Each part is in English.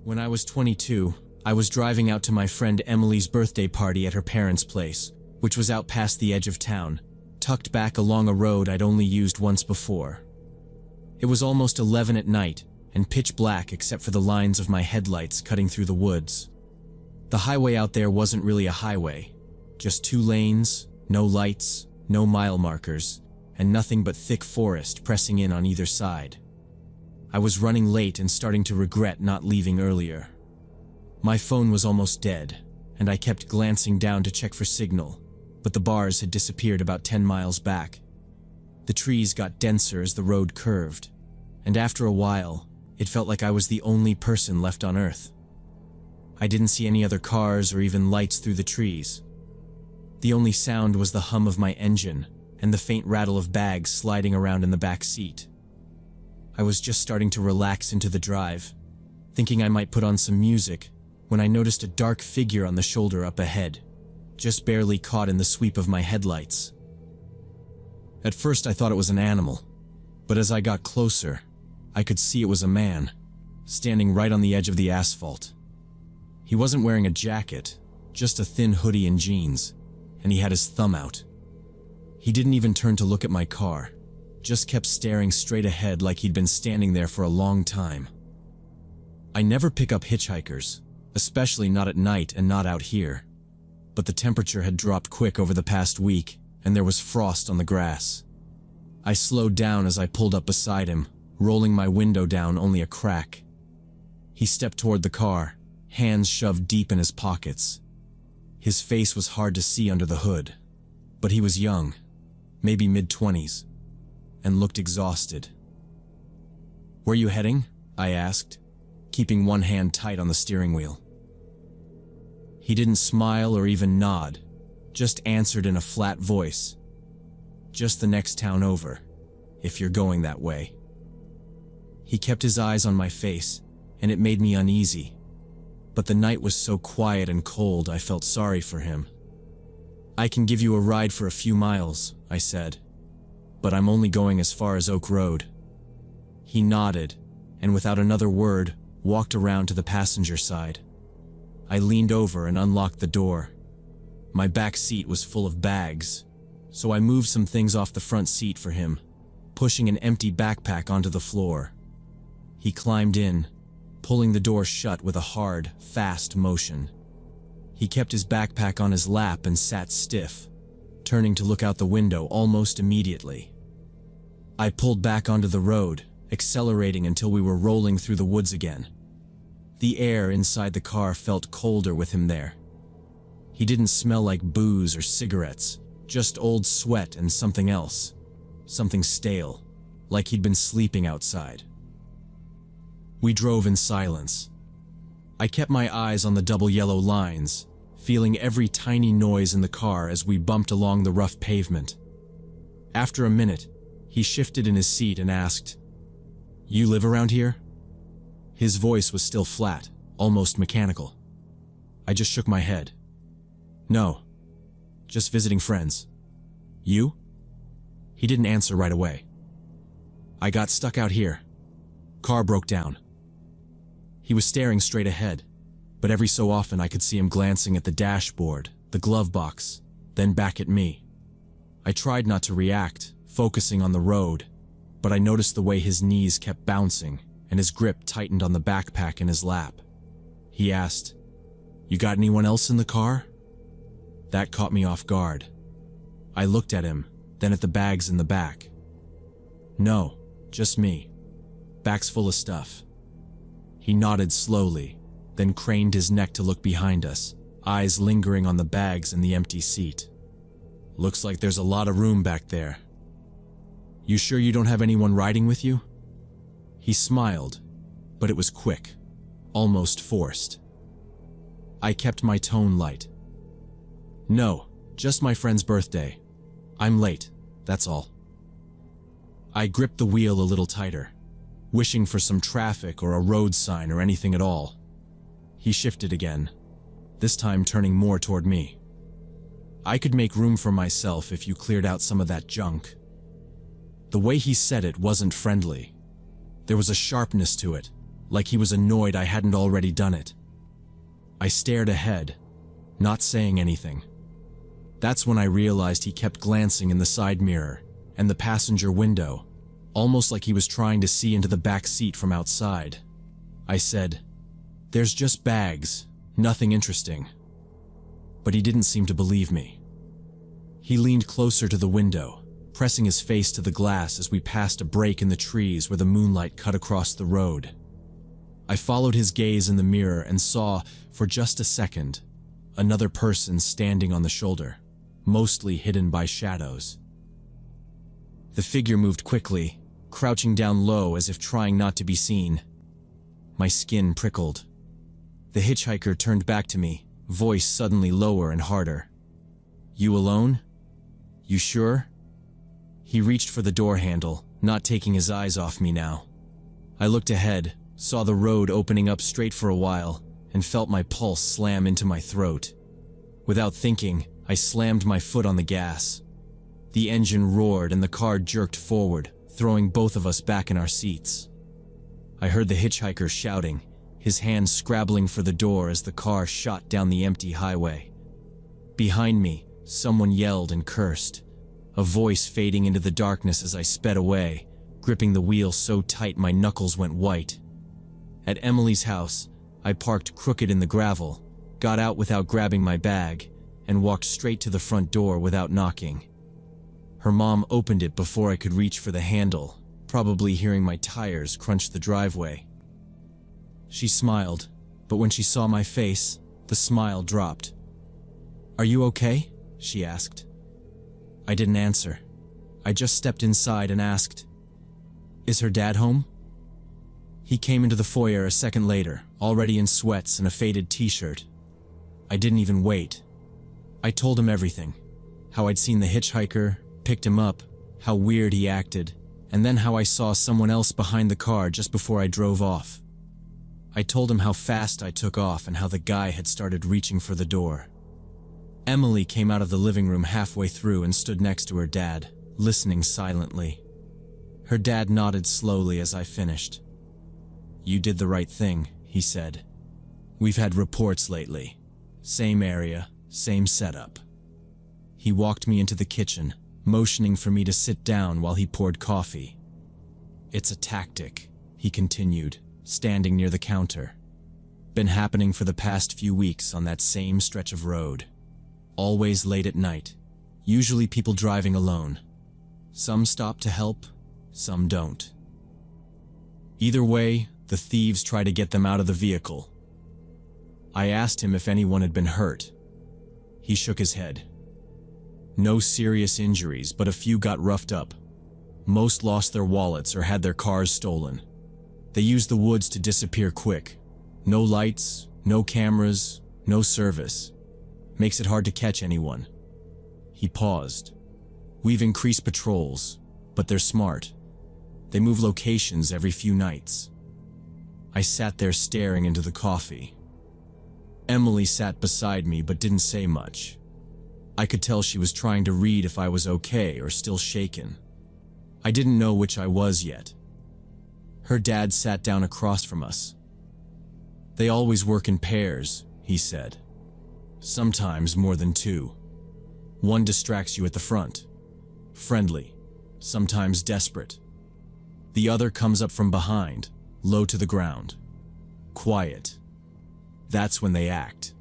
When I was 22, I was driving out to my friend Emily's birthday party at her parents' place, which was out past the edge of town, tucked back along a road I'd only used once before. It was almost 11 at night, and pitch black except for the lines of my headlights cutting through the woods. The highway out there wasn't really a highway, just 2 lanes, no lights, no mile markers, and nothing but thick forest pressing in on either side. I was running late and starting to regret not leaving earlier. My phone was almost dead, and I kept glancing down to check for signal, but the bars had disappeared about 10 miles back. The trees got denser as the road curved, and after a while, it felt like I was the only person left on Earth. I didn't see any other cars or even lights through the trees. The only sound was the hum of my engine and the faint rattle of bags sliding around in the back seat. I was just starting to relax into the drive, thinking I might put on some music, when I noticed a dark figure on the shoulder up ahead, just barely caught in the sweep of my headlights. At first I thought it was an animal, but as I got closer, I could see it was a man, standing right on the edge of the asphalt. He wasn't wearing a jacket, just a thin hoodie and jeans, and he had his thumb out. He didn't even turn to look at my car, just kept staring straight ahead like he'd been standing there for a long time. I never pick up hitchhikers, especially not at night and not out here, but the temperature had dropped quick over the past week, and there was frost on the grass. I slowed down as I pulled up beside him, rolling my window down only a crack. He stepped toward the car, hands shoved deep in his pockets. His face was hard to see under the hood, but he was young, maybe mid-20s, and looked exhausted. "Where you heading?" I asked, keeping one hand tight on the steering wheel. He didn't smile or even nod, just answered in a flat voice. "Just the next town over, if you're going that way." He kept his eyes on my face, and it made me uneasy. But the night was so quiet and cold I felt sorry for him. "I can give you a ride for a few miles," I said, "but I'm only going as far as Oak Road." He nodded, and without another word, walked around to the passenger side. I leaned over and unlocked the door. My back seat was full of bags, so I moved some things off the front seat for him, pushing an empty backpack onto the floor. He climbed in, pulling the door shut with a hard, fast motion. He kept his backpack on his lap and sat stiff, turning to look out the window almost immediately. I pulled back onto the road, accelerating until we were rolling through the woods again. The air inside the car felt colder with him there. He didn't smell like booze or cigarettes, just old sweat and something else, something stale, like he'd been sleeping outside. We drove in silence. I kept my eyes on the double yellow lines, feeling every tiny noise in the car as we bumped along the rough pavement. After a minute, he shifted in his seat and asked, "You live around here?" His voice was still flat, almost mechanical. I just shook my head. "No, just visiting friends. You?" He didn't answer right away. "I got stuck out here. Car broke down." He was staring straight ahead, but every so often I could see him glancing at the dashboard, the glove box, then back at me. I tried not to react, focusing on the road, but I noticed the way his knees kept bouncing and his grip tightened on the backpack in his lap. He asked, "You got anyone else in the car?" That caught me off guard. I looked at him, then at the bags in the back. "No, just me. Back's full of stuff." He nodded slowly, then craned his neck to look behind us, eyes lingering on the bags and the empty seat. "Looks like there's a lot of room back there. You sure you don't have anyone riding with you?" He smiled, but it was quick, almost forced. I kept my tone light. "No, just my friend's birthday. I'm late, that's all." I gripped the wheel a little tighter, wishing for some traffic or a road sign or anything at all. He shifted again, this time turning more toward me. "I could make room for myself if you cleared out some of that junk." The way he said it wasn't friendly. There was a sharpness to it, like he was annoyed I hadn't already done it. I stared ahead, not saying anything. That's when I realized he kept glancing in the side mirror and the passenger window, almost like he was trying to see into the back seat from outside. I said, "There's just bags, nothing interesting." But he didn't seem to believe me. He leaned closer to the window, pressing his face to the glass as we passed a break in the trees where the moonlight cut across the road. I followed his gaze in the mirror and saw, for just a second, another person standing on the shoulder, mostly hidden by shadows. The figure moved quickly, crouching down low as if trying not to be seen. My skin prickled. The hitchhiker turned back to me, voice suddenly lower and harder. "You alone? You sure?" He reached for the door handle, not taking his eyes off me now. I looked ahead, saw the road opening up straight for a while, and felt my pulse slam into my throat. Without thinking, I slammed my foot on the gas. The engine roared and the car jerked forward, throwing both of us back in our seats. I heard the hitchhiker shouting, his hands scrabbling for the door as the car shot down the empty highway. Behind me, someone yelled and cursed, a voice fading into the darkness as I sped away, gripping the wheel so tight my knuckles went white. At Emily's house, I parked crooked in the gravel, got out without grabbing my bag, and walked straight to the front door without knocking. Her mom opened it before I could reach for the handle, probably hearing my tires crunch the driveway. She smiled, but when she saw my face, the smile dropped. "Are you okay?" she asked. I didn't answer. I just stepped inside and asked, "Is her dad home?" He came into the foyer a second later, already in sweats and a faded t-shirt. I didn't even wait. I told him everything. How I'd seen the hitchhiker, picked him up, how weird he acted, and then how I saw someone else behind the car just before I drove off. I told him how fast I took off and how the guy had started reaching for the door. Emily came out of the living room halfway through and stood next to her dad, listening silently. Her dad nodded slowly as I finished. "You did the right thing," he said. "We've had reports lately. Same area, same setup." He walked me into the kitchen, motioning for me to sit down while he poured coffee. "It's a tactic," he continued, standing near the counter. "Been happening for the past few weeks on that same stretch of road. Always late at night, usually people driving alone. Some stop to help, some don't. Either way, the thieves try to get them out of the vehicle." I asked him if anyone had been hurt. He shook his head. "No serious injuries, but a few got roughed up. Most lost their wallets or had their cars stolen. They used the woods to disappear quick. No lights, no cameras, no service. Makes it hard to catch anyone." He paused. "We've increased patrols, but they're smart. They move locations every few nights." I sat there staring into the coffee. Emily sat beside me but didn't say much. I could tell she was trying to read if I was okay or still shaken. I didn't know which I was yet. Her dad sat down across from us. "They always work in pairs," he said. "Sometimes more than two. One distracts you at the front, friendly, sometimes desperate. The other comes up from behind, low to the ground, quiet. That's when they act.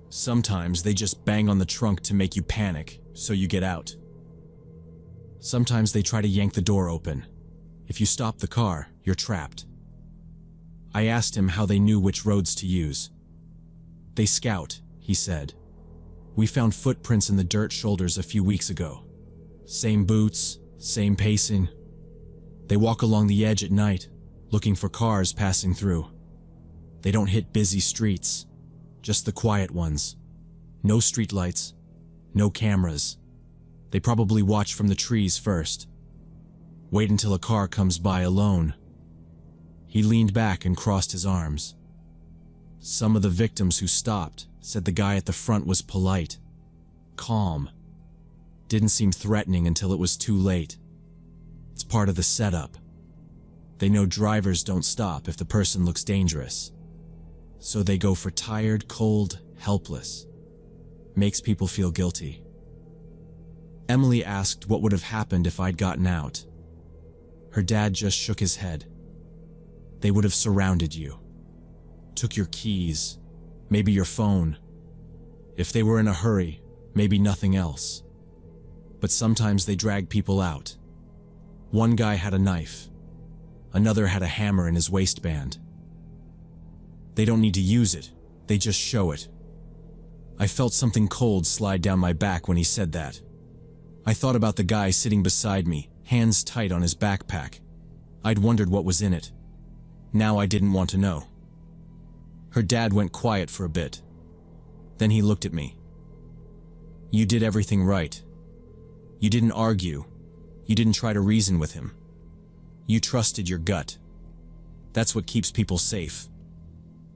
Sometimes they just bang on the trunk to make you panic, so you get out. Sometimes they try to yank the door open. If you stop the car, you're trapped." I asked him how they knew which roads to use. "They scout," he said. "We found footprints in the dirt shoulders a few weeks ago. Same boots, same pacing. They walk along the edge at night, looking for cars passing through. They don't hit busy streets, just the quiet ones. No streetlights, no cameras. They probably watch from the trees first. Wait until a car comes by alone." He leaned back and crossed his arms. "Some of the victims who stopped said the guy at the front was polite, calm. Didn't seem threatening until it was too late. It's part of the setup. They know drivers don't stop if the person looks dangerous. So they go for tired, cold, helpless. Makes people feel guilty. Emily asked what would have happened if I'd gotten out. Her dad just shook his head. They would have surrounded you. Took your keys, maybe your phone. If they were in a hurry, maybe nothing else. But sometimes they drag people out. One guy had a knife. Another had a hammer in his waistband. They don't need to use it, they just show it. I felt something cold slide down my back when he said that. I thought about the guy sitting beside me, hands tight on his backpack. I'd wondered what was in it. Now I didn't want to know. Her dad went quiet for a bit. Then he looked at me. You did everything right. You didn't argue. You didn't try to reason with him. You trusted your gut. That's what keeps people safe.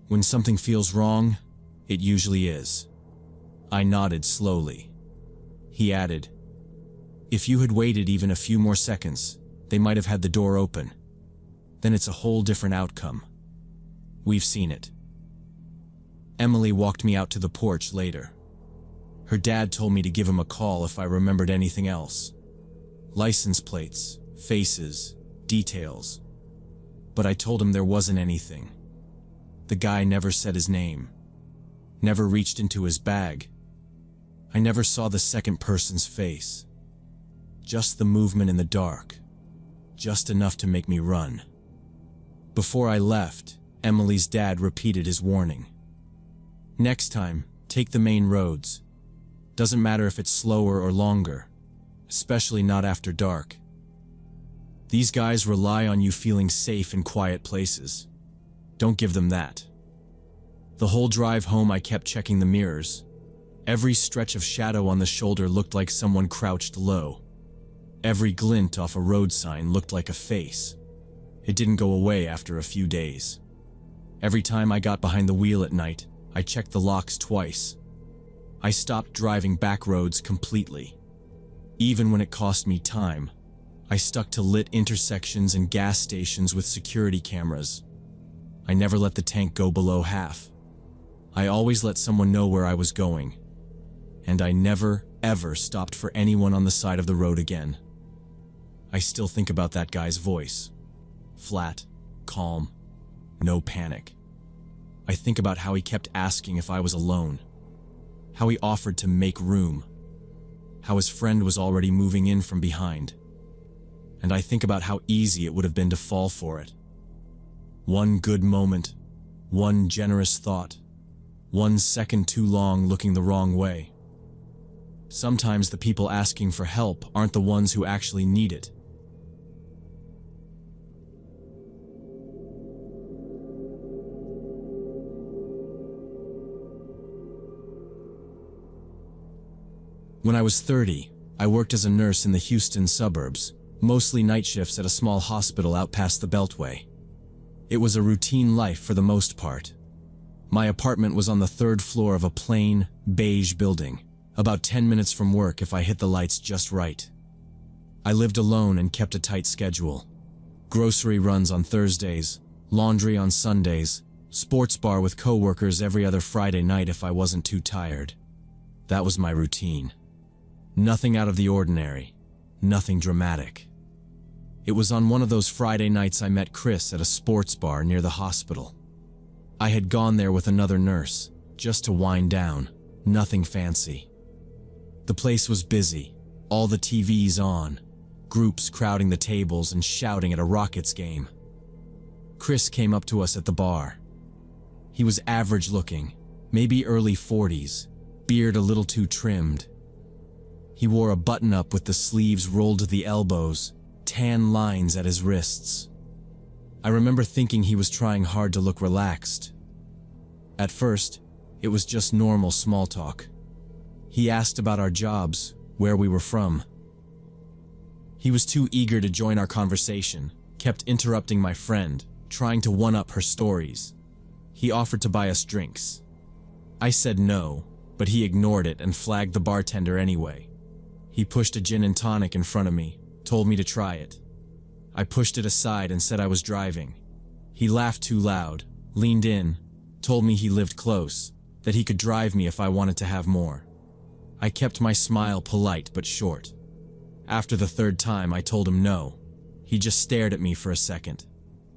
When something feels wrong, it usually is. I nodded slowly. He added, if you had waited even a few more seconds, they might have had the door open. Then it's a whole different outcome. We've seen it. Emily walked me out to the porch later. Her dad told me to give him a call if I remembered anything else. License plates, faces, details. But I told him there wasn't anything. The guy never said his name. Never reached into his bag. I never saw the second person's face. Just the movement in the dark. Just enough to make me run. Before I left, Emily's dad repeated his warning. Next time, take the main roads. Doesn't matter if it's slower or longer, especially not after dark. These guys rely on you feeling safe in quiet places. Don't give them that. The whole drive home I kept checking the mirrors. Every stretch of shadow on the shoulder looked like someone crouched low. Every glint off a road sign looked like a face. It didn't go away after a few days. Every time I got behind the wheel at night, I checked the locks twice. I stopped driving back roads completely. Even when it cost me time, I stuck to lit intersections and gas stations with security cameras. I never let the tank go below half. I always let someone know where I was going. And I never, ever stopped for anyone on the side of the road again. I still think about that guy's voice. Flat, calm, no panic. I think about how he kept asking if I was alone. How he offered to make room. How his friend was already moving in from behind. And I think about how easy it would have been to fall for it. One good moment, one generous thought, 1 second too long looking the wrong way. Sometimes the people asking for help aren't the ones who actually need it. When I was 30, I worked as a nurse in the Houston suburbs, mostly night shifts at a small hospital out past the Beltway. It was a routine life for the most part. My apartment was on the 3rd floor of a plain, beige building, about 10 minutes from work if I hit the lights just right. I lived alone and kept a tight schedule. Grocery runs on Thursdays, laundry on Sundays, sports bar with coworkers every other Friday night if I wasn't too tired. That was my routine. Nothing out of the ordinary, nothing dramatic. It was on one of those Friday nights I met Chris at a sports bar near the hospital. I had gone there with another nurse, just to wind down, nothing fancy. The place was busy, all the TVs on, groups crowding the tables and shouting at a Rockets game. Chris came up to us at the bar. He was average looking, maybe early 40s, beard a little too trimmed. He wore a button-up with the sleeves rolled to the elbows, tan lines at his wrists. I remember thinking he was trying hard to look relaxed. At first, it was just normal small talk. He asked about our jobs, where we were from. He was too eager to join our conversation, kept interrupting my friend, trying to one-up her stories. He offered to buy us drinks. I said no, but he ignored it and flagged the bartender anyway. He pushed a gin and tonic in front of me, told me to try it. I pushed it aside and said I was driving. He laughed too loud, leaned in, told me he lived close, that he could drive me if I wanted to have more. I kept my smile polite but short. After the third time, I told him no. He just stared at me for a second,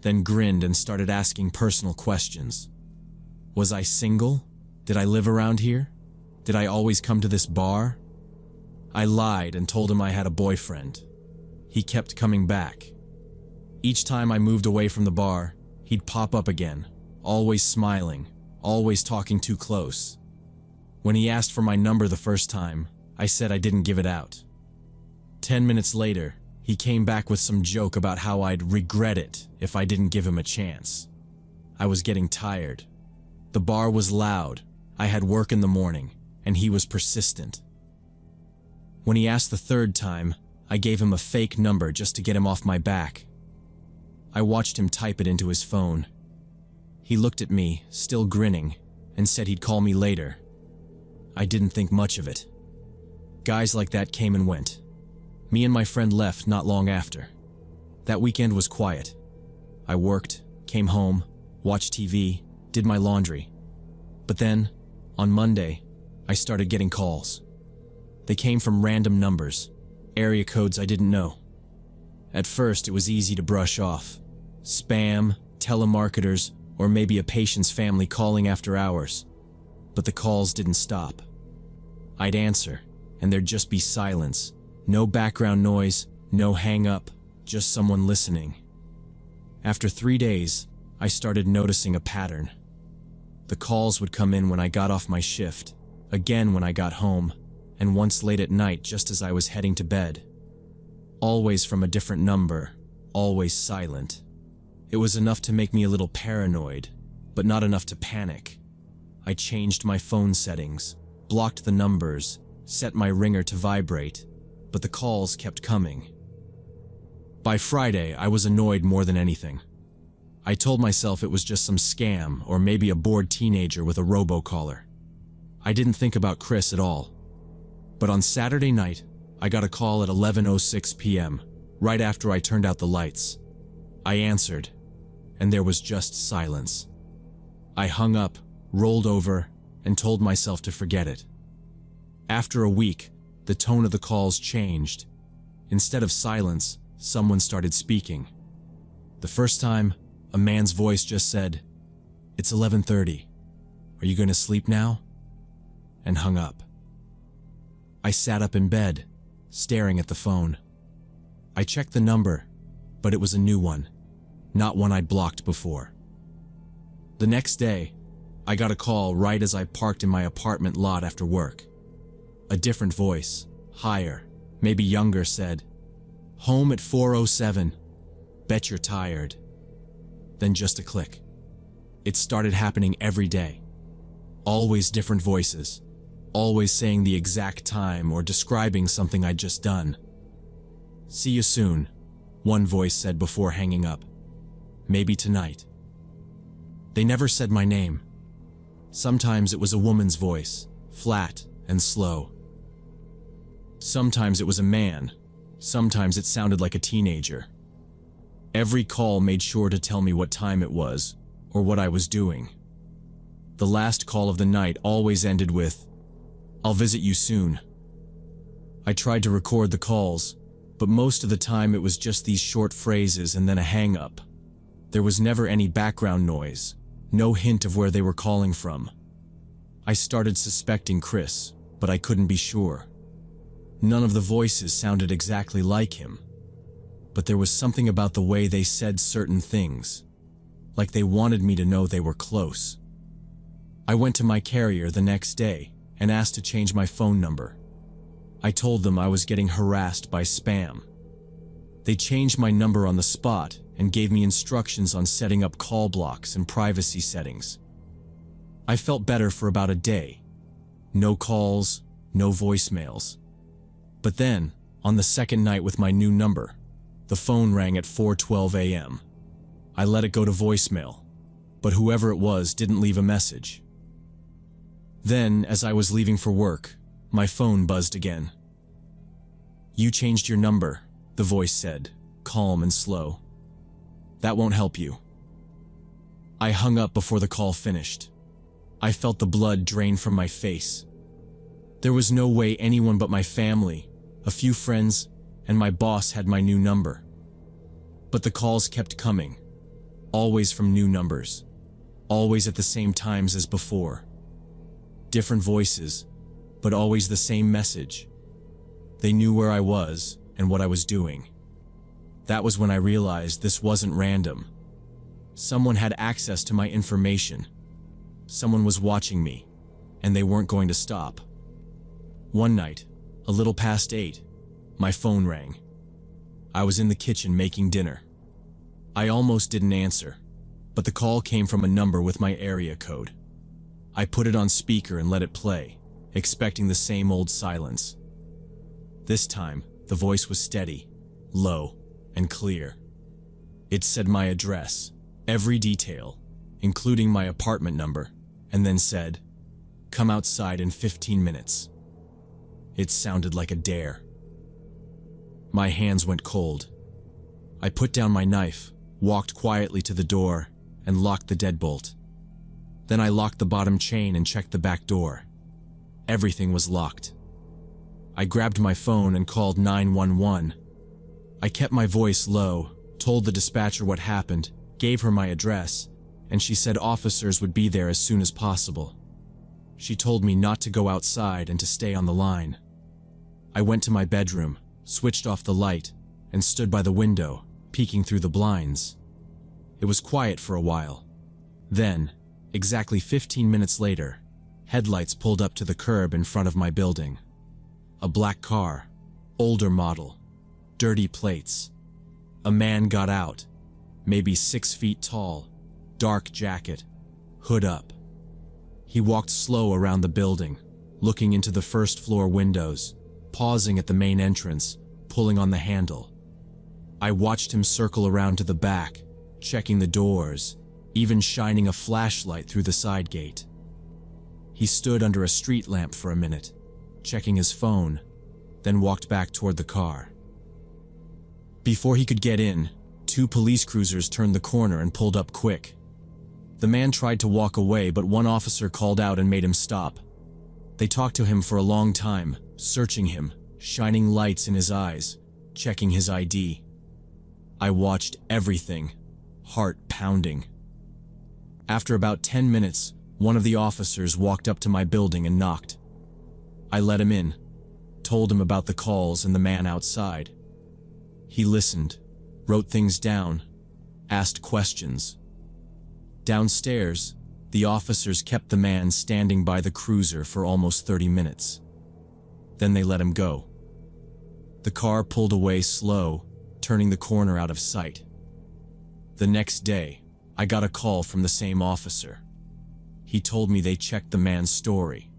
then grinned and started asking personal questions. Was I single? Did I live around here? Did I always come to this bar? I lied and told him I had a boyfriend. He kept coming back. Each time I moved away from the bar, he'd pop up again, always smiling, always talking too close. When he asked for my number the first time, I said I didn't give it out. 10 minutes later, he came back with some joke about how I'd regret it if I didn't give him a chance. I was getting tired. The bar was loud, I had work in the morning, and he was persistent. When he asked the third time, I gave him a fake number just to get him off my back. I watched him type it into his phone. He looked at me, still grinning, and said he'd call me later. I didn't think much of it. Guys like that came and went. Me and my friend left not long after. That weekend was quiet. I worked, came home, watched TV, did my laundry. But then, on Monday, I started getting calls. They came from random numbers, area codes I didn't know. At first, it was easy to brush off. Spam, telemarketers, or maybe a patient's family calling after hours. But the calls didn't stop. I'd answer, and there'd just be silence. No background noise, no hang-up, just someone listening. After 3 days, I started noticing a pattern. The calls would come in when I got off my shift, again when I got home, and once late at night just as I was heading to bed. Always from a different number, always silent. It was enough to make me a little paranoid, but not enough to panic. I changed my phone settings, blocked the numbers, set my ringer to vibrate, but the calls kept coming. By Friday, I was annoyed more than anything. I told myself it was just some scam or maybe a bored teenager with a robocaller. I didn't think about Chris at all. But on Saturday night, I got a call at 11:06 p.m., right after I turned out the lights. I answered, and there was just silence. I hung up, rolled over, and told myself to forget it. After a week, the tone of the calls changed. Instead of silence, someone started speaking. The first time, a man's voice just said, "It's 11:30. Are you going to sleep now?" and hung up. I sat up in bed, staring at the phone. I checked the number, but it was a new one, not one I'd blocked before. The next day, I got a call right as I parked in my apartment lot after work. A different voice, higher, maybe younger, said, "Home at 4:07. Bet you're tired." Then just a click. It started happening every day. Always different voices, always saying the exact time or describing something I'd just done. "See you soon," one voice said before hanging up. "Maybe tonight." They never said my name. Sometimes it was a woman's voice, flat and slow. Sometimes it was a man. Sometimes it sounded like a teenager. Every call made sure to tell me what time it was, or what I was doing. The last call of the night always ended with, "I'll visit you soon." I tried to record the calls, but most of the time it was just these short phrases and then a hang-up. There was never any background noise, no hint of where they were calling from. I started suspecting Chris, but I couldn't be sure. None of the voices sounded exactly like him, but there was something about the way they said certain things, like they wanted me to know they were close. I went to my carrier the next day and asked to change my phone number. I told them I was getting harassed by spam. They changed my number on the spot and gave me instructions on setting up call blocks and privacy settings. I felt better for about a day. No calls, no voicemails. But then, on the second night with my new number, the phone rang at 4:12 a.m. I let it go to voicemail, but whoever it was didn't leave a message. Then, as I was leaving for work, my phone buzzed again. "You changed your number," the voice said. calm and slow. "That won't help you." I hung up before the call finished. I felt the blood drain from my face. There was no way anyone but my family, a few friends, and my boss had my new number. But the calls kept coming, always from new numbers, always at the same times as before. Different voices, but always the same message. They knew where I was and what I was doing. That was when I realized this wasn't random. Someone had access to my information. Someone was watching me, and they weren't going to stop. One night, a little past 8, my phone rang. I was in the kitchen making dinner. I almost didn't answer, but the call came from a number with my area code. I put it on speaker and let it play, expecting the same old silence. This time, the voice was steady, low, and clear. It said my address, every detail, including my apartment number, and then said, "Come outside in 15 minutes." It sounded like a dare. My hands went cold. I put down my knife, walked quietly to the door, and locked the deadbolt. Then I locked the bottom chain and checked the back door. Everything was locked. I grabbed my phone and called 911. I kept my voice low, told the dispatcher what happened, gave her my address, and she said officers would be there as soon as possible. She told me not to go outside and to stay on the line. I went to my bedroom, switched off the light, and stood by the window, peeking through the blinds. It was quiet for a while. Then, exactly 15 minutes later, headlights pulled up to the curb in front of my building. A black car, older model, dirty plates. A man got out, maybe 6 feet tall, dark jacket, hood up. He walked slow around the building, looking into the first floor windows, pausing at the main entrance, pulling on the handle. I watched him circle around to the back, checking the doors, even shining a flashlight through the side gate. He stood under a street lamp for a minute, checking his phone, then walked back toward the car. Before he could get in, 2 police cruisers turned the corner and pulled up quick. The man tried to walk away, but one officer called out and made him stop. They talked to him for a long time, searching him, shining lights in his eyes, checking his ID. I watched everything, heart pounding. After about 10 minutes, one of the officers walked up to my building and knocked. I let him in, told him about the calls and the man outside. He listened, wrote things down, asked questions. Downstairs, the officers kept the man standing by the cruiser for almost 30 minutes. Then they let him go. The car pulled away slow, turning the corner out of sight. The next day, I got a call from the same officer. He told me they checked the man's story.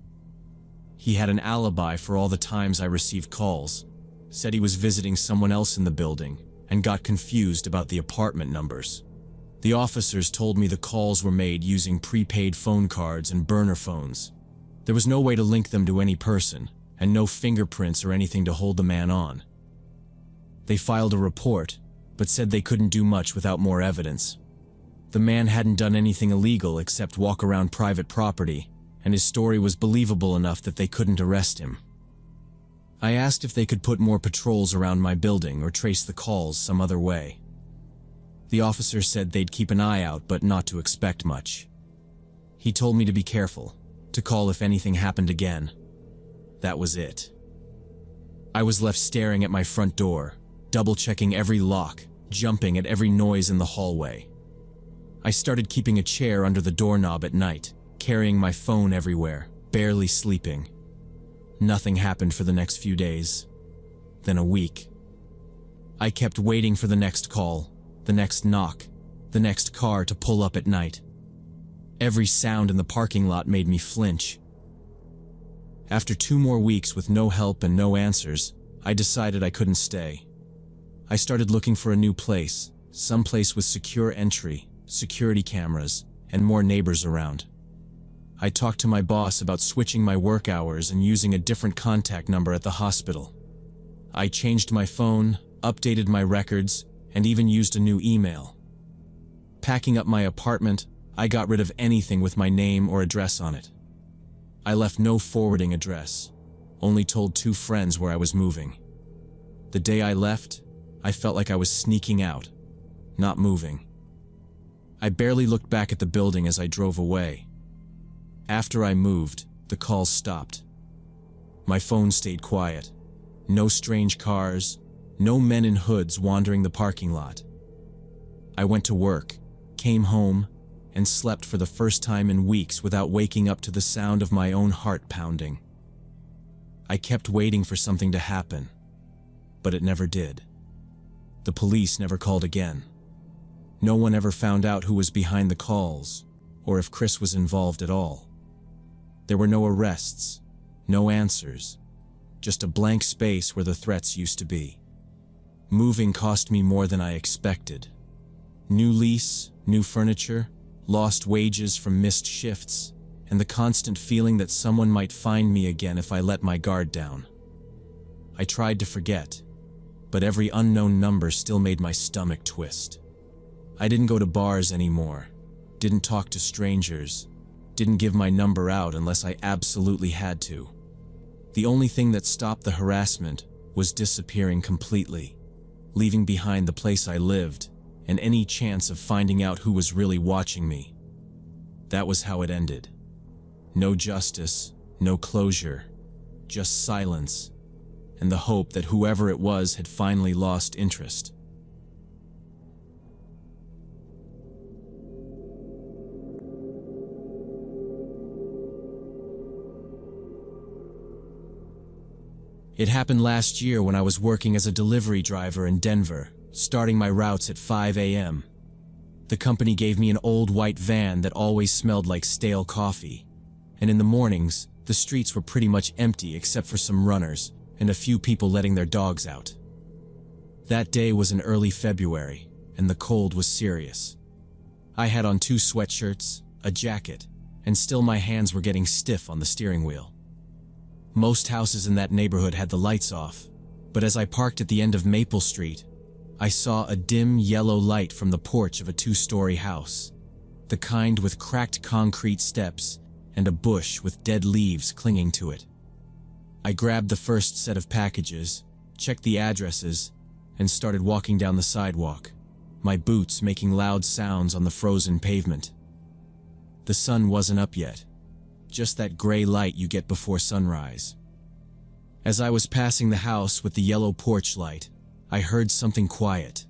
He had an alibi for all the times I received calls, said he was visiting someone else in the building, and got confused about the apartment numbers. The officers told me the calls were made using prepaid phone cards and burner phones. There was no way to link them to any person, and no fingerprints or anything to hold the man on. They filed a report, but said they couldn't do much without more evidence. The man hadn't done anything illegal except walk around private property, and his story was believable enough that they couldn't arrest him. I asked if they could put more patrols around my building or trace the calls some other way. The officer said they'd keep an eye out, but not to expect much. He told me to be careful, to call if anything happened again. That was it. I was left staring at my front door, double-checking every lock, jumping at every noise in the hallway. I started keeping a chair under the doorknob at night, carrying my phone everywhere, barely sleeping. Nothing happened for the next few days, then a week. I kept waiting for the next call, the next knock, the next car to pull up at night. Every sound in the parking lot made me flinch. After 2 more weeks with no help and no answers, I decided I couldn't stay. I started looking for a new place, someplace with secure entry, security cameras, and more neighbors around. I talked to my boss about switching my work hours and using a different contact number at the hospital. I changed my phone, updated my records, and even used a new email. Packing up my apartment, I got rid of anything with my name or address on it. I left no forwarding address, only told 2 friends where I was moving. The day I left, I felt like I was sneaking out, not moving. I barely looked back at the building as I drove away. After I moved, the calls stopped. My phone stayed quiet. No strange cars, no men in hoods wandering the parking lot. I went to work, came home, and slept for the first time in weeks without waking up to the sound of my own heart pounding. I kept waiting for something to happen, but it never did. The police never called again. No one ever found out who was behind the calls, or if Chris was involved at all. There were no arrests, no answers, just a blank space where the threats used to be. Moving cost me more than I expected. New lease, new furniture, lost wages from missed shifts, and the constant feeling that someone might find me again if I let my guard down. I tried to forget, but every unknown number still made my stomach twist. I didn't go to bars anymore, didn't talk to strangers, didn't give my number out unless I absolutely had to. The only thing that stopped the harassment was disappearing completely, leaving behind the place I lived and any chance of finding out who was really watching me. That was how it ended. No justice, no closure, just silence, and the hope that whoever it was had finally lost interest. It happened last year when I was working as a delivery driver in Denver, starting my routes at 5 a.m. The company gave me an old white van that always smelled like stale coffee, and in the mornings, the streets were pretty much empty except for some runners and a few people letting their dogs out. That day was in early February, and the cold was serious. I had on 2 sweatshirts, a jacket, and still my hands were getting stiff on the steering wheel. Most houses in that neighborhood had the lights off, but as I parked at the end of Maple Street, I saw a dim yellow light from the porch of a 2-story house, the kind with cracked concrete steps and a bush with dead leaves clinging to it. I grabbed the first set of packages, checked the addresses, and started walking down the sidewalk, my boots making loud sounds on the frozen pavement. The sun wasn't up yet, just that gray light you get before sunrise. As I was passing the house with the yellow porch light, I heard something quiet,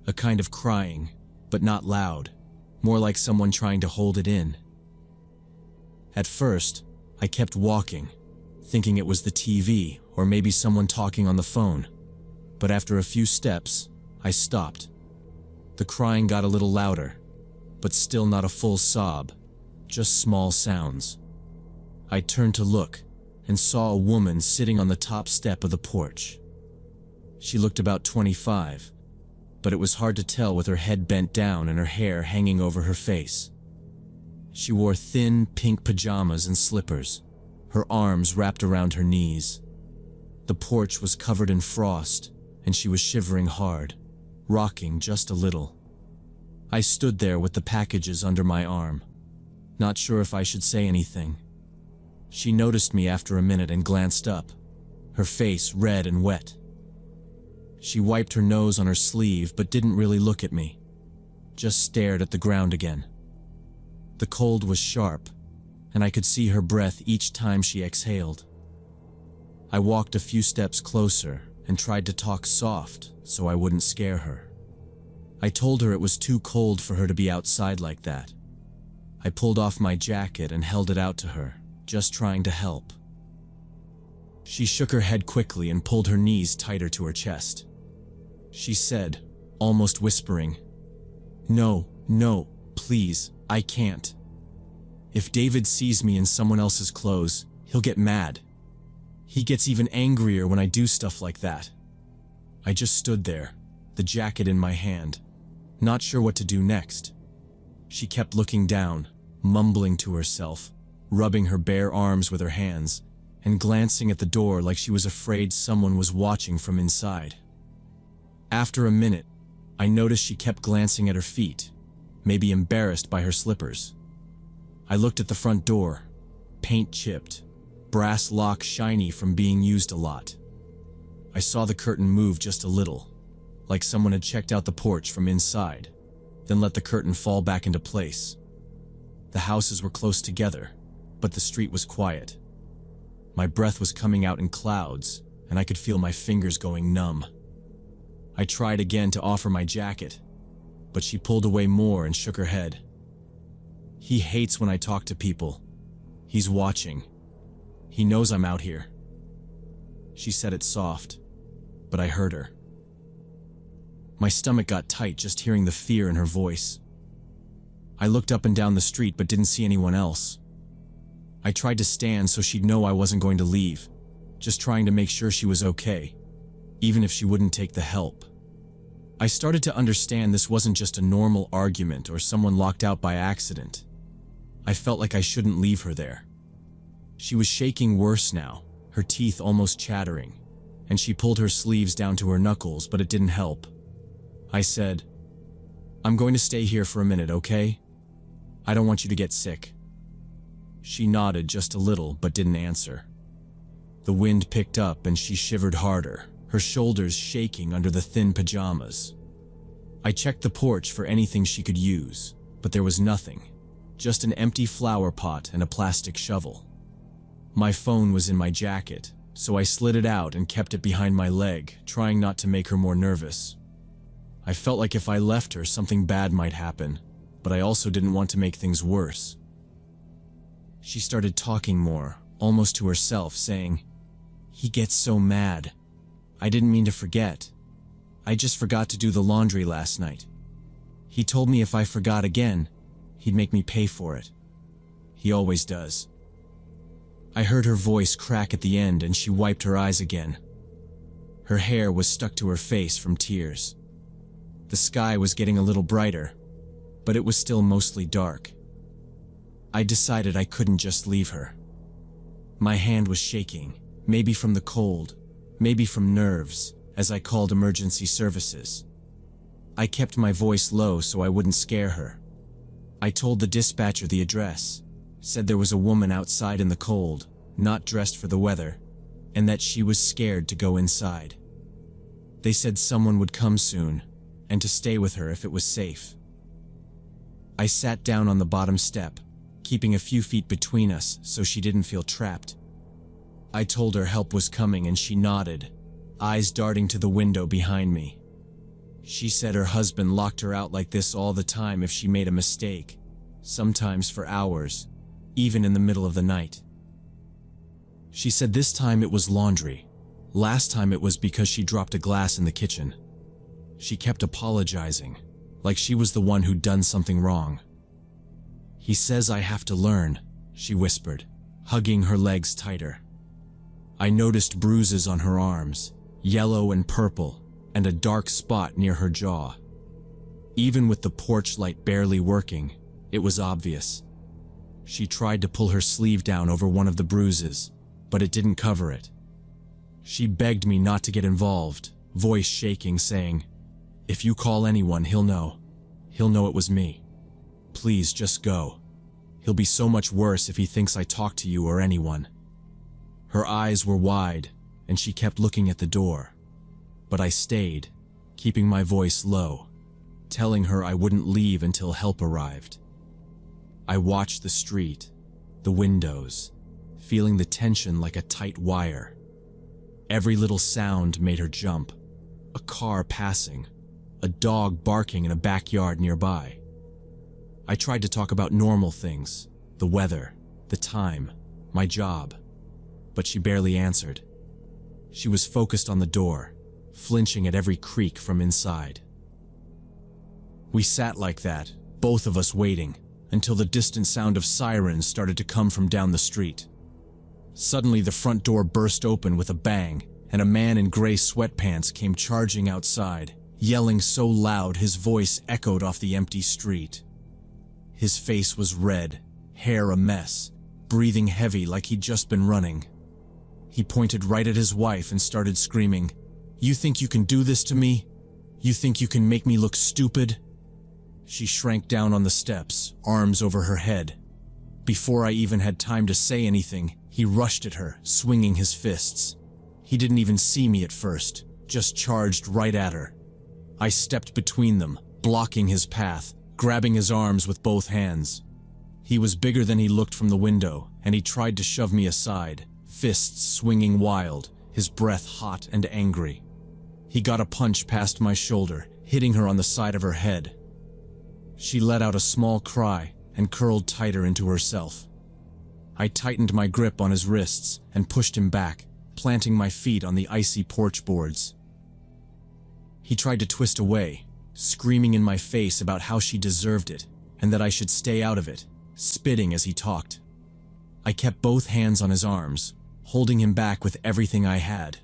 a kind of crying, but not loud, more like someone trying to hold it in. At first, I kept walking, thinking it was the TV or maybe someone talking on the phone, but after a few steps, I stopped. The crying got a little louder, but still not a full sob, just small sounds. I turned to look and saw a woman sitting on the top step of the porch. She looked about 25, but it was hard to tell with her head bent down and her hair hanging over her face. She wore thin, pink pajamas and slippers, her arms wrapped around her knees. The porch was covered in frost, and she was shivering hard, rocking just a little. I stood there with the packages under my arm, not sure if I should say anything. She noticed me after a minute and glanced up, her face red and wet. She wiped her nose on her sleeve but didn't really look at me, just stared at the ground again. The cold was sharp, and I could see her breath each time she exhaled. I walked a few steps closer and tried to talk soft so I wouldn't scare her. I told her it was too cold for her to be outside like that. I pulled off my jacket and held it out to her, just trying to help. She shook her head quickly and pulled her knees tighter to her chest. She said, almost whispering, "No, no, please, I can't. If David sees me in someone else's clothes, he'll get mad. He gets even angrier when I do stuff like that." I just stood there, the jacket in my hand, not sure what to do next. She kept looking down, mumbling to herself, rubbing her bare arms with her hands, and glancing at the door like she was afraid someone was watching from inside. After a minute, I noticed she kept glancing at her feet, maybe embarrassed by her slippers. I looked at the front door, paint chipped, brass lock shiny from being used a lot. I saw the curtain move just a little, like someone had checked out the porch from inside, then let the curtain fall back into place. The houses were close together, but the street was quiet. My breath was coming out in clouds, and I could feel my fingers going numb. I tried again to offer my jacket, but she pulled away more and shook her head. He hates when I talk to people. He's watching. He knows I'm out here. She said it soft, but I heard her. My stomach got tight just hearing the fear in her voice. I looked up and down the street but didn't see anyone else. I tried to stand so she'd know I wasn't going to leave, just trying to make sure she was okay, even if she wouldn't take the help. I started to understand this wasn't just a normal argument or someone locked out by accident. I felt like I shouldn't leave her there. She was shaking worse now, her teeth almost chattering, and she pulled her sleeves down to her knuckles, but it didn't help. I said, "I'm going to stay here for a minute, okay? I don't want you to get sick." She nodded just a little, but didn't answer. The wind picked up and she shivered harder, her shoulders shaking under the thin pajamas. I checked the porch for anything she could use, but there was nothing, just an empty flower pot and a plastic shovel. My phone was in my jacket, so I slid it out and kept it behind my leg, trying not to make her more nervous. I felt like if I left her, something bad might happen, but I also didn't want to make things worse. She started talking more, almost to herself, saying, "He gets so mad. I didn't mean to forget. I just forgot to do the laundry last night. He told me if I forgot again, he'd make me pay for it. He always does." I heard her voice crack at the end and she wiped her eyes again. Her hair was stuck to her face from tears. The sky was getting a little brighter, but it was still mostly dark. I decided I couldn't just leave her. My hand was shaking, maybe from the cold, maybe from nerves, as I called emergency services. I kept my voice low so I wouldn't scare her. I told the dispatcher the address, said there was a woman outside in the cold, not dressed for the weather, and that she was scared to go inside. They said someone would come soon, and to stay with her if it was safe. I sat down on the bottom step, keeping a few feet between us so she didn't feel trapped. I told her help was coming and she nodded, eyes darting to the window behind me. She said her husband locked her out like this all the time if she made a mistake, sometimes for hours, even in the middle of the night. She said this time it was laundry. Last time it was because she dropped a glass in the kitchen. She kept apologizing, like she was the one who'd done something wrong. "He says I have to learn," she whispered, hugging her legs tighter. I noticed bruises on her arms, yellow and purple, and a dark spot near her jaw. Even with the porch light barely working, it was obvious. She tried to pull her sleeve down over one of the bruises, but it didn't cover it. She begged me not to get involved, voice shaking, saying, "If you call anyone, he'll know. He'll know it was me. Please, just go. He'll be so much worse if he thinks I talked to you or anyone." Her eyes were wide, and she kept looking at the door. But I stayed, keeping my voice low, telling her I wouldn't leave until help arrived. I watched the street, the windows, feeling the tension like a tight wire. Every little sound made her jump. A car passing, a dog barking in a backyard nearby. I tried to talk about normal things, the weather, the time, my job, but she barely answered. She was focused on the door, flinching at every creak from inside. We sat like that, both of us waiting, until the distant sound of sirens started to come from down the street. Suddenly the front door burst open with a bang, and a man in gray sweatpants came charging outside, yelling so loud his voice echoed off the empty street. His face was red, hair a mess, breathing heavy like he'd just been running. He pointed right at his wife and started screaming, "You think you can do this to me? You think you can make me look stupid? She shrank down on the steps, arms over her head. Before I even had time to say anything, he rushed at her, swinging his fists. He didn't even see me at first, just charged right at her. I stepped between them, blocking his path, grabbing his arms with both hands. He was bigger than he looked from the window, and he tried to shove me aside, fists swinging wild, his breath hot and angry. He got a punch past my shoulder, hitting her on the side of her head. She let out a small cry and curled tighter into herself. I tightened my grip on his wrists and pushed him back, planting my feet on the icy porch boards. He tried to twist away, screaming in my face about how she deserved it and that I should stay out of it, spitting as he talked. I kept both hands on his arms, holding him back with everything I had.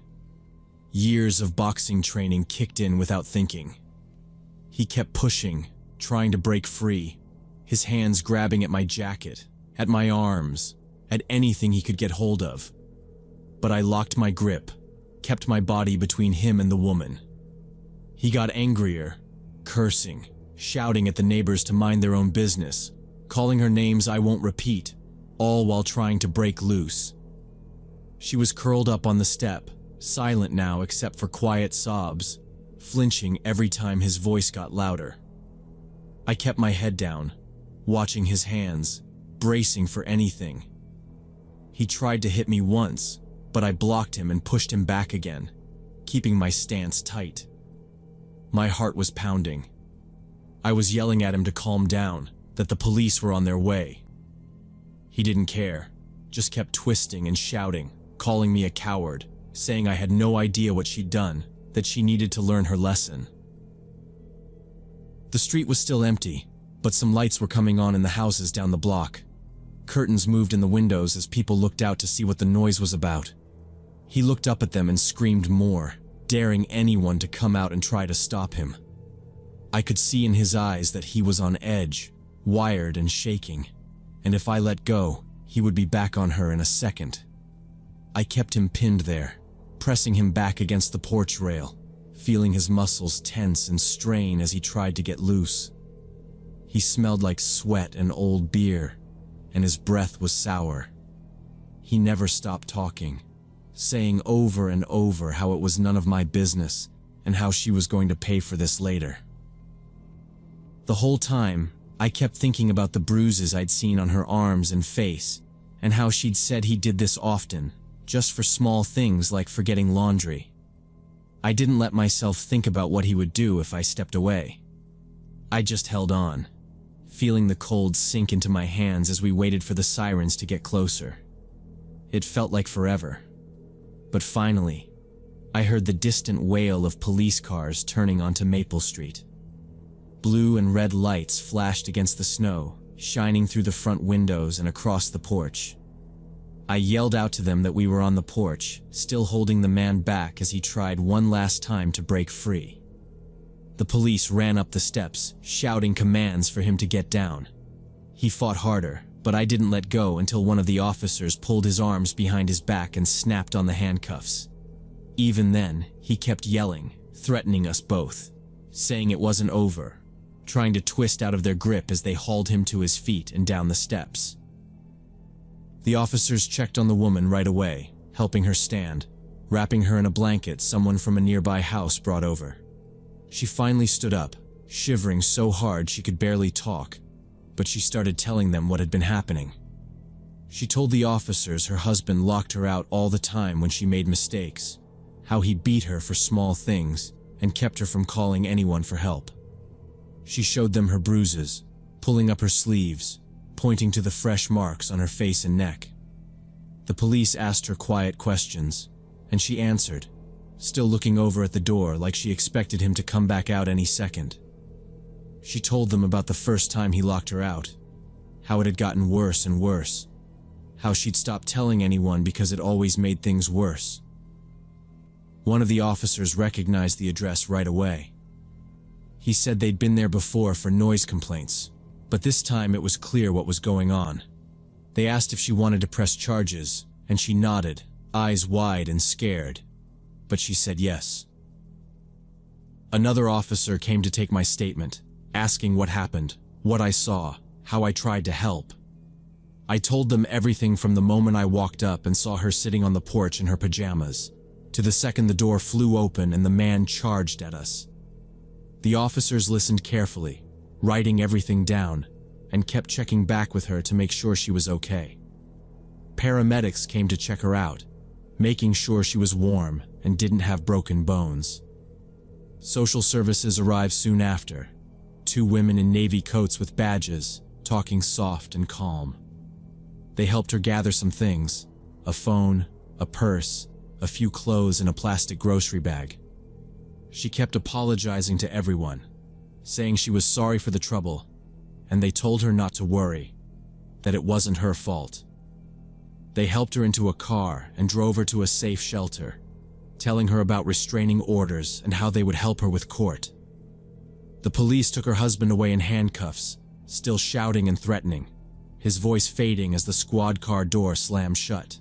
Years of boxing training kicked in without thinking. He kept pushing, trying to break free, his hands grabbing at my jacket, at my arms, at anything he could get hold of. But I locked my grip, kept my body between him and the woman. He got angrier, cursing, shouting at the neighbors to mind their own business, calling her names I won't repeat, all while trying to break loose. She was curled up on the step, silent now except for quiet sobs, flinching every time his voice got louder. I kept my head down, watching his hands, bracing for anything. He tried to hit me once, but I blocked him and pushed him back again, keeping my stance tight. My heart was pounding. I was yelling at him to calm down, that the police were on their way. He didn't care, just kept twisting and shouting, calling me a coward, saying I had no idea what she'd done, that she needed to learn her lesson. The street was still empty, but some lights were coming on in the houses down the block. Curtains moved in the windows as people looked out to see what the noise was about. He looked up at them and screamed more, daring anyone to come out and try to stop him. I could see in his eyes that he was on edge, wired and shaking, and if I let go, he would be back on her in a second. I kept him pinned there, pressing him back against the porch rail, feeling his muscles tense and strain as he tried to get loose. He smelled like sweat and old beer, and his breath was sour. He never stopped talking, saying over and over how it was none of my business and how she was going to pay for this later. The whole time, I kept thinking about the bruises I'd seen on her arms and face, and how she'd said he did this often, just for small things like forgetting laundry. I didn't let myself think about what he would do if I stepped away. I just held on, feeling the cold sink into my hands as we waited for the sirens to get closer. It felt like forever. But finally, I heard the distant wail of police cars turning onto Maple Street. Blue and red lights flashed against the snow, shining through the front windows and across the porch. I yelled out to them that we were on the porch, still holding the man back as he tried one last time to break free. The police ran up the steps, shouting commands for him to get down. He fought harder, but I didn't let go until one of the officers pulled his arms behind his back and snapped on the handcuffs. Even then, he kept yelling, threatening us both, saying it wasn't over, trying to twist out of their grip as they hauled him to his feet and down the steps. The officers checked on the woman right away, helping her stand, wrapping her in a blanket someone from a nearby house brought over. She finally stood up, shivering so hard she could barely talk, but she started telling them what had been happening. She told the officers her husband locked her out all the time when she made mistakes, how he beat her for small things and kept her from calling anyone for help. She showed them her bruises, pulling up her sleeves, pointing to the fresh marks on her face and neck. The police asked her quiet questions, and she answered, still looking over at the door like she expected him to come back out any second. She told them about the first time he locked her out, how it had gotten worse and worse, how she'd stopped telling anyone because it always made things worse. One of the officers recognized the address right away. He said they'd been there before for noise complaints, but this time it was clear what was going on. They asked if she wanted to press charges, and she nodded, eyes wide and scared, but she said yes. Another officer came to take my statement, asking what happened, what I saw, how I tried to help. I told them everything from the moment I walked up and saw her sitting on the porch in her pajamas, to the second the door flew open and the man charged at us. The officers listened carefully, writing everything down, and kept checking back with her to make sure she was okay. Paramedics came to check her out, making sure she was warm and didn't have broken bones. Social services arrived soon after, 2 women in navy coats with badges, talking soft and calm. They helped her gather some things, a phone, a purse, a few clothes and a plastic grocery bag. She kept apologizing to everyone, saying she was sorry for the trouble, and they told her not to worry, that it wasn't her fault. They helped her into a car and drove her to a safe shelter, telling her about restraining orders and how they would help her with court. The police took her husband away in handcuffs, still shouting and threatening, his voice fading as the squad car door slammed shut.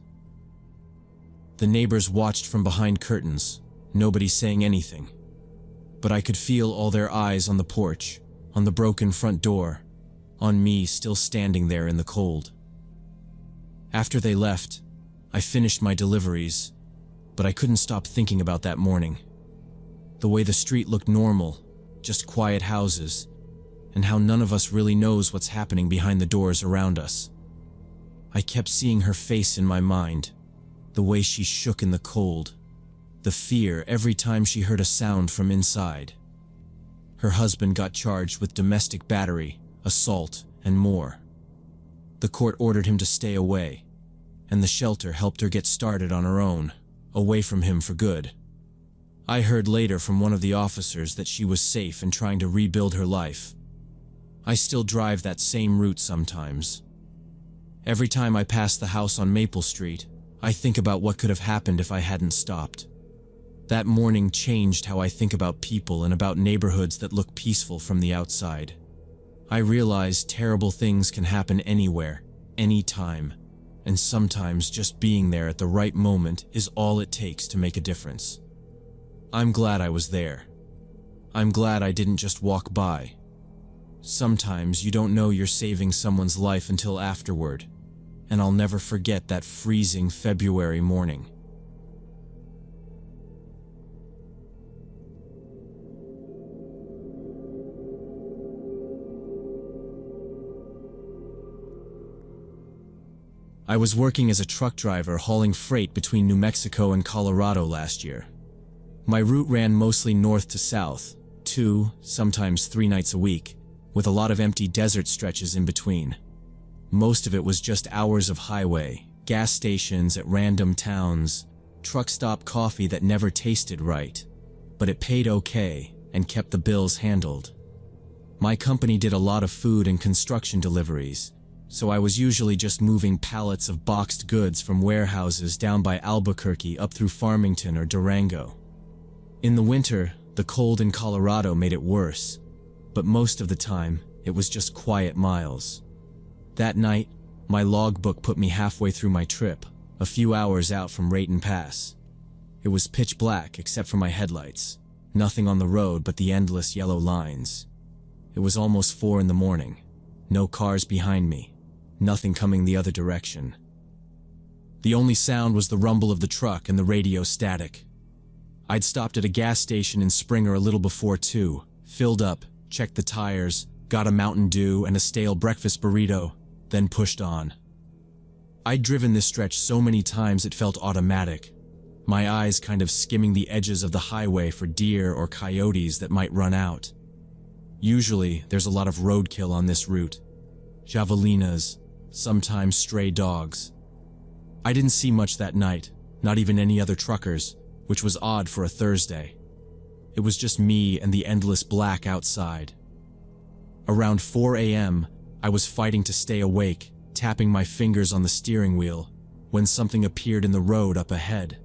The neighbors watched from behind curtains, nobody saying anything. But I could feel all their eyes on the porch, on the broken front door, on me still standing there in the cold. After they left, I finished my deliveries, but I couldn't stop thinking about that morning. The way the street looked normal, just quiet houses, and how none of us really knows what's happening behind the doors around us. I kept seeing her face in my mind, the way she shook in the cold, the fear every time she heard a sound from inside. Her husband got charged with domestic battery, assault, and more. The court ordered him to stay away, and the shelter helped her get started on her own, away from him for good. I heard later from one of the officers that she was safe and trying to rebuild her life. I still drive that same route sometimes. Every time I pass the house on Maple Street, I think about what could have happened if I hadn't stopped. That morning changed how I think about people and about neighborhoods that look peaceful from the outside. I realize terrible things can happen anywhere, anytime, and sometimes just being there at the right moment is all it takes to make a difference. I'm glad I was there. I'm glad I didn't just walk by. Sometimes you don't know you're saving someone's life until afterward, and I'll never forget that freezing February morning. I was working as a truck driver hauling freight between New Mexico and Colorado last year. My route ran mostly north to south, 2, sometimes 3 nights a week, with a lot of empty desert stretches in between. Most of it was just hours of highway, gas stations at random towns, truck stop coffee that never tasted right, but it paid okay and kept the bills handled. My company did a lot of food and construction deliveries, so I was usually just moving pallets of boxed goods from warehouses down by Albuquerque up through Farmington or Durango. In the winter, the cold in Colorado made it worse, but most of the time, it was just quiet miles. That night, my logbook put me halfway through my trip, a few hours out from Raton Pass. It was pitch black except for my headlights, nothing on the road but the endless yellow lines. It was almost 4 in the morning, no cars behind me, nothing coming the other direction. The only sound was the rumble of the truck and the radio static. I'd stopped at a gas station in Springer a little before 2, filled up, checked the tires, got a Mountain Dew and a stale breakfast burrito, then pushed on. I'd driven this stretch so many times it felt automatic, my eyes kind of skimming the edges of the highway for deer or coyotes that might run out. Usually, there's a lot of roadkill on this route. Javelinas, sometimes stray dogs. I didn't see much that night, not even any other truckers, which was odd for a Thursday. It was just me and the endless black outside. Around 4 a.m., I was fighting to stay awake, tapping my fingers on the steering wheel, when something appeared in the road up ahead.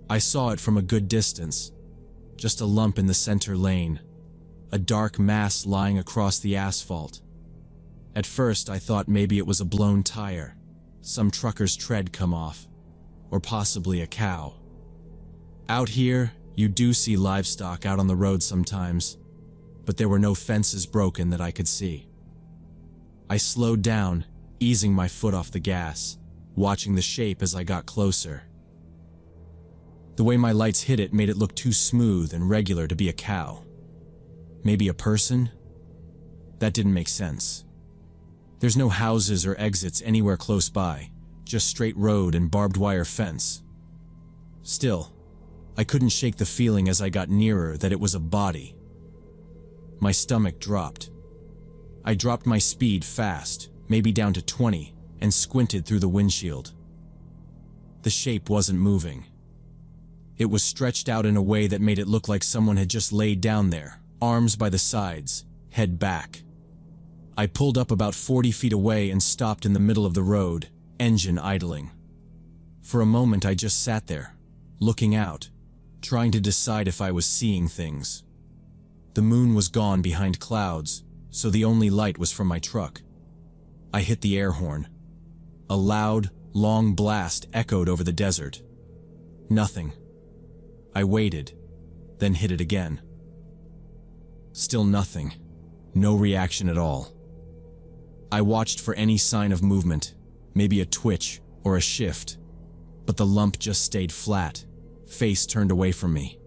I saw it from a good distance, just a lump in the center lane, a dark mass lying across the asphalt. At first, I thought maybe it was a blown tire, some trucker's tread come off, or possibly a cow. Out here, You do see livestock out on the road sometimes, but there were no fences broken that I could see. I slowed down, easing my foot off the gas, watching the shape as I got closer. The way my lights hit it made it look too smooth and regular to be a cow. Maybe a person? That didn't make sense. There's no houses or exits anywhere close by, just straight road and barbed wire fence. Still, I couldn't shake the feeling as I got nearer that it was a body. My stomach dropped. I dropped my speed fast, maybe down to 20, and squinted through the windshield. The shape wasn't moving. It was stretched out in a way that made it look like someone had just laid down there, arms by the sides, head back. I pulled up about 40 feet away and stopped in the middle of the road, engine idling. For a moment I just sat there, looking out, trying to decide if I was seeing things. The moon was gone behind clouds, so the only light was from my truck. I hit the air horn. A loud, long blast echoed over the desert. Nothing. I waited, then hit it again. Still nothing. No reaction at all. I watched for any sign of movement, maybe a twitch or a shift, but the lump just stayed flat, face turned away from me.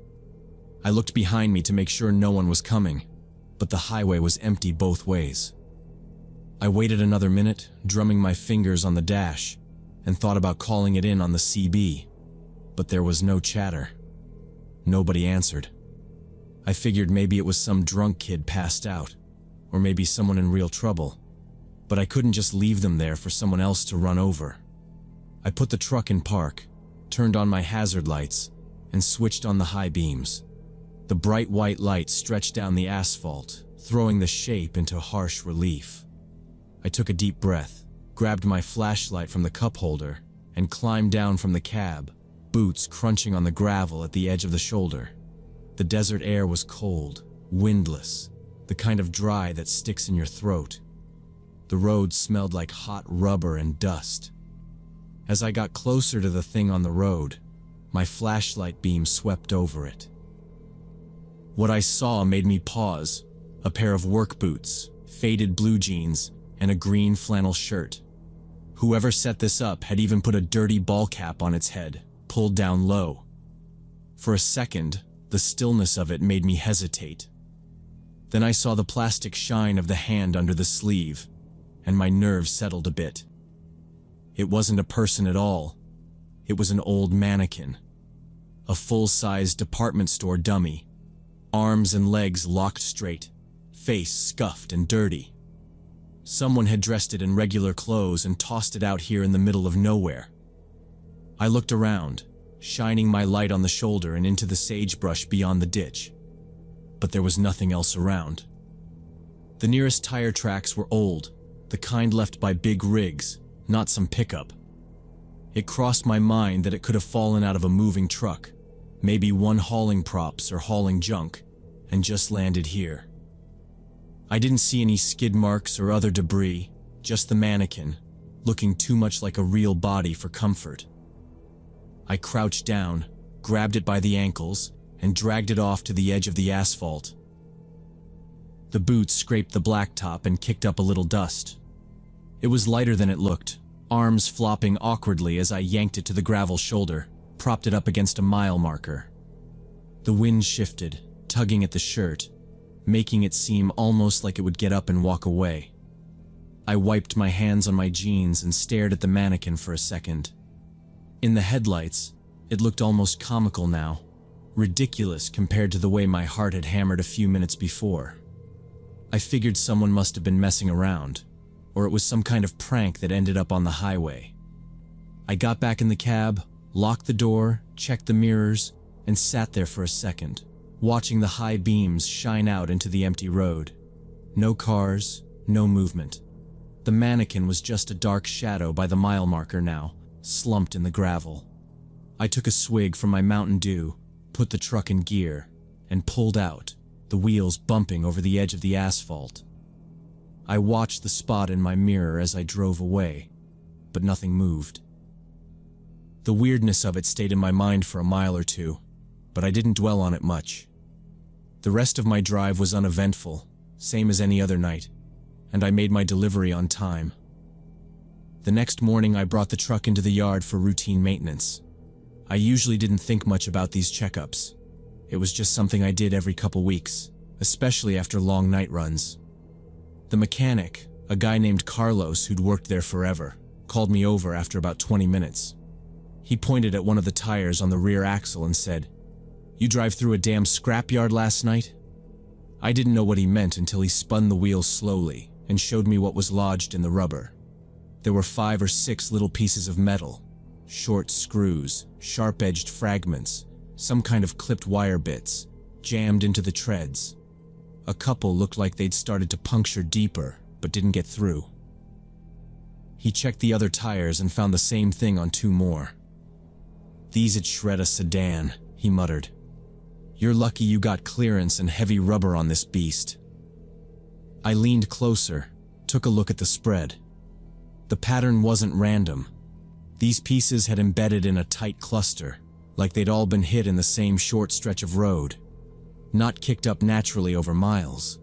I looked behind me to make sure no one was coming, but the highway was empty both ways. I waited another minute, drumming my fingers on the dash, and thought about calling it in on the CB, but there was no chatter. Nobody answered. I figured maybe it was some drunk kid passed out, or maybe someone in real trouble, but I couldn't just leave them there for someone else to run over. I put the truck in park, turned on my hazard lights, and switched on the high beams. The bright white light stretched down the asphalt, throwing the shape into harsh relief. I took a deep breath, grabbed my flashlight from the cup holder, and climbed down from the cab, boots crunching on the gravel at the edge of the shoulder. The desert air was cold, windless, the kind of dry that sticks in your throat. The road smelled like hot rubber and dust. As I got closer to the thing on the road, my flashlight beam swept over it. What I saw made me pause: a pair of work boots, faded blue jeans, and a green flannel shirt. Whoever set this up had even put a dirty ball cap on its head, pulled down low. For a second, the stillness of it made me hesitate. Then I saw the plastic shine of the hand under the sleeve, and my nerves settled a bit. It wasn't a person at all. It was an old mannequin. A full-size department store dummy. Arms and legs locked straight, face scuffed and dirty. Someone had dressed it in regular clothes and tossed it out here in the middle of nowhere. I looked around, shining my light on the shoulder and into the sagebrush beyond the ditch. But there was nothing else around. The nearest tire tracks were old, the kind left by big rigs, not some pickup. It crossed my mind that it could have fallen out of a moving truck, maybe one hauling props or hauling junk, and just landed here. I didn't see any skid marks or other debris, just the mannequin, looking too much like a real body for comfort. I crouched down, grabbed it by the ankles, and dragged it off to the edge of the asphalt. The boots scraped the blacktop and kicked up a little dust. It was lighter than it looked, arms flopping awkwardly as I yanked it to the gravel shoulder, propped it up against a mile marker. The wind shifted, tugging at the shirt, making it seem almost like it would get up and walk away. I wiped my hands on my jeans and stared at the mannequin for a second. In the headlights, it looked almost comical now, ridiculous compared to the way my heart had hammered a few minutes before. I figured someone must have been messing around, or it was some kind of prank that ended up on the highway. I got back in the cab, locked the door, checked the mirrors, and sat there for a second, watching the high beams shine out into the empty road. No cars, no movement. The mannequin was just a dark shadow by the mile marker now, slumped in the gravel. I took a swig from my Mountain Dew, put the truck in gear, and pulled out, the wheels bumping over the edge of the asphalt. I watched the spot in my mirror as I drove away, but nothing moved. The weirdness of it stayed in my mind for a mile or two. but I didn't dwell on it much. The rest of my drive was uneventful, same as any other night, and I made my delivery on time. The next morning I brought the truck into the yard for routine maintenance. I usually didn't think much about these checkups. It was just something I did every couple weeks, especially after long night runs. The mechanic, a guy named Carlos who'd worked there forever, called me over after about 20 minutes. He pointed at one of the tires on the rear axle and said, "You drive through a damn scrapyard last night?" I didn't know what he meant until he spun the wheels slowly and showed me what was lodged in the rubber. There were 5 or 6 little pieces of metal, short screws, sharp-edged fragments, some kind of clipped wire bits, jammed into the treads. A couple looked like they'd started to puncture deeper, but didn't get through. He checked the other tires and found the same thing on 2 more. "These'd shred a sedan," he muttered. "You're lucky you got clearance and heavy rubber on this beast." I leaned closer, took a look at the spread. The pattern wasn't random. These pieces had embedded in a tight cluster, like they'd all been hit in the same short stretch of road, not kicked up naturally over miles.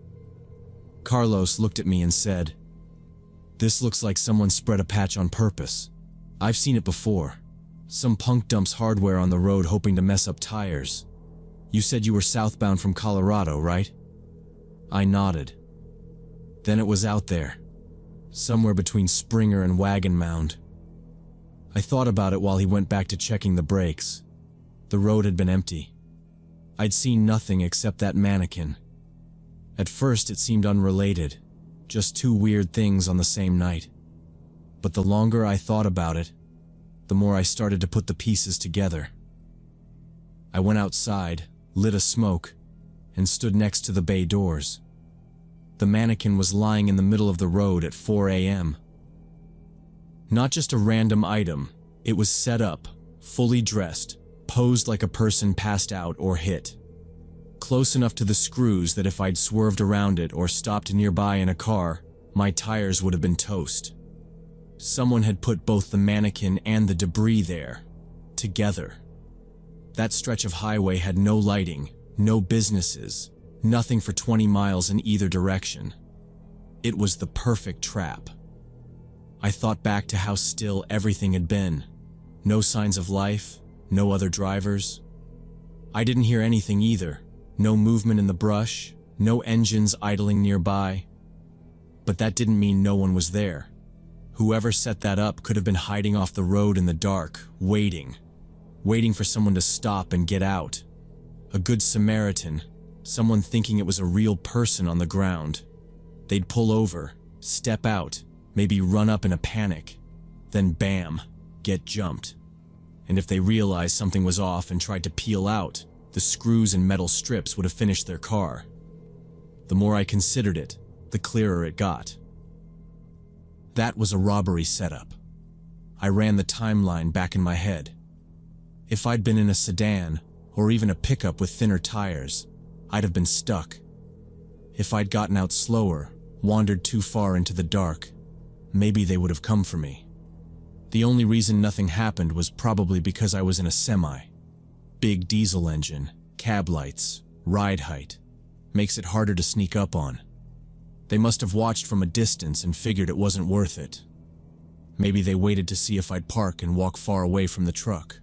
Carlos looked at me and said, "This looks like someone spread a patch on purpose. I've seen it before. Some punk dumps hardware on the road hoping to mess up tires. You said you were southbound from Colorado, right?" I nodded. Then it was out there, somewhere between Springer and Wagon Mound. I thought about it while he went back to checking the brakes. The road had been empty. I'd seen nothing except that mannequin. At first it seemed unrelated, just 2 weird things on the same night. But the longer I thought about it, the more I started to put the pieces together. I went outside, lit a smoke, and stood next to the bay doors. The mannequin was lying in the middle of the road at 4 a.m. Not just a random item, it was set up, fully dressed, posed like a person passed out or hit. Close enough to the screws that if I'd swerved around it or stopped nearby in a car, my tires would have been toast. Someone had put both the mannequin and the debris there, together. That stretch of highway had no lighting, no businesses, nothing for 20 miles in either direction. It was the perfect trap. I thought back to how still everything had been. No signs of life, no other drivers. I didn't hear anything either. No movement in the brush, no engines idling nearby. But that didn't mean no one was there. Whoever set that up could have been hiding off the road in the dark, waiting for someone to stop and get out. A good Samaritan, someone thinking it was a real person on the ground. They'd pull over, step out, maybe run up in a panic, then bam, get jumped. And if they realized something was off and tried to peel out, the screws and metal strips would have finished their car. The more I considered it, the clearer it got. That was a robbery setup. I ran the timeline back in my head. If I'd been in a sedan, or even a pickup with thinner tires, I'd have been stuck. If I'd gotten out slower, wandered too far into the dark, maybe they would have come for me. The only reason nothing happened was probably because I was in a semi. Big diesel engine, cab lights, ride height. Makes it harder to sneak up on. They must have watched from a distance and figured it wasn't worth it. Maybe they waited to see if I'd park and walk far away from the truck.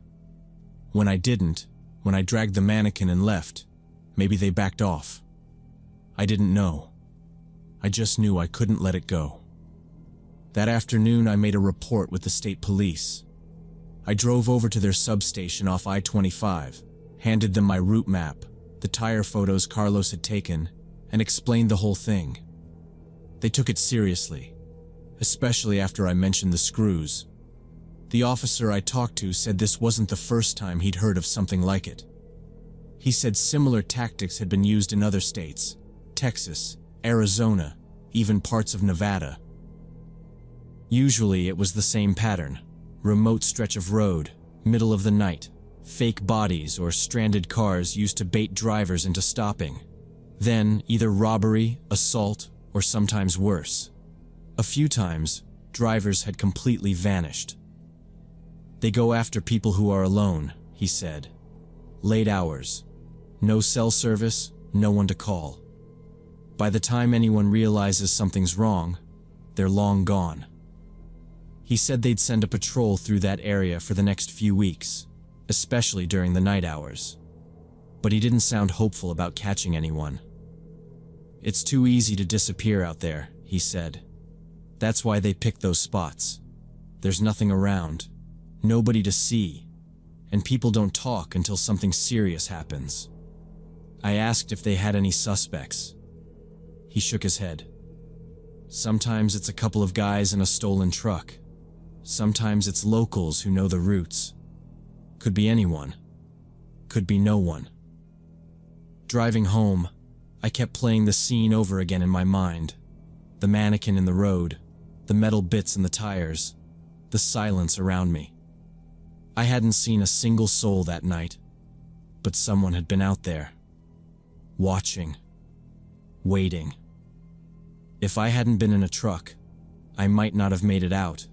When I didn't, when I dragged the mannequin and left, maybe they backed off. I didn't know. I just knew I couldn't let it go. That afternoon, I made a report with the state police. I drove over to their substation off I-25, handed them my route map, the tire photos Carlos had taken, and explained the whole thing. They took it seriously, especially after I mentioned the screws. The officer I talked to said this wasn't the first time he'd heard of something like it. He said similar tactics had been used in other states, Texas, Arizona, even parts of Nevada. Usually it was the same pattern: remote stretch of road, middle of the night, fake bodies or stranded cars used to bait drivers into stopping. Then either robbery, assault, or sometimes worse. A few times, drivers had completely vanished. They go after people who are alone, he said. Late hours. No cell service, no one to call. By the time anyone realizes something's wrong, they're long gone. He said they'd send a patrol through that area for the next few weeks, especially during the night hours. But he didn't sound hopeful about catching anyone. It's too easy to disappear out there, he said. That's why they pick those spots. There's nothing around, nobody to see, and people don't talk until something serious happens. I asked if they had any suspects. He shook his head. Sometimes it's a couple of guys in a stolen truck. Sometimes it's locals who know the routes. Could be anyone. Could be no one. Driving home, I kept playing the scene over again in my mind. The mannequin in the road, the metal bits in the tires, the silence around me. I hadn't seen a single soul that night, but someone had been out there. Watching. Waiting. If I hadn't been in a truck, I might not have made it out.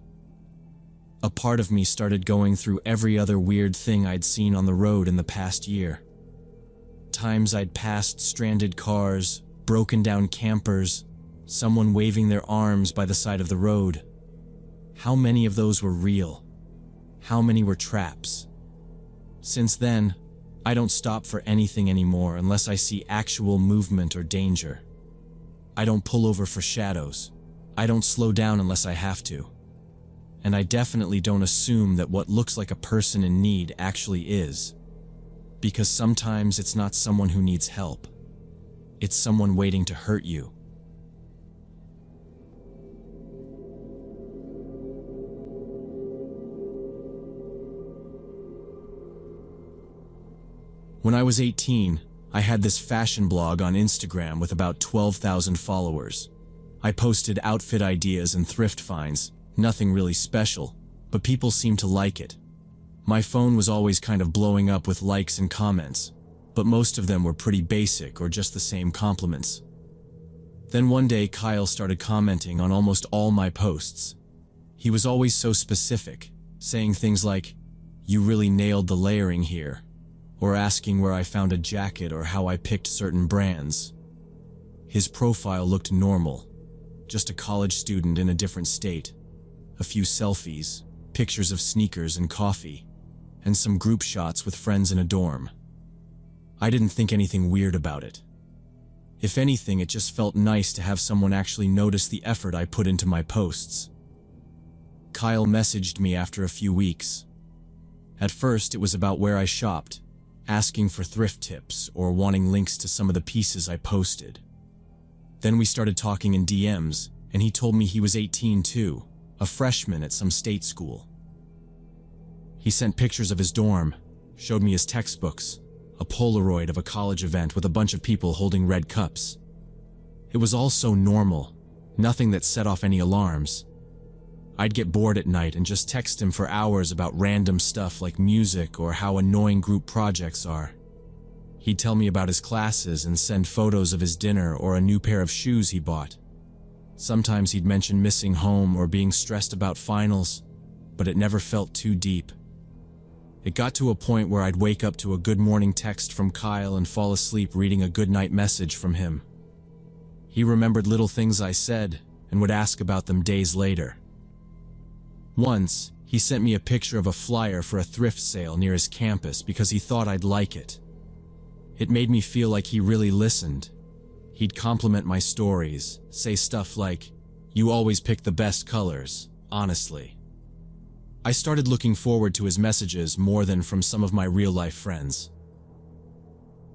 A part of me started going through every other weird thing I'd seen on the road in the past year. Times I'd passed stranded cars, broken down campers, someone waving their arms by the side of the road. How many of those were real? How many were traps? Since then, I don't stop for anything anymore unless I see actual movement or danger. I don't pull over for shadows. I don't slow down unless I have to. And I definitely don't assume that what looks like a person in need actually is. Because sometimes it's not someone who needs help. It's someone waiting to hurt you. When I was 18, I had this fashion blog on Instagram with about 12,000 followers. I posted outfit ideas and thrift finds, nothing really special, but people seemed to like it. My phone was always kind of blowing up with likes and comments, but most of them were pretty basic or just the same compliments. Then one day Kyle started commenting on almost all my posts. He was always so specific, saying things like, "You really nailed the layering here," or asking where I found a jacket or how I picked certain brands. His profile looked normal, just a college student in a different state. A few selfies, pictures of sneakers and coffee, and some group shots with friends in a dorm. I didn't think anything weird about it. If anything, it just felt nice to have someone actually notice the effort I put into my posts. Kyle messaged me after a few weeks. At first, it was about where I shopped, asking for thrift tips or wanting links to some of the pieces I posted. Then we started talking in DMs, and he told me he was 18 too, a freshman at some state school. He sent pictures of his dorm, showed me his textbooks, a Polaroid of a college event with a bunch of people holding red cups. It was all so normal, nothing that set off any alarms. I'd get bored at night and just text him for hours about random stuff like music or how annoying group projects are. He'd tell me about his classes and send photos of his dinner or a new pair of shoes he bought. Sometimes he'd mention missing home or being stressed about finals, but it never felt too deep. It got to a point where I'd wake up to a good morning text from Kyle and fall asleep reading a good night message from him. He remembered little things I said and would ask about them days later. Once, he sent me a picture of a flyer for a thrift sale near his campus because he thought I'd like it. It made me feel like he really listened. He'd compliment my stories, say stuff like, "You always pick the best colors, honestly." I started looking forward to his messages more than from some of my real-life friends.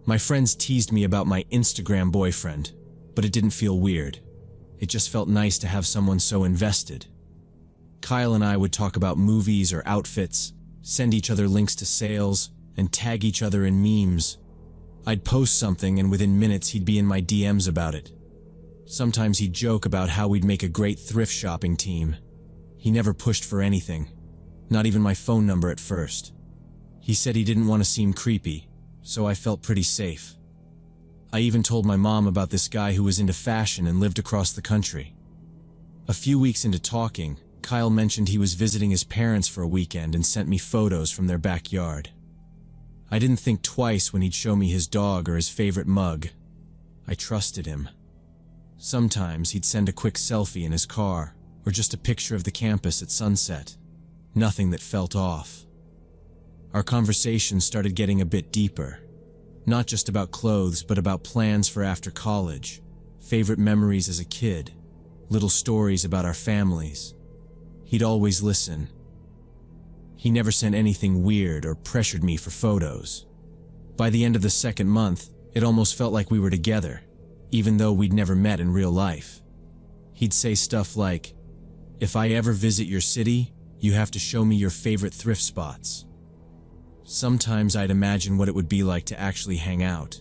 My friends teased me about my Instagram boyfriend, but it didn't feel weird. It just felt nice to have someone so invested. Kyle and I would talk about movies or outfits, send each other links to sales, and tag each other in memes. I'd post something and within minutes he'd be in my DMs about it. Sometimes he'd joke about how we'd make a great thrift shopping team. He never pushed for anything. Not even my phone number at first. He said he didn't want to seem creepy, so I felt pretty safe. I even told my mom about this guy who was into fashion and lived across the country. A few weeks into talking, Kyle mentioned he was visiting his parents for a weekend and sent me photos from their backyard. I didn't think twice when he'd show me his dog or his favorite mug. I trusted him. Sometimes he'd send a quick selfie in his car, or just a picture of the campus at sunset. Nothing that felt off. Our conversation started getting a bit deeper. Not just about clothes, but about plans for after college, favorite memories as a kid, little stories about our families. He'd always listen. He never sent anything weird or pressured me for photos. By the end of the second month, it almost felt like we were together, even though we'd never met in real life. He'd say stuff like, "If I ever visit your city, you have to show me your favorite thrift spots." Sometimes I'd imagine what it would be like to actually hang out.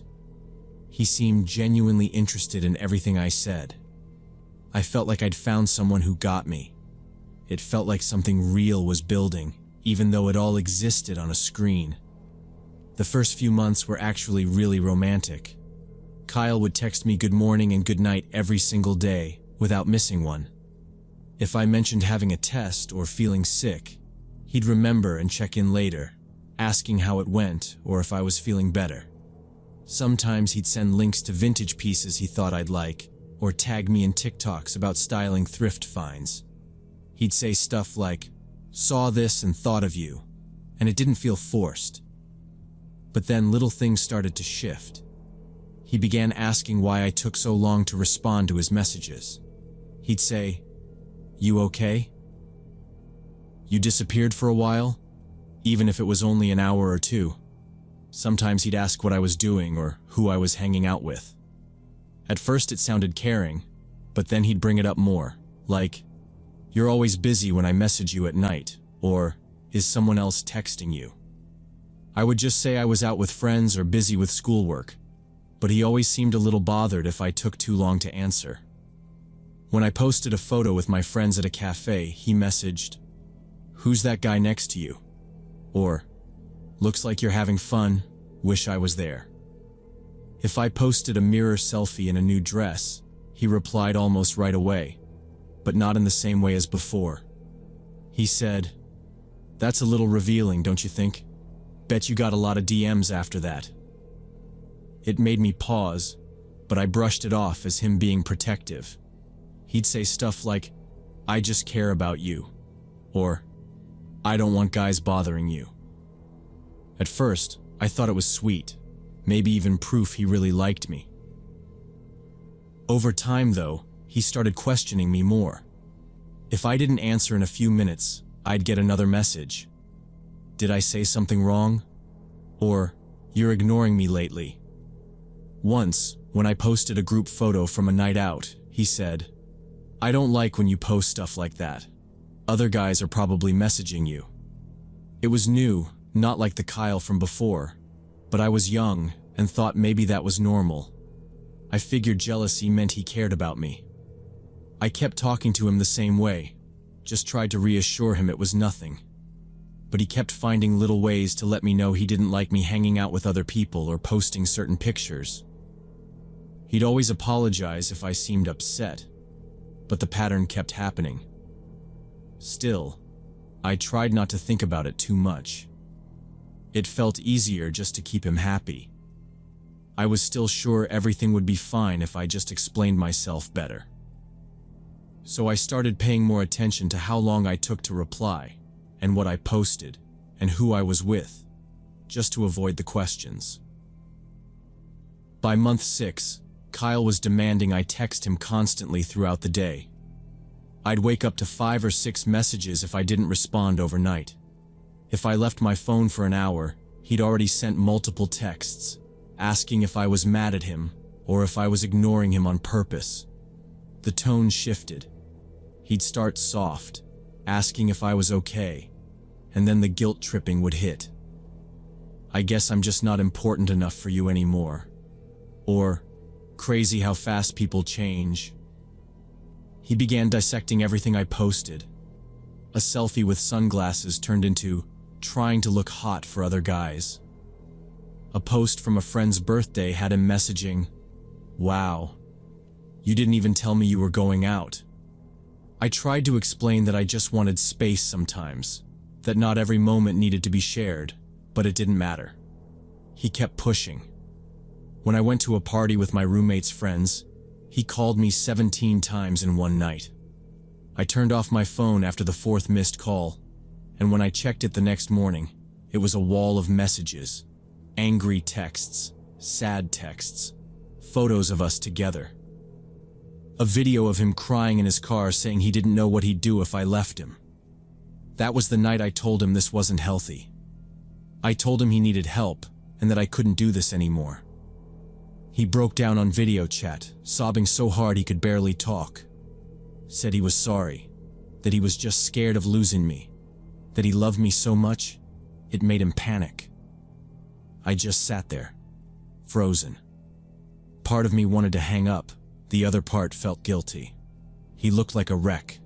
He seemed genuinely interested in everything I said. I felt like I'd found someone who got me. It felt like something real was building, even though it all existed on a screen. The first few months were actually really romantic. Kyle would text me good morning and good night every single day, without missing one. If I mentioned having a test or feeling sick, he'd remember and check in later, asking how it went or if I was feeling better. Sometimes he'd send links to vintage pieces he thought I'd like, or tag me in TikToks about styling thrift finds. He'd say stuff like, "Saw this and thought of you," and it didn't feel forced. But then little things started to shift. He began asking why I took so long to respond to his messages. He'd say, "You okay? You disappeared for a while?" Even if it was only an hour or two. Sometimes he'd ask what I was doing or who I was hanging out with. At first it sounded caring, but then he'd bring it up more, like, "You're always busy when I message you at night," or "Is someone else texting you?" I would just say I was out with friends or busy with schoolwork, but he always seemed a little bothered if I took too long to answer. When I posted a photo with my friends at a cafe, he messaged, "Who's that guy next to you?" Or, "Looks like you're having fun, wish I was there." If I posted a mirror selfie in a new dress, he replied almost right away, but not in the same way as before. He said, "That's a little revealing, don't you think? Bet you got a lot of DMs after that." It made me pause, but I brushed it off as him being protective. He'd say stuff like, "I just care about you," or "I don't want guys bothering you." At first, I thought it was sweet, maybe even proof he really liked me. Over time, though, he started questioning me more. If I didn't answer in a few minutes, I'd get another message. "Did I say something wrong?" Or, "You're ignoring me lately." Once, when I posted a group photo from a night out, he said, "I don't like when you post stuff like that. Other guys are probably messaging you." It was new, not like the Kyle from before, but I was young and thought maybe that was normal. I figured jealousy meant he cared about me. I kept talking to him the same way, just tried to reassure him it was nothing. But he kept finding little ways to let me know he didn't like me hanging out with other people or posting certain pictures. He'd always apologize if I seemed upset, but the pattern kept happening. Still, I tried not to think about it too much. It felt easier just to keep him happy. I was still sure everything would be fine if I just explained myself better. So I started paying more attention to how long I took to reply, and what I posted, and who I was with, just to avoid the questions. By month 6, Kyle was demanding I text him constantly throughout the day. I'd wake up to 5 or 6 messages if I didn't respond overnight. If I left my phone for an hour, he'd already sent multiple texts, asking if I was mad at him or if I was ignoring him on purpose. The tone shifted. He'd start soft, asking if I was okay, and then the guilt tripping would hit. "I guess I'm just not important enough for you anymore." Or, "Crazy how fast people change." He began dissecting everything I posted. A selfie with sunglasses turned into trying to look hot for other guys. A post from a friend's birthday had him messaging, "Wow, you didn't even tell me you were going out." I tried to explain that I just wanted space sometimes, that not every moment needed to be shared, but it didn't matter. He kept pushing. When I went to a party with my roommate's friends, he called me 17 times in one night. I turned off my phone after the fourth missed call, and when I checked it the next morning, it was a wall of messages, angry texts, sad texts, photos of us together. A video of him crying in his car saying he didn't know what he'd do if I left him. That was the night I told him this wasn't healthy. I told him he needed help and that I couldn't do this anymore. He broke down on video chat, sobbing so hard he could barely talk. Said he was sorry, that he was just scared of losing me, that he loved me so much, it made him panic. I just sat there, frozen. Part of me wanted to hang up, the other part felt guilty. He looked like a wreck,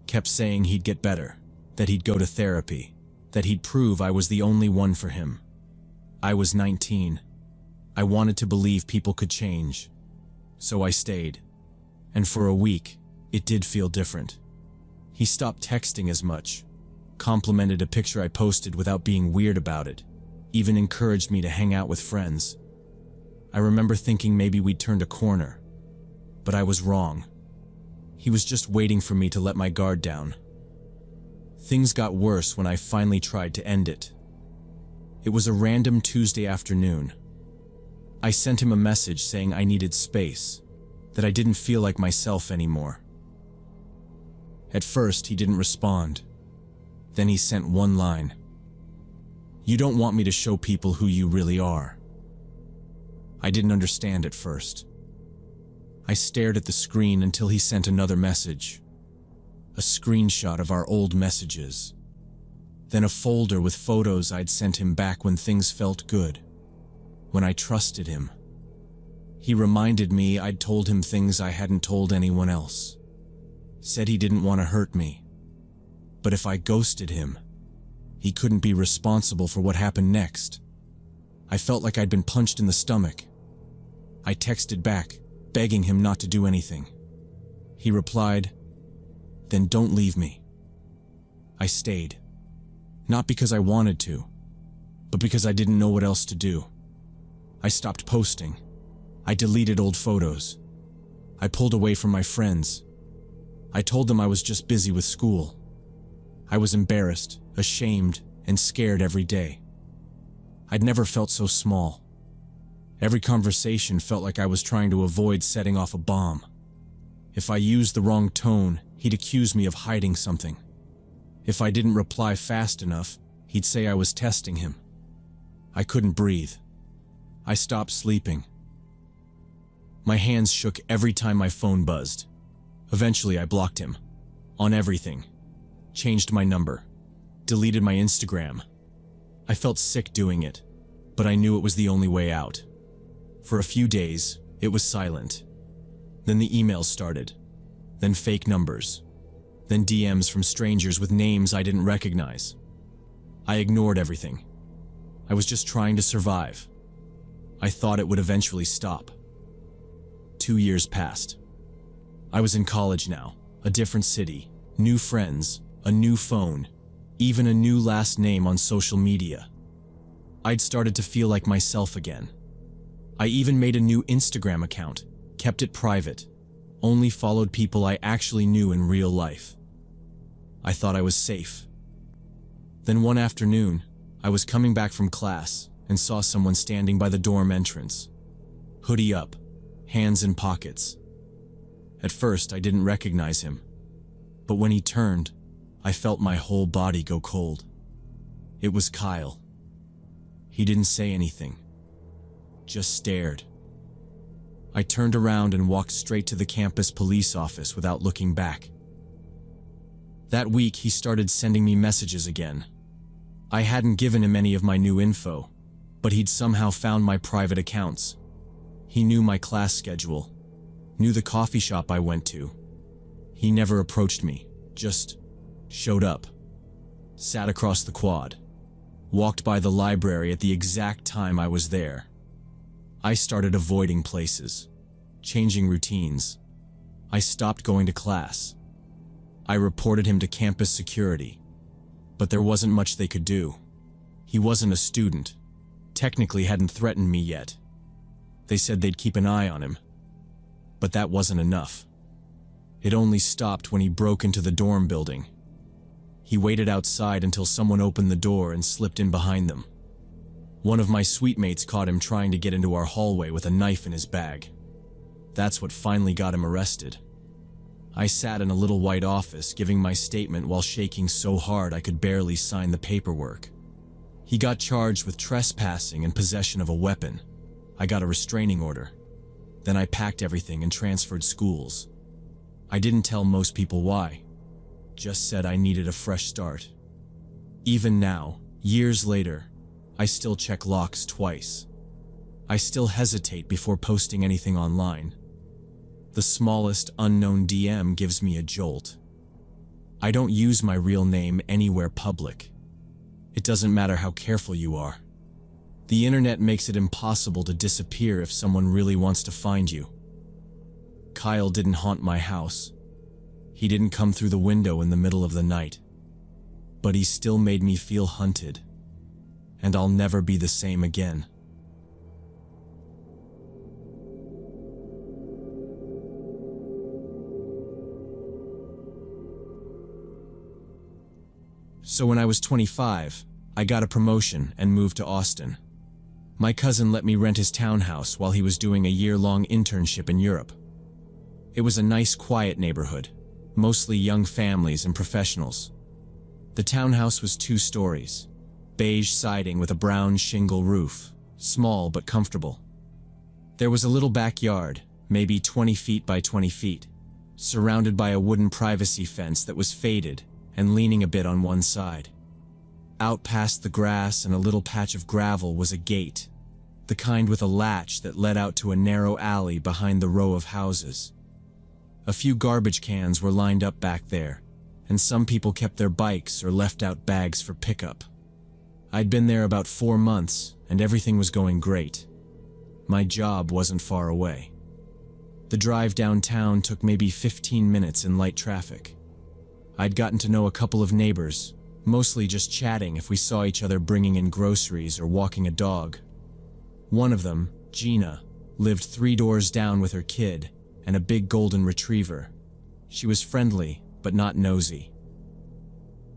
kept saying he'd get better, that he'd go to therapy, that he'd prove I was the only one for him. I was 19. I wanted to believe people could change, so I stayed. And for a week, it did feel different. He stopped texting as much, complimented a picture I posted without being weird about it, even encouraged me to hang out with friends. I remember thinking maybe we'd turned a corner, but I was wrong. He was just waiting for me to let my guard down. Things got worse when I finally tried to end it. It was a random Tuesday afternoon. I sent him a message saying I needed space, that I didn't feel like myself anymore. At first, he didn't respond. Then he sent one line. "You don't want me to show people who you really are." I didn't understand at first. I stared at the screen until he sent another message. A screenshot of our old messages. Then a folder with photos I'd sent him back when things felt good, when I trusted him. He reminded me I'd told him things I hadn't told anyone else. Said he didn't want to hurt me. But if I ghosted him, he couldn't be responsible for what happened next. I felt like I'd been punched in the stomach. I texted back, begging him not to do anything. He replied, "Then don't leave me." I stayed. Not because I wanted to, but because I didn't know what else to do. I stopped posting. I deleted old photos. I pulled away from my friends. I told them I was just busy with school. I was embarrassed, ashamed, and scared every day. I'd never felt so small. Every conversation felt like I was trying to avoid setting off a bomb. If I used the wrong tone, he'd accuse me of hiding something. If I didn't reply fast enough, he'd say I was testing him. I couldn't breathe. I stopped sleeping. My hands shook every time my phone buzzed. Eventually, I blocked him. On everything. Changed my number. Deleted my Instagram. I felt sick doing it, but I knew it was the only way out. For a few days, it was silent. Then the emails started. Then fake numbers. Then DMs from strangers with names I didn't recognize. I ignored everything. I was just trying to survive. I thought it would eventually stop. 2 years passed. I was in college now, a different city, new friends, a new phone, even a new last name on social media. I'd started to feel like myself again. I even made a new Instagram account, kept it private, only followed people I actually knew in real life. I thought I was safe. Then one afternoon, I was coming back from class and saw someone standing by the dorm entrance. Hoodie up, hands in pockets. At first, I didn't recognize him, but when he turned, I felt my whole body go cold. It was Kyle. He didn't say anything, just stared. I turned around and walked straight to the campus police office without looking back. That week, he started sending me messages again. I hadn't given him any of my new info, but he'd somehow found my private accounts. He knew my class schedule, knew the coffee shop I went to. He never approached me, just showed up, sat across the quad, walked by the library at the exact time I was there. I started avoiding places, changing routines. I stopped going to class. I reported him to campus security, but there wasn't much they could do. He wasn't a student. technically hadn't threatened me yet. They said they'd keep an eye on him. But that wasn't enough. It only stopped when he broke into the dorm building. He waited outside until someone opened the door and slipped in behind them. One of my suite mates caught him trying to get into our hallway with a knife in his bag. That's what finally got him arrested. I sat in a little white office giving my statement while shaking so hard I could barely sign the paperwork. He got charged with trespassing and possession of a weapon. I got a restraining order. Then I packed everything and transferred schools. I didn't tell most people why. Just said I needed a fresh start. Even now, years later, I still check locks twice. I still hesitate before posting anything online. The smallest unknown DM gives me a jolt. I don't use my real name anywhere public. It doesn't matter how careful you are. The internet makes it impossible to disappear if someone really wants to find you. Kyle didn't haunt my house. He didn't come through the window in the middle of the night. But he still made me feel hunted. And I'll never be the same again. So when I was 25, I got a promotion and moved to Austin. My cousin let me rent his townhouse while he was doing a year-long internship in Europe. It was a nice, quiet neighborhood, mostly young families and professionals. The townhouse was 2 stories, beige siding with a brown shingle roof, small but comfortable. There was a little backyard, maybe 20 feet by 20 feet, surrounded by a wooden privacy fence that was faded and leaning a bit on one side. Out past the grass and a little patch of gravel was a gate, the kind with a latch that led out to a narrow alley behind the row of houses. A few garbage cans were lined up back there, and some people kept their bikes or left out bags for pickup. I'd been there about 4 months, and everything was going great. My job wasn't far away. The drive downtown took maybe 15 minutes in light traffic. I'd gotten to know a couple of neighbors, mostly just chatting if we saw each other bringing in groceries or walking a dog. One of them, Gina, lived 3 doors down with her kid and a big golden retriever. She was friendly, but not nosy.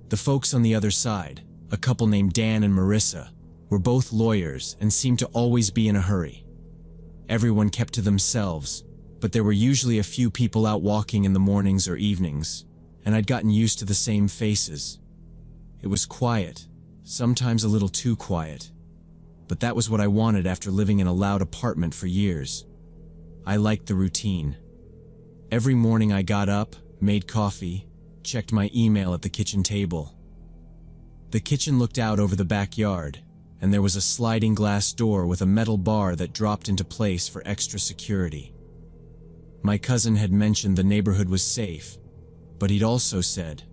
The folks on the other side, a couple named Dan and Marissa, were both lawyers and seemed to always be in a hurry. Everyone kept to themselves, but there were usually a few people out walking in the mornings or evenings, and I'd gotten used to the same faces. It was quiet, sometimes a little too quiet, but that was what I wanted after living in a loud apartment for years. I liked the routine. Every morning I got up, made coffee, checked my email at the kitchen table. The kitchen looked out over the backyard, and there was a sliding glass door with a metal bar that dropped into place for extra security. My cousin had mentioned the neighborhood was safe, but he'd also said,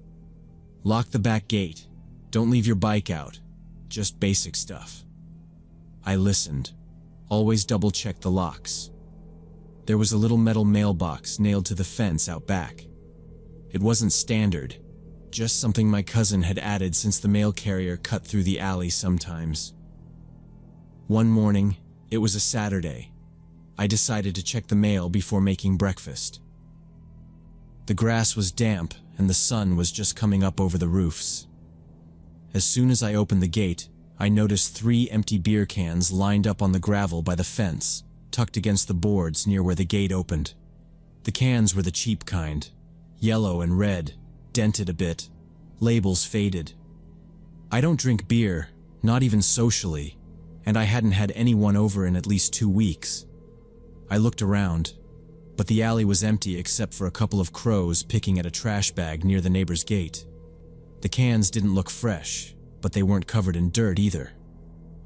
"Lock the back gate. Don't leave your bike out. Just basic stuff." I listened. Always double-check the locks. There was a little metal mailbox nailed to the fence out back. It wasn't standard, just something my cousin had added since the mail carrier cut through the alley sometimes. One morning, it was a Saturday. I decided to check the mail before making breakfast. The grass was damp and the sun was just coming up over the roofs. As soon as I opened the gate, I noticed 3 empty beer cans lined up on the gravel by the fence, tucked against the boards near where the gate opened. The cans were the cheap kind, yellow and red, dented a bit, labels faded. I don't drink beer, not even socially, and I hadn't had anyone over in at least 2 weeks. I looked around, but the alley was empty except for a couple of crows picking at a trash bag near the neighbor's gate. The cans didn't look fresh, but they weren't covered in dirt either.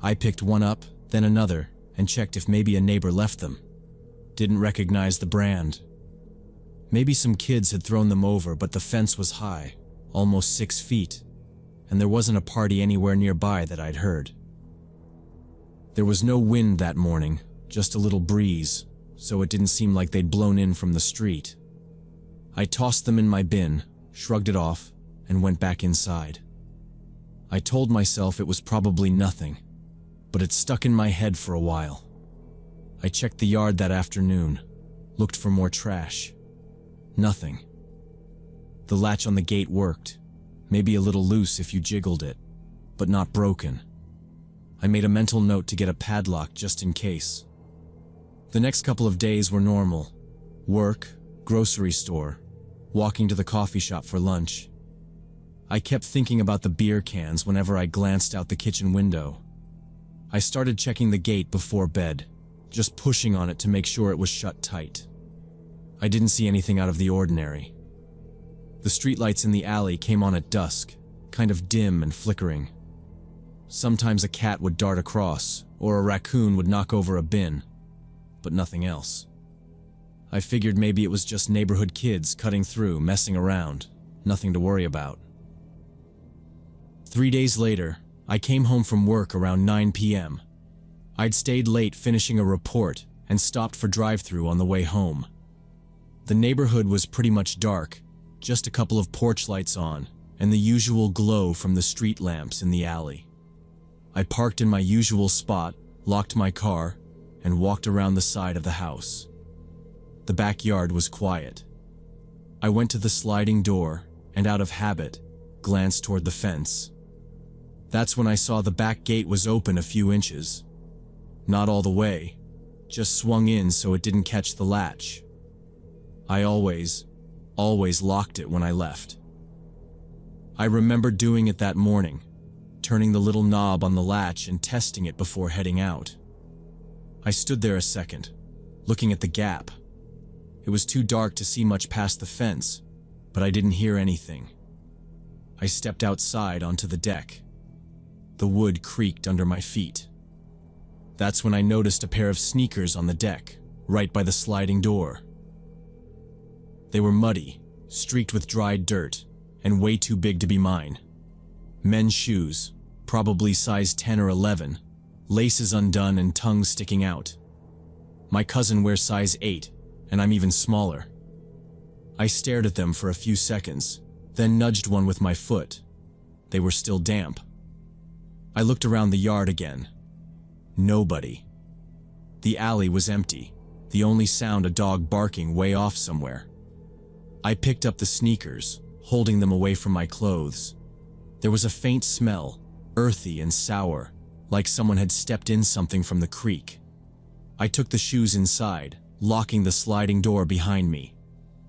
I picked one up, then another, and checked if maybe a neighbor left them. Didn't recognize the brand. Maybe some kids had thrown them over, but the fence was high, almost 6 feet, and there wasn't a party anywhere nearby that I'd heard. There was no wind that morning, just a little breeze, so it didn't seem like they'd blown in from the street. I tossed them in my bin, shrugged it off, and went back inside. I told myself it was probably nothing. but it stuck in my head for a while. I checked the yard that afternoon, looked for more trash. Nothing. The latch on the gate worked, maybe a little loose if you jiggled it, but not broken. I made a mental note to get a padlock just in case. The next couple of days were normal. Work, grocery store, walking to the coffee shop for lunch. I kept thinking about the beer cans whenever I glanced out the kitchen window. I started checking the gate before bed, just pushing on it to make sure it was shut tight. I didn't see anything out of the ordinary. The streetlights in the alley came on at dusk, kind of dim and flickering. Sometimes a cat would dart across, or a raccoon would knock over a bin, but nothing else. I figured maybe it was just neighborhood kids cutting through, messing around, nothing to worry about. 3 days later, I came home from work around 9 p.m. I'd stayed late finishing a report and stopped for drive-through on the way home. The neighborhood was pretty much dark, just a couple of porch lights on, and the usual glow from the street lamps in the alley. I parked in my usual spot, locked my car, and walked around the side of the house. The backyard was quiet. I went to the sliding door and, out of habit, glanced toward the fence. That's when I saw the back gate was open a few inches. Not all the way, just swung in so it didn't catch the latch. I always locked it when I left. I remember doing it that morning, turning the little knob on the latch and testing it before heading out. I stood there a second, looking at the gap. It was too dark to see much past the fence, but I didn't hear anything. I stepped outside onto the deck. The wood creaked under my feet. That's when I noticed a pair of sneakers on the deck, right by the sliding door. They were muddy, streaked with dried dirt, and way too big to be mine. Men's shoes, probably size 10 or 11, laces undone and tongues sticking out. My cousin wears size 8, and I'm even smaller. I stared at them for a few seconds, then nudged one with my foot. They were still damp. I looked around the yard again. Nobody. The alley was empty, the only sound a dog barking way off somewhere. I picked up the sneakers, holding them away from my clothes. There was a faint smell, earthy and sour, like someone had stepped in something from the creek. I took the shoes inside, locking the sliding door behind me.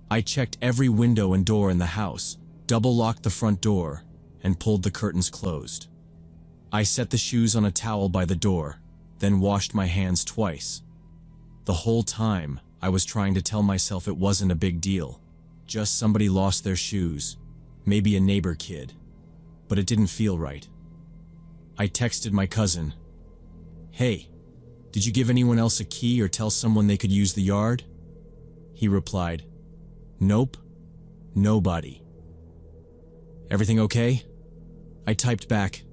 I checked every window and door in the house, double-locked the front door, and pulled the curtains closed. I set the shoes on a towel by the door, then washed my hands twice. The whole time, I was trying to tell myself it wasn't a big deal. Just somebody lost their shoes, maybe a neighbor kid. But it didn't feel right. I texted my cousin, "Hey, did you give anyone else a key or tell someone they could use the yard?" He replied, "Nope, nobody." "Everything okay?" I typed back,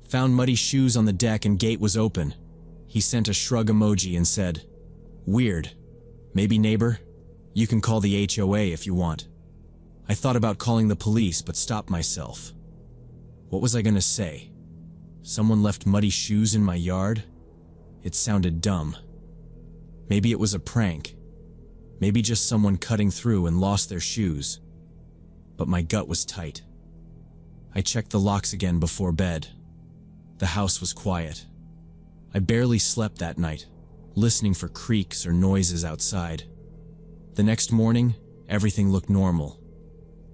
"Found muddy shoes on the deck and gate was open." He sent a shrug emoji and said, "Weird. Maybe neighbor? You can call the HOA if you want." I thought about calling the police but stopped myself. What was I gonna say? Someone left muddy shoes in my yard? It sounded dumb. Maybe it was a prank. Maybe just someone cutting through and lost their shoes. But my gut was tight. I checked the locks again before bed. The house was quiet. I barely slept that night, listening for creaks or noises outside. The next morning, everything looked normal.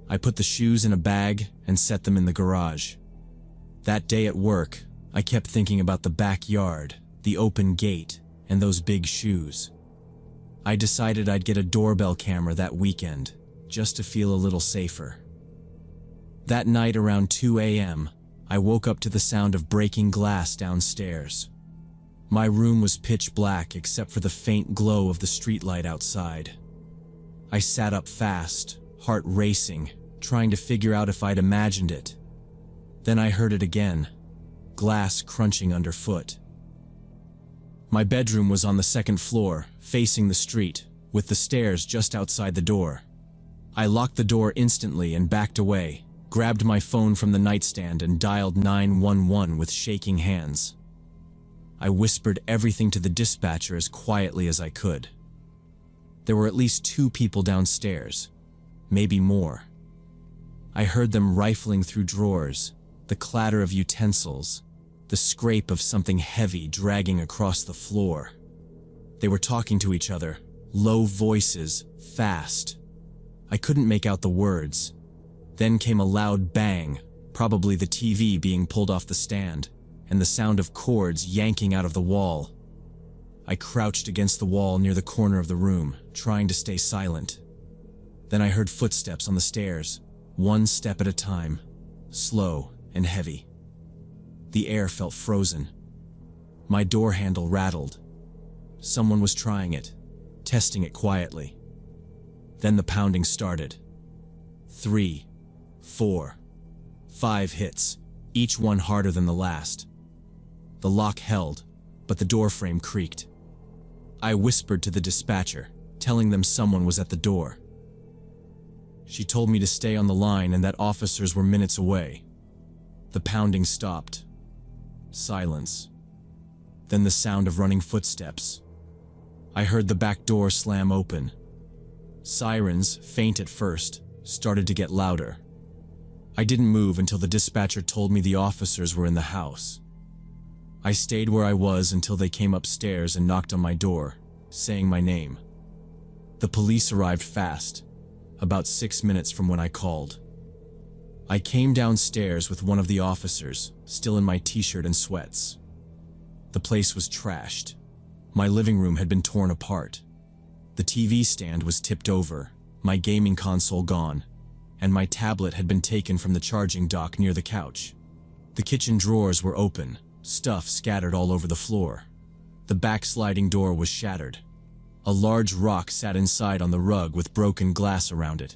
I put the shoes in a bag and set them in the garage. That day at work, I kept thinking about the backyard, the open gate, and those big shoes. I decided I'd get a doorbell camera that weekend, just to feel a little safer. That night around 2 a.m., I woke up to the sound of breaking glass downstairs. My room was pitch black except for the faint glow of the streetlight outside. I sat up fast, heart racing, trying to figure out if I'd imagined it. Then I heard it again, glass crunching underfoot. My bedroom was on the second floor, facing the street, with the stairs just outside the door. I locked the door instantly and backed away, grabbed my phone from the nightstand and dialed 911 with shaking hands. I whispered everything to the dispatcher as quietly as I could. There were at least 2 people downstairs, maybe more. I heard them rifling through drawers, the clatter of utensils, the scrape of something heavy dragging across the floor. They were talking to each other, low voices, fast. I couldn't make out the words. Then came a loud bang, probably the TV being pulled off the stand, and the sound of cords yanking out of the wall. I crouched against the wall near the corner of the room, trying to stay silent. Then I heard footsteps on the stairs, 1 step at a time, slow and heavy. The air felt frozen. My door handle rattled. Someone was trying it, testing it quietly. Then the pounding started. 3, 4, 5 hits, each one harder than the last. The lock held, but the door frame creaked. I whispered to the dispatcher, telling them someone was at the door. She told me to stay on the line and that officers were minutes away. The pounding stopped. Silence. Then the sound of running footsteps. I heard the back door slam open. Sirens, faint at first, started to get louder. I didn't move until the dispatcher told me the officers were in the house. I stayed where I was until they came upstairs and knocked on my door, saying my name. The police arrived fast, about 6 minutes from when I called. I came downstairs with one of the officers, still in my t-shirt and sweats. The place was trashed. My living room had been torn apart. The TV stand was tipped over, my gaming console gone, and my tablet had been taken from the charging dock near the couch. The kitchen drawers were open, stuff scattered all over the floor. The back sliding door was shattered. A large rock sat inside on the rug with broken glass around it.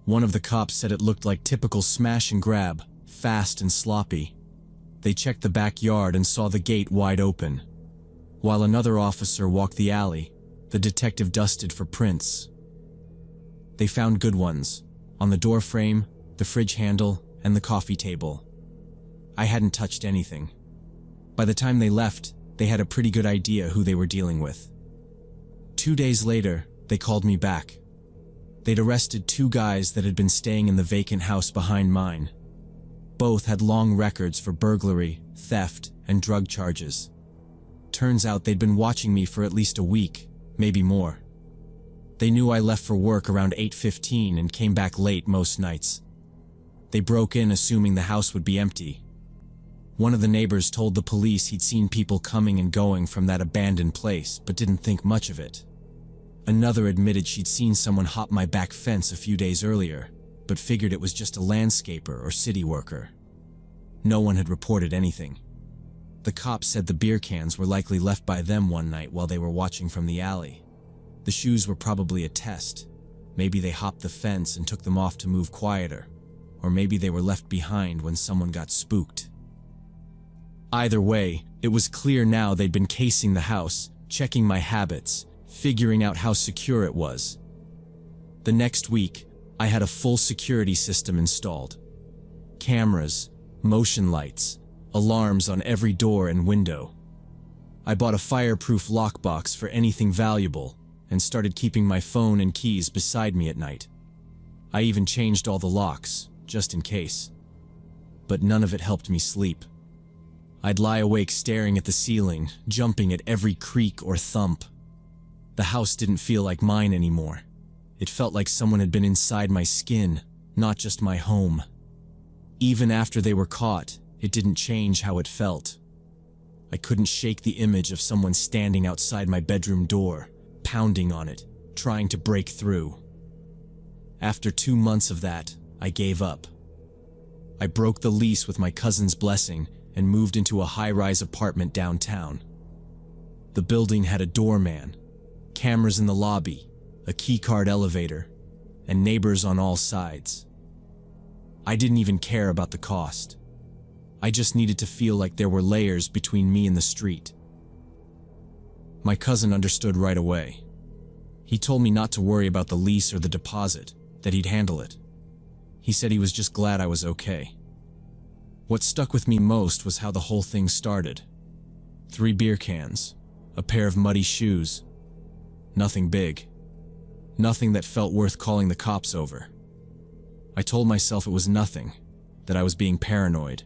One of the cops said it looked like typical smash and grab, fast and sloppy. They checked the backyard and saw the gate wide open. While another officer walked the alley, the detective dusted for prints. They found good ones, on the door frame, the fridge handle, and the coffee table. I hadn't touched anything. By the time they left, they had a pretty good idea who they were dealing with. 2 days later, they called me back. They'd arrested 2 guys that had been staying in the vacant house behind mine. Both had long records for burglary, theft, and drug charges. Turns out they'd been watching me for at least a week, maybe more. They knew I left for work around 8:15 and came back late most nights. They broke in assuming the house would be empty. One of the neighbors told the police he'd seen people coming and going from that abandoned place, but didn't think much of it. Another admitted she'd seen someone hop my back fence a few days earlier, but figured it was just a landscaper or city worker. No one had reported anything. The cops said the beer cans were likely left by them one night while they were watching from the alley. The shoes were probably a test. Maybe they hopped the fence and took them off to move quieter, or maybe they were left behind when someone got spooked. Either way, it was clear now they'd been casing the house, checking my habits, figuring out how secure it was. The next week, I had a full security system installed. Cameras, motion lights, alarms on every door and window. I bought a fireproof lockbox for anything valuable and started keeping my phone and keys beside me at night. I even changed all the locks, just in case. But none of it helped me sleep. I'd lie awake staring at the ceiling, jumping at every creak or thump. The house didn't feel like mine anymore. It felt like someone had been inside my skin, not just my home. Even after they were caught, it didn't change how it felt. I couldn't shake the image of someone standing outside my bedroom door, pounding on it, trying to break through. After 2 months of that, I gave up. I broke the lease with my cousin's blessing and moved into a high-rise apartment downtown. The building had a doorman, cameras in the lobby, a keycard elevator, and neighbors on all sides. I didn't even care about the cost. I just needed to feel like there were layers between me and the street. My cousin understood right away. He told me not to worry about the lease or the deposit, that he'd handle it. He said he was just glad I was okay. What stuck with me most was how the whole thing started. 3 beer cans, a pair of muddy shoes. Nothing big. Nothing that felt worth calling the cops over. I told myself it was nothing, that I was being paranoid.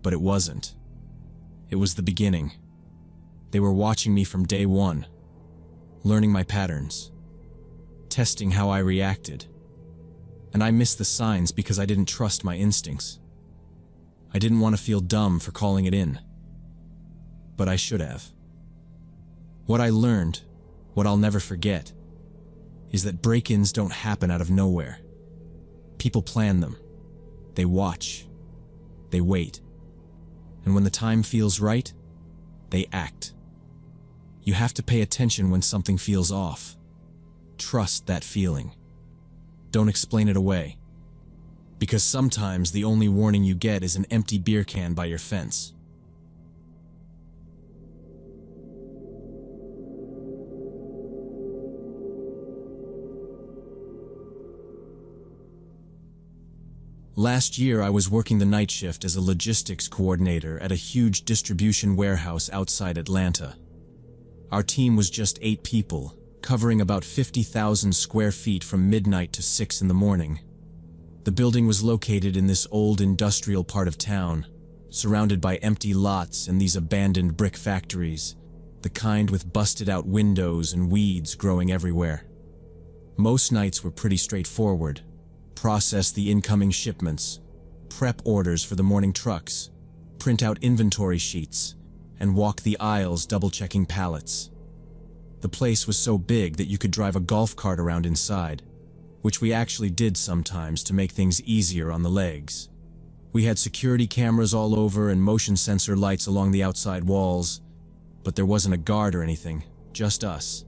But it wasn't. It was the beginning. They were watching me from day one, learning my patterns, testing how I reacted. And I missed the signs because I didn't trust my instincts. I didn't want to feel dumb for calling it in. But I should have. What I learned, what I'll never forget, is that break-ins don't happen out of nowhere. People plan them. They watch. They wait. And when the time feels right, they act. You have to pay attention when something feels off. Trust that feeling. Don't explain it away. Because sometimes the only warning you get is an empty beer can by your fence. Last year, I was working the night shift as a logistics coordinator at a huge distribution warehouse outside Atlanta. Our team was just 8 people, covering about 50,000 square feet from midnight to 6 in the morning. The building was located in this old industrial part of town, surrounded by empty lots and these abandoned brick factories, the kind with busted-out windows and weeds growing everywhere. Most nights were pretty straightforward. Process the incoming shipments, prep orders for the morning trucks, print out inventory sheets, and walk the aisles double-checking pallets. The place was so big that you could drive a golf cart around inside, which we actually did sometimes to make things easier on the legs. We had security cameras all over and motion sensor lights along the outside walls, but there wasn't a guard or anything, just us.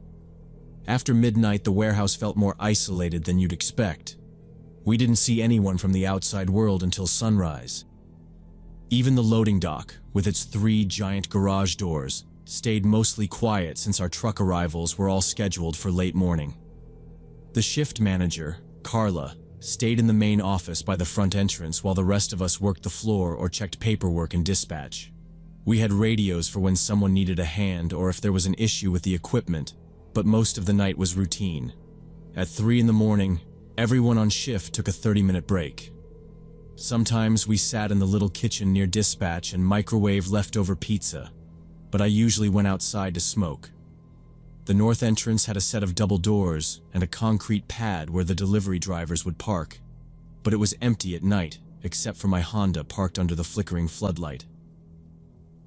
After midnight, the warehouse felt more isolated than you'd expect. We didn't see anyone from the outside world until sunrise. Even the loading dock, with its 3 giant garage doors, stayed mostly quiet since our truck arrivals were all scheduled for late morning. The shift manager, Carla, stayed in the main office by the front entrance while the rest of us worked the floor or checked paperwork and dispatch. We had radios for when someone needed a hand or if there was an issue with the equipment, but most of the night was routine. At 3 in the morning, everyone on shift took a 30-minute break. Sometimes we sat in the little kitchen near dispatch and microwaved leftover pizza, but I usually went outside to smoke. The north entrance had a set of double doors and a concrete pad where the delivery drivers would park, but it was empty at night, except for my Honda parked under the flickering floodlight.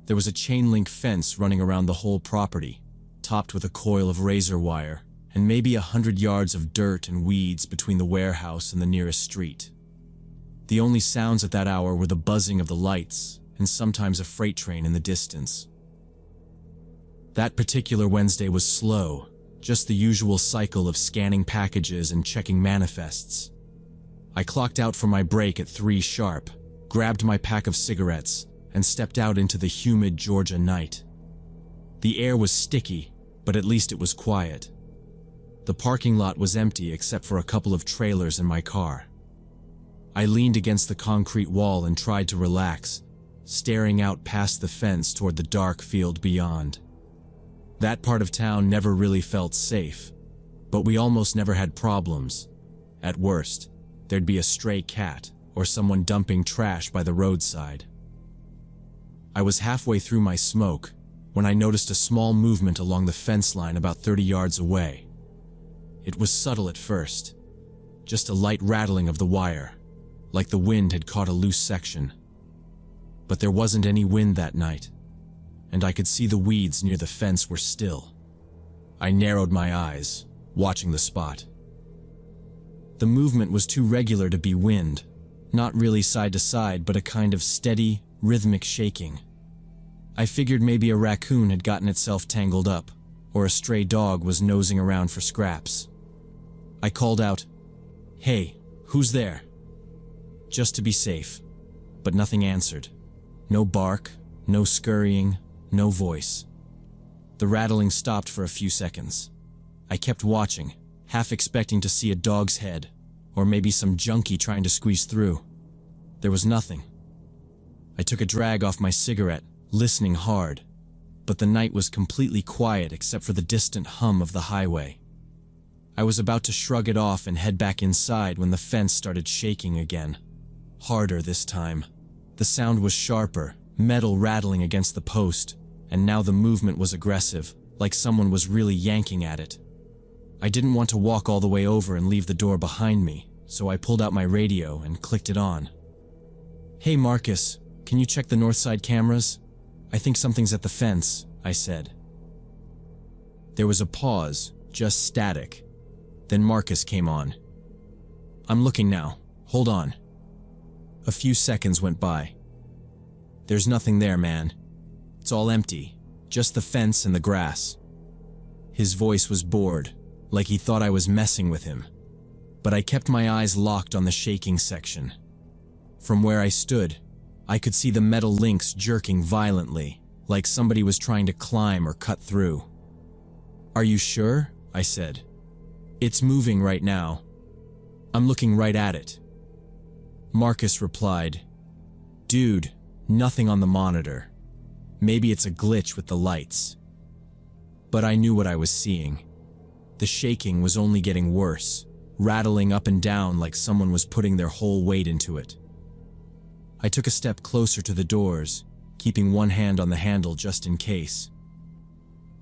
There was a chain-link fence running around the whole property, topped with a coil of razor wire, and maybe 100 yards of dirt and weeds between the warehouse and the nearest street. The only sounds at that hour were the buzzing of the lights and sometimes a freight train in the distance. That particular Wednesday was slow, just the usual cycle of scanning packages and checking manifests. I clocked out for my break at 3 sharp, grabbed my pack of cigarettes, and stepped out into the humid Georgia night. The air was sticky, but at least it was quiet. The parking lot was empty except for a couple of trailers and my car. I leaned against the concrete wall and tried to relax, staring out past the fence toward the dark field beyond. That part of town never really felt safe, but we almost never had problems. At worst, there'd be a stray cat or someone dumping trash by the roadside. I was halfway through my smoke when I noticed a small movement along the fence line about 30 yards away. It was subtle at first, just a light rattling of the wire, like the wind had caught a loose section. But there wasn't any wind that night, and I could see the weeds near the fence were still. I narrowed my eyes, watching the spot. The movement was too regular to be wind, not really side to side, but a kind of steady, rhythmic shaking. I figured maybe a raccoon had gotten itself tangled up, or a stray dog was nosing around for scraps. I called out, "Hey, who's there?" Just to be safe, but nothing answered. No bark, no scurrying, no voice. The rattling stopped for a few seconds. I kept watching, half expecting to see a dog's head, or maybe some junkie trying to squeeze through. There was nothing. I took a drag off my cigarette, listening hard, but the night was completely quiet except for the distant hum of the highway. I was about to shrug it off and head back inside when the fence started shaking again. Harder this time. The sound was sharper, metal rattling against the post, and now the movement was aggressive, like someone was really yanking at it. I didn't want to walk all the way over and leave the door behind me, so I pulled out my radio and clicked it on. "Hey Marcus, can you check the north side cameras? I think something's at the fence," I said. There was a pause, just static. Then Marcus came on. "I'm looking now. Hold on." A few seconds went by. "There's nothing there, man. It's all empty, just the fence and the grass." His voice was bored, like he thought I was messing with him. But I kept my eyes locked on the shaking section. From where I stood, I could see the metal links jerking violently, like somebody was trying to climb or cut through. "Are you sure?" I said. "It's moving right now. I'm looking right at it." Marcus replied, "Dude, nothing on the monitor. Maybe it's a glitch with the lights." But I knew what I was seeing. The shaking was only getting worse, rattling up and down like someone was putting their whole weight into it. I took a step closer to the doors, keeping one hand on the handle just in case.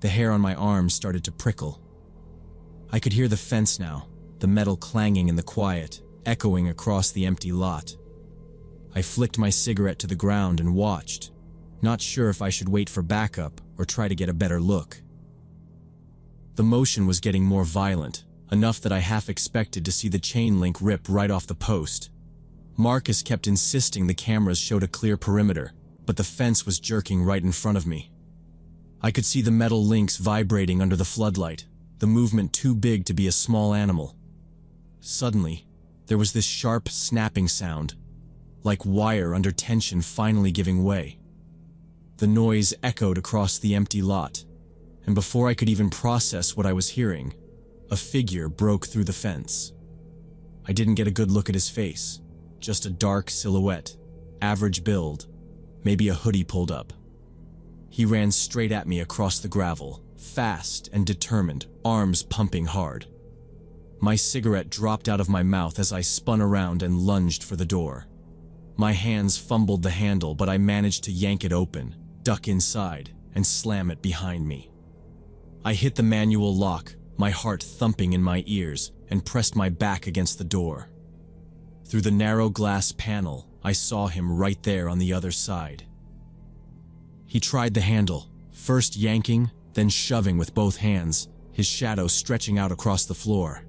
The hair on my arms started to prickle. I could hear the fence now, the metal clanging in the quiet, echoing across the empty lot. I flicked my cigarette to the ground and watched, not sure if I should wait for backup or try to get a better look. The motion was getting more violent, enough that I half expected to see the chain link rip right off the post. Marcus kept insisting the cameras showed a clear perimeter, but the fence was jerking right in front of me. I could see the metal links vibrating under the floodlight, the movement too big to be a small animal. Suddenly, there was this sharp snapping sound, like wire under tension finally giving way. The noise echoed across the empty lot, and before I could even process what I was hearing, a figure broke through the fence. I didn't get a good look at his face, just a dark silhouette, average build, maybe a hoodie pulled up. He ran straight at me across the gravel, fast and determined, arms pumping hard. My cigarette dropped out of my mouth as I spun around and lunged for the door. My hands fumbled the handle, but I managed to yank it open, duck inside, and slam it behind me. I hit the manual lock, my heart thumping in my ears, and pressed my back against the door. Through the narrow glass panel, I saw him right there on the other side. He tried the handle, first yanking, then shoving with both hands, his shadow stretching out across the floor.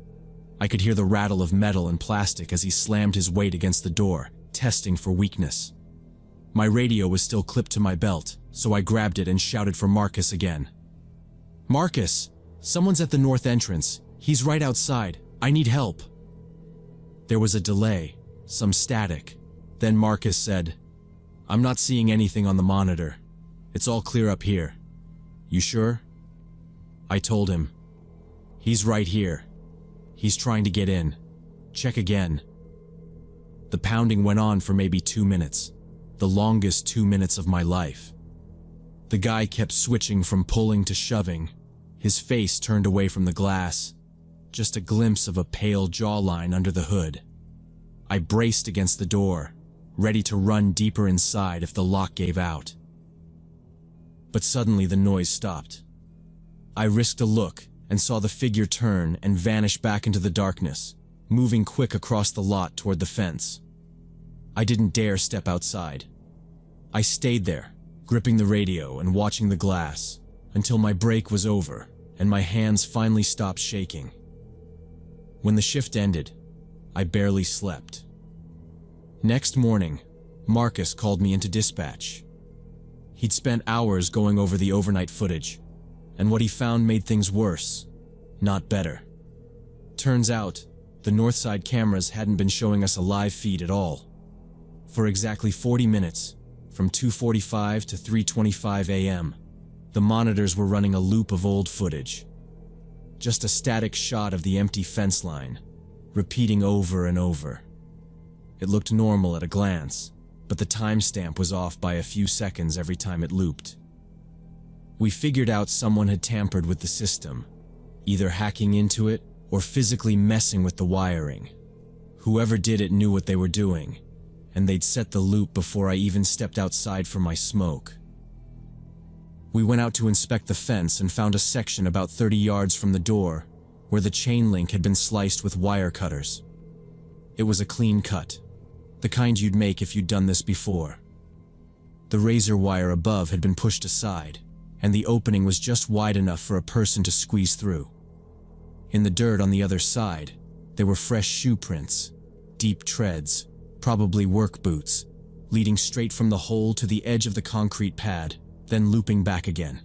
I could hear the rattle of metal and plastic as he slammed his weight against the door, testing for weakness. My radio was still clipped to my belt, so I grabbed it and shouted for Marcus again. "Marcus, someone's at the north entrance. He's right outside. I need help." There was a delay, some static. Then Marcus said, "I'm not seeing anything on the monitor. It's all clear up here. You sure?" I told him, "He's right here. He's trying to get in. Check again." The pounding went on for maybe 2 minutes, the longest 2 minutes of my life. The guy kept switching from pulling to shoving, his face turned away from the glass, just a glimpse of a pale jawline under the hood. I braced against the door, ready to run deeper inside if the lock gave out. But suddenly the noise stopped. I risked a look and saw the figure turn and vanish back into the darkness, moving quick across the lot toward the fence. I didn't dare step outside. I stayed there, gripping the radio and watching the glass, until my break was over and my hands finally stopped shaking. When the shift ended, I barely slept. Next morning, Marcus called me into dispatch. He'd spent hours going over the overnight footage, and what he found made things worse, not better. Turns out, the northside cameras hadn't been showing us a live feed at all. For exactly 40 minutes, from 2:45 to 3:25 a.m., the monitors were running a loop of old footage. Just a static shot of the empty fence line, repeating over and over. It looked normal at a glance, but the timestamp was off by a few seconds every time it looped. We figured out someone had tampered with the system, either hacking into it or physically messing with the wiring. Whoever did it knew what they were doing, and they'd set the loop before I even stepped outside for my smoke. We went out to inspect the fence and found a section about 30 yards from the door where the chain link had been sliced with wire cutters. It was a clean cut, the kind you'd make if you'd done this before. The razor wire above had been pushed aside, and the opening was just wide enough for a person to squeeze through. In the dirt on the other side, there were fresh shoe prints, deep treads, probably work boots, leading straight from the hole to the edge of the concrete pad, then looping back again.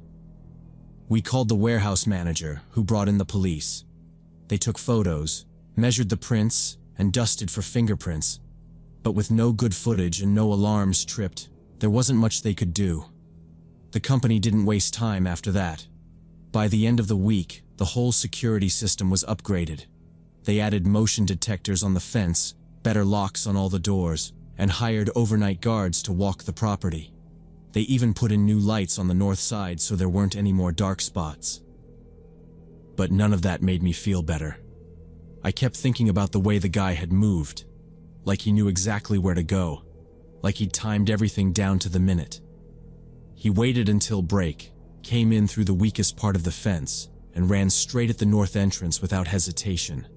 We called the warehouse manager, who brought in the police. They took photos, measured the prints, and dusted for fingerprints, but with no good footage and no alarms tripped, there wasn't much they could do. The company didn't waste time after that. By the end of the week, the whole security system was upgraded. They added motion detectors on the fence, better locks on all the doors, and hired overnight guards to walk the property. They even put in new lights on the north side so there weren't any more dark spots. But none of that made me feel better. I kept thinking about the way the guy had moved, like he knew exactly where to go, like he'd timed everything down to the minute. He waited until break, came in through the weakest part of the fence, and ran straight at the north entrance without hesitation.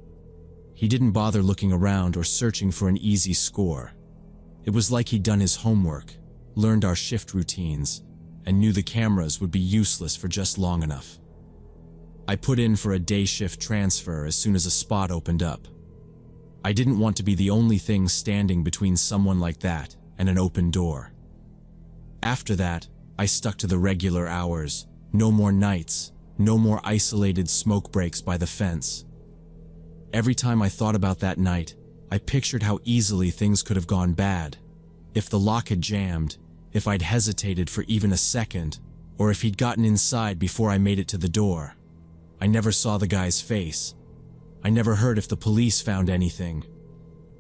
He didn't bother looking around or searching for an easy score. It was like he'd done his homework, learned our shift routines, and knew the cameras would be useless for just long enough. I put in for a day shift transfer as soon as a spot opened up. I didn't want to be the only thing standing between someone like that and an open door. After that, I stuck to the regular hours. No more nights, no more isolated smoke breaks by the fence. Every time I thought about that night, I pictured how easily things could have gone bad. If the lock had jammed, if I'd hesitated for even a second, or if he'd gotten inside before I made it to the door. I never saw the guy's face. I never heard if the police found anything.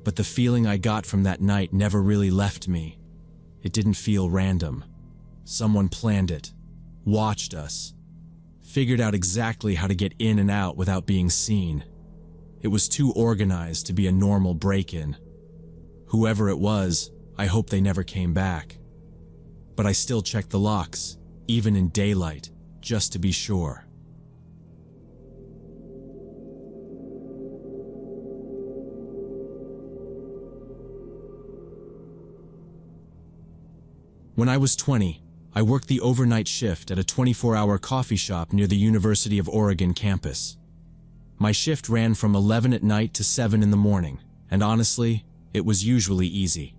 But the feeling I got from that night never really left me. It didn't feel random. Someone planned it, watched us, figured out exactly how to get in and out without being seen. It was too organized to be a normal break-in. Whoever it was, I hope they never came back. But I still checked the locks, even in daylight, just to be sure. When I was 20, I worked the overnight shift at a 24-hour coffee shop near the University of Oregon campus. My shift ran from 11 at night to 7 in the morning, and honestly, it was usually easy.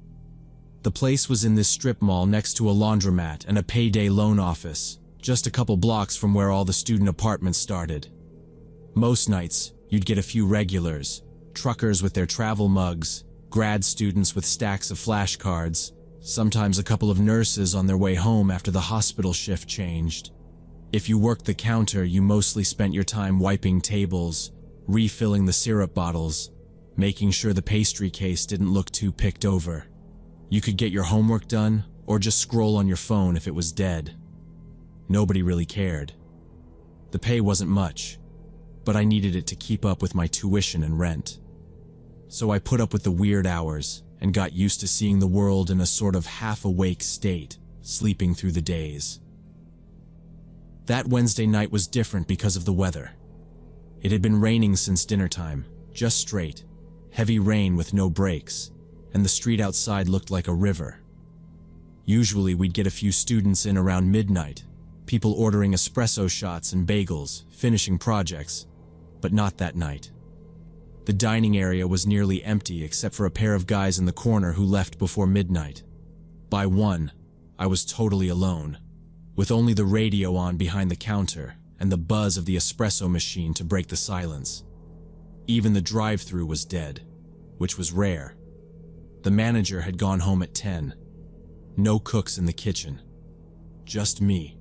The place was in this strip mall next to a laundromat and a payday loan office, just a couple blocks from where all the student apartments started. Most nights, you'd get a few regulars, truckers with their travel mugs, grad students with stacks of flashcards, sometimes a couple of nurses on their way home after the hospital shift changed. If you worked the counter, you mostly spent your time wiping tables, refilling the syrup bottles, making sure the pastry case didn't look too picked over. You could get your homework done, or just scroll on your phone if it was dead. Nobody really cared. The pay wasn't much, but I needed it to keep up with my tuition and rent. So I put up with the weird hours and got used to seeing the world in a sort of half-awake state, sleeping through the days. That Wednesday night was different because of the weather. It had been raining since dinner time, just straight, heavy rain with no breaks, and the street outside looked like a river. Usually we'd get a few students in around midnight, people ordering espresso shots and bagels, finishing projects, but not that night. The dining area was nearly empty except for a pair of guys in the corner who left before midnight. By 1, I was totally alone, with only the radio on behind the counter and the buzz of the espresso machine to break the silence. Even the drive-thru was dead, which was rare. The manager had gone home at 10. No cooks in the kitchen. Just me,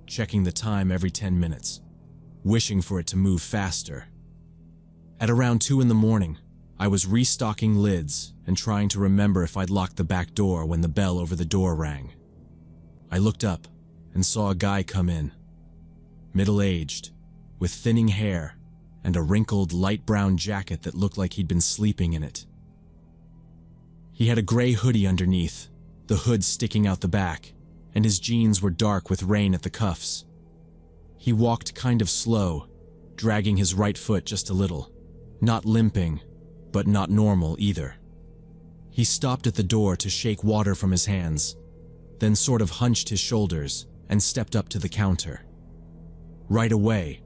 checking the time every 10 minutes, wishing for it to move faster. At around 2 in the morning, I was restocking lids and trying to remember if I'd locked the back door when the bell over the door rang. I looked up and saw a guy come in, middle-aged, with thinning hair and a wrinkled light brown jacket that looked like he'd been sleeping in it. He had a gray hoodie underneath, the hood sticking out the back, and his jeans were dark with rain at the cuffs. He walked kind of slow, dragging his right foot just a little, not limping, but not normal either. He stopped at the door to shake water from his hands, then sort of hunched his shoulders and stepped up to the counter. Right away,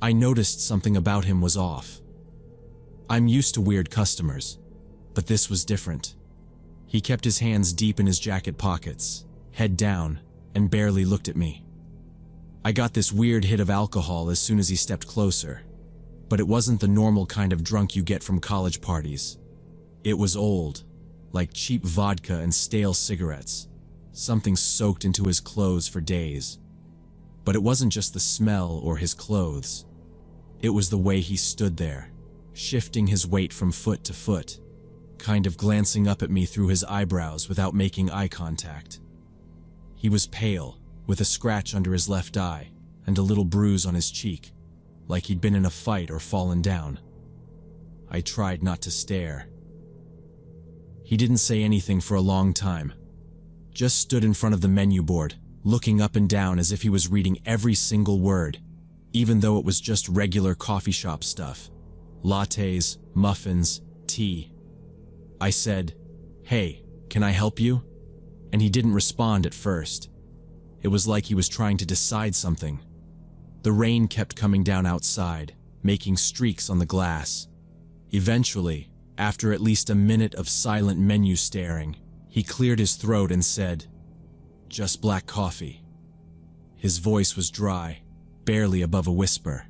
I noticed something about him was off. I'm used to weird customers, but this was different. He kept his hands deep in his jacket pockets, head down, and barely looked at me. I got this weird hit of alcohol as soon as he stepped closer, but it wasn't the normal kind of drunk you get from college parties. It was old, like cheap vodka and stale cigarettes, something soaked into his clothes for days. But it wasn't just the smell or his clothes. It was the way he stood there, shifting his weight from foot to foot, kind of glancing up at me through his eyebrows without making eye contact. He was pale, with a scratch under his left eye and a little bruise on his cheek, like he'd been in a fight or fallen down. I tried not to stare. He didn't say anything for a long time, just stood in front of the menu board, looking up and down as if he was reading every single word, even though it was just regular coffee shop stuff. Lattes, muffins, tea. I said, "Hey, can I help you?" And he didn't respond at first. It was like he was trying to decide something. The rain kept coming down outside, making streaks on the glass. Eventually, after at least a minute of silent menu staring, he cleared his throat and said, "Just black coffee." His voice was dry, barely above a whisper.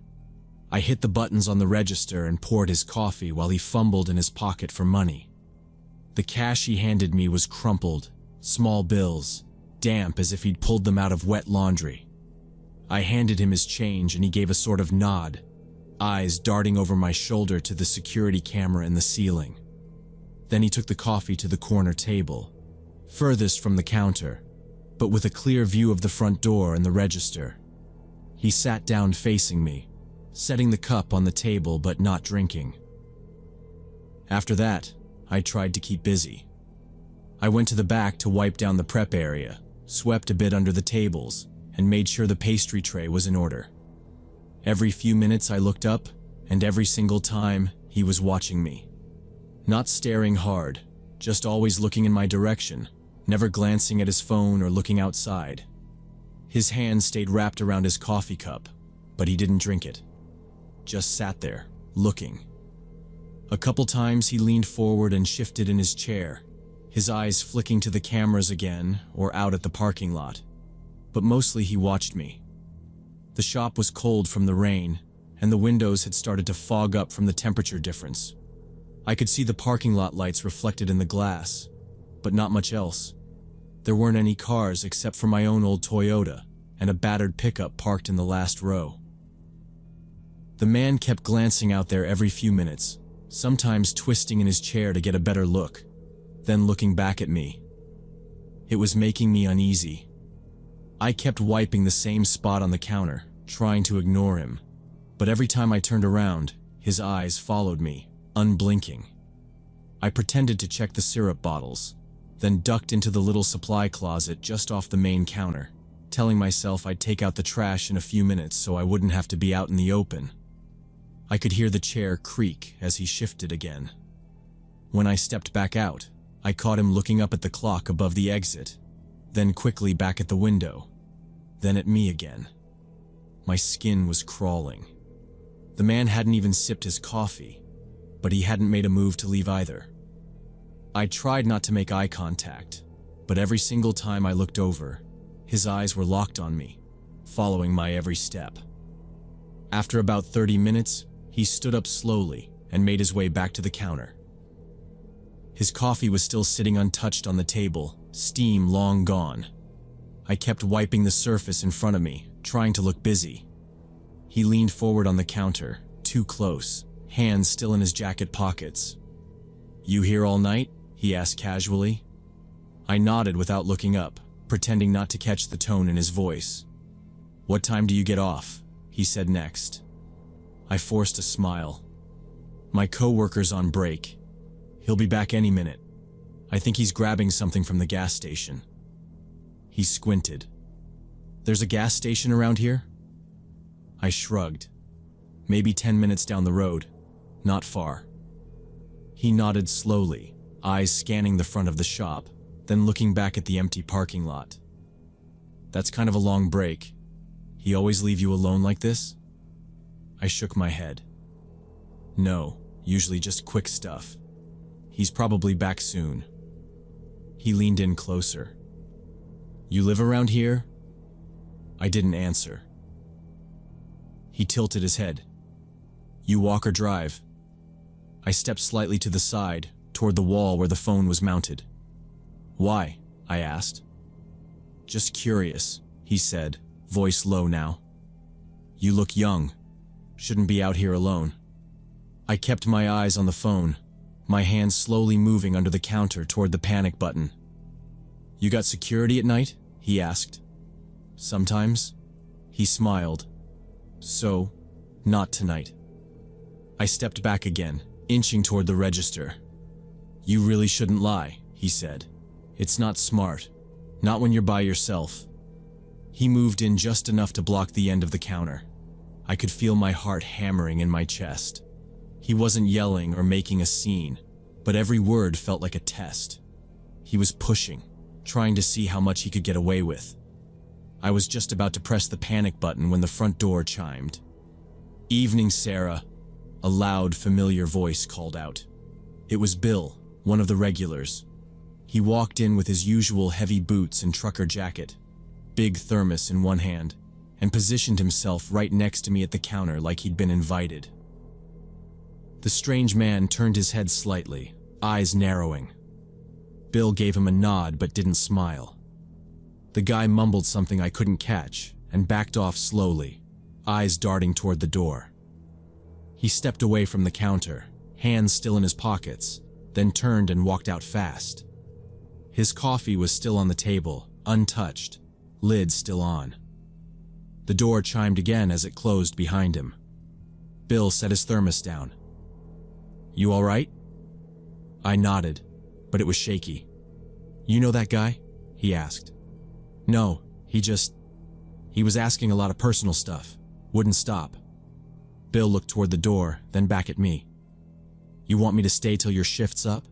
I hit the buttons on the register and poured his coffee while he fumbled in his pocket for money. The cash he handed me was crumpled, small bills, damp as if he'd pulled them out of wet laundry. I handed him his change and he gave a sort of nod, eyes darting over my shoulder to the security camera in the ceiling. Then he took the coffee to the corner table, furthest from the counter, but with a clear view of the front door and the register. He sat down facing me, setting the cup on the table but not drinking. After that, I tried to keep busy. I went to the back to wipe down the prep area, swept a bit under the tables, and made sure the pastry tray was in order. Every few minutes I looked up, and every single time he was watching me. Not staring hard, just always looking in my direction, never glancing at his phone or looking outside. His hand stayed wrapped around his coffee cup, but he didn't drink it. Just sat there, looking. A couple times he leaned forward and shifted in his chair, his eyes flicking to the cameras again or out at the parking lot. But mostly he watched me. The shop was cold from the rain, and the windows had started to fog up from the temperature difference. I could see the parking lot lights reflected in the glass, but not much else. There weren't any cars except for my own old Toyota and a battered pickup parked in the last row. The man kept glancing out there every few minutes, sometimes twisting in his chair to get a better look, then looking back at me. It was making me uneasy. I kept wiping the same spot on the counter, trying to ignore him, but every time I turned around, his eyes followed me, unblinking. I pretended to check the syrup bottles, then ducked into the little supply closet just off the main counter, telling myself I'd take out the trash in a few minutes so I wouldn't have to be out in the open. I could hear the chair creak as he shifted again. When I stepped back out, I caught him looking up at the clock above the exit, then quickly back at the window, then at me again. My skin was crawling. The man hadn't even sipped his coffee, but he hadn't made a move to leave either. I tried not to make eye contact, but every single time I looked over, his eyes were locked on me, following my every step. After about 30 minutes, he stood up slowly and made his way back to the counter. His coffee was still sitting untouched on the table, steam long gone. I kept wiping the surface in front of me, trying to look busy. He leaned forward on the counter, too close, hands still in his jacket pockets. "You here all night?" he asked casually. I nodded without looking up, pretending not to catch the tone in his voice. "What time do you get off?" he said next. I forced a smile. My coworker's on break. He'll be back any minute. I think he's grabbing something from the gas station. He squinted. There's a gas station around here? I shrugged. Maybe 10 minutes down the road. Not far. He nodded slowly, eyes scanning the front of the shop, then looking back at the empty parking lot. That's kind of a long break. He always leave you alone like this? I shook my head. No, usually just quick stuff. He's probably back soon. He leaned in closer. You live around here? I didn't answer. He tilted his head. You walk or drive? I stepped slightly to the side, toward the wall where the phone was mounted. Why? I asked. Just curious, he said, voice low now. You look young. Shouldn't be out here alone. I kept my eyes on the phone, my hands slowly moving under the counter toward the panic button. You got security at night? He asked. Sometimes. He smiled. So, not tonight. I stepped back again, inching toward the register. You really shouldn't lie, he said. It's not smart. Not when you're by yourself. He moved in just enough to block the end of the counter. I could feel my heart hammering in my chest. He wasn't yelling or making a scene, but every word felt like a test. He was pushing, trying to see how much he could get away with. I was just about to press the panic button when the front door chimed. Evening, Sarah, a loud, familiar voice called out. It was Bill, one of the regulars. He walked in with his usual heavy boots and trucker jacket, big thermos in one hand, and positioned himself right next to me at the counter like he'd been invited. The strange man turned his head slightly, eyes narrowing. Bill gave him a nod but didn't smile. The guy mumbled something I couldn't catch and backed off slowly, eyes darting toward the door. He stepped away from the counter, hands still in his pockets, then turned and walked out fast. His coffee was still on the table, untouched, lid still on. The door chimed again as it closed behind him. Bill set his thermos down. You all right? I nodded, but it was shaky. You know that guy? He asked. No, he was asking a lot of personal stuff. Wouldn't stop. Bill looked toward the door, then back at me. You want me to stay till your shift's up?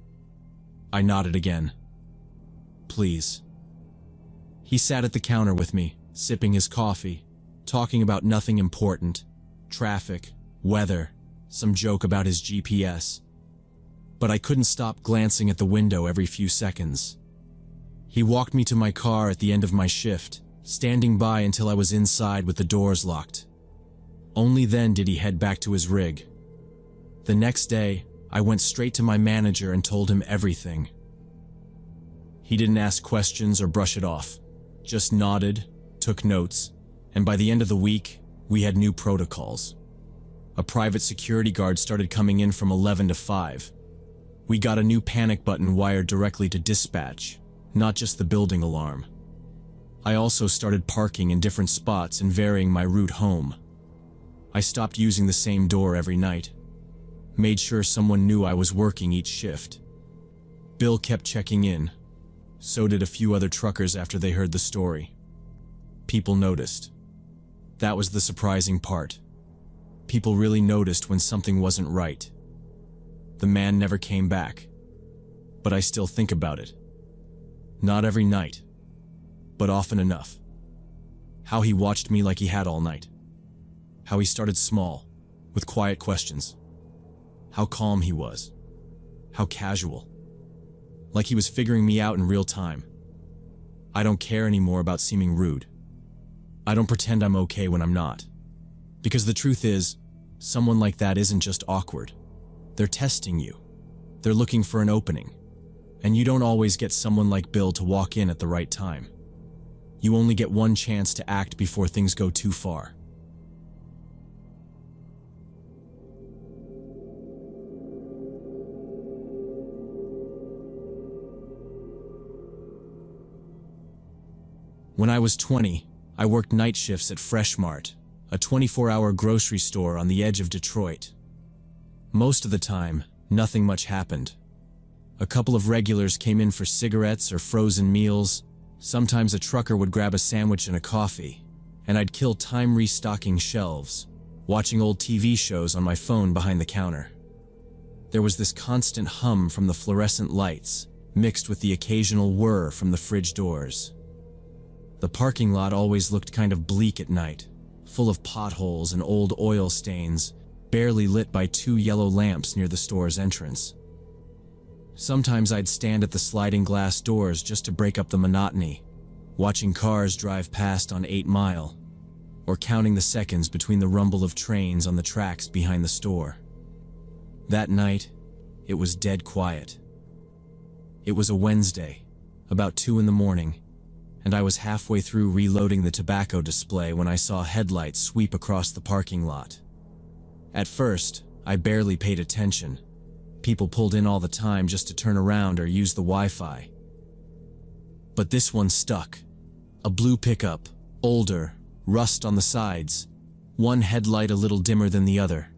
I nodded again. Please. He sat at the counter with me, sipping his coffee, talking about nothing important, traffic, weather, some joke about his GPS. But I couldn't stop glancing at the window every few seconds. He walked me to my car at the end of my shift, standing by until I was inside with the doors locked. Only then did he head back to his rig. The next day, I went straight to my manager and told him everything. He didn't ask questions or brush it off, just nodded, took notes, and by the end of the week, we had new protocols. A private security guard started coming in from 11 to 5. We got a new panic button wired directly to dispatch, not just the building alarm. I also started parking in different spots and varying my route home. I stopped using the same door every night. Made sure someone knew I was working each shift. Bill kept checking in. So did a few other truckers after they heard the story. People noticed. That was the surprising part. People really noticed when something wasn't right. The man never came back. But I still think about it. Not every night, but often enough. How he watched me like he had all night. How he started small, with quiet questions. How calm he was. How casual. Like he was figuring me out in real time. I don't care anymore about seeming rude. I don't pretend I'm okay when I'm not. Because the truth is, someone like that isn't just awkward. They're testing you. They're looking for an opening. And you don't always get someone like Bill to walk in at the right time. You only get one chance to act before things go too far. When I was 20, I worked night shifts at Fresh Mart, a 24-hour grocery store on the edge of Detroit. Most of the time, nothing much happened. A couple of regulars came in for cigarettes or frozen meals. Sometimes a trucker would grab a sandwich and a coffee, and I'd kill time restocking shelves, watching old TV shows on my phone behind the counter. There was this constant hum from the fluorescent lights, mixed with the occasional whir from the fridge doors. The parking lot always looked kind of bleak at night, full of potholes and old oil stains, barely lit by 2 yellow lamps near the store's entrance. Sometimes I'd stand at the sliding glass doors just to break up the monotony, watching cars drive past on 8 Mile, or counting the seconds between the rumble of trains on the tracks behind the store. That night, it was dead quiet. It was a Wednesday, about 2 in the morning, and I was halfway through reloading the tobacco display when I saw headlights sweep across the parking lot. At first, I barely paid attention. People pulled in all the time just to turn around or use the Wi-Fi. But this one stuck. A blue pickup, older, rust on the sides, one headlight a little dimmer than the other.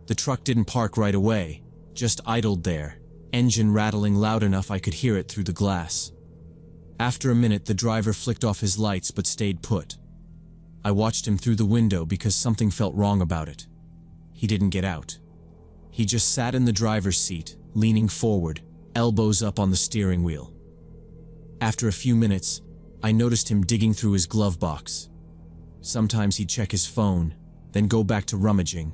The truck didn't park right away, just idled there, engine rattling loud enough I could hear it through the glass. After a minute, the driver flicked off his lights but stayed put. I watched him through the window because something felt wrong about it. He didn't get out. He just sat in the driver's seat, leaning forward, elbows up on the steering wheel. After a few minutes, I noticed him digging through his glove box. Sometimes he'd check his phone, then go back to rummaging.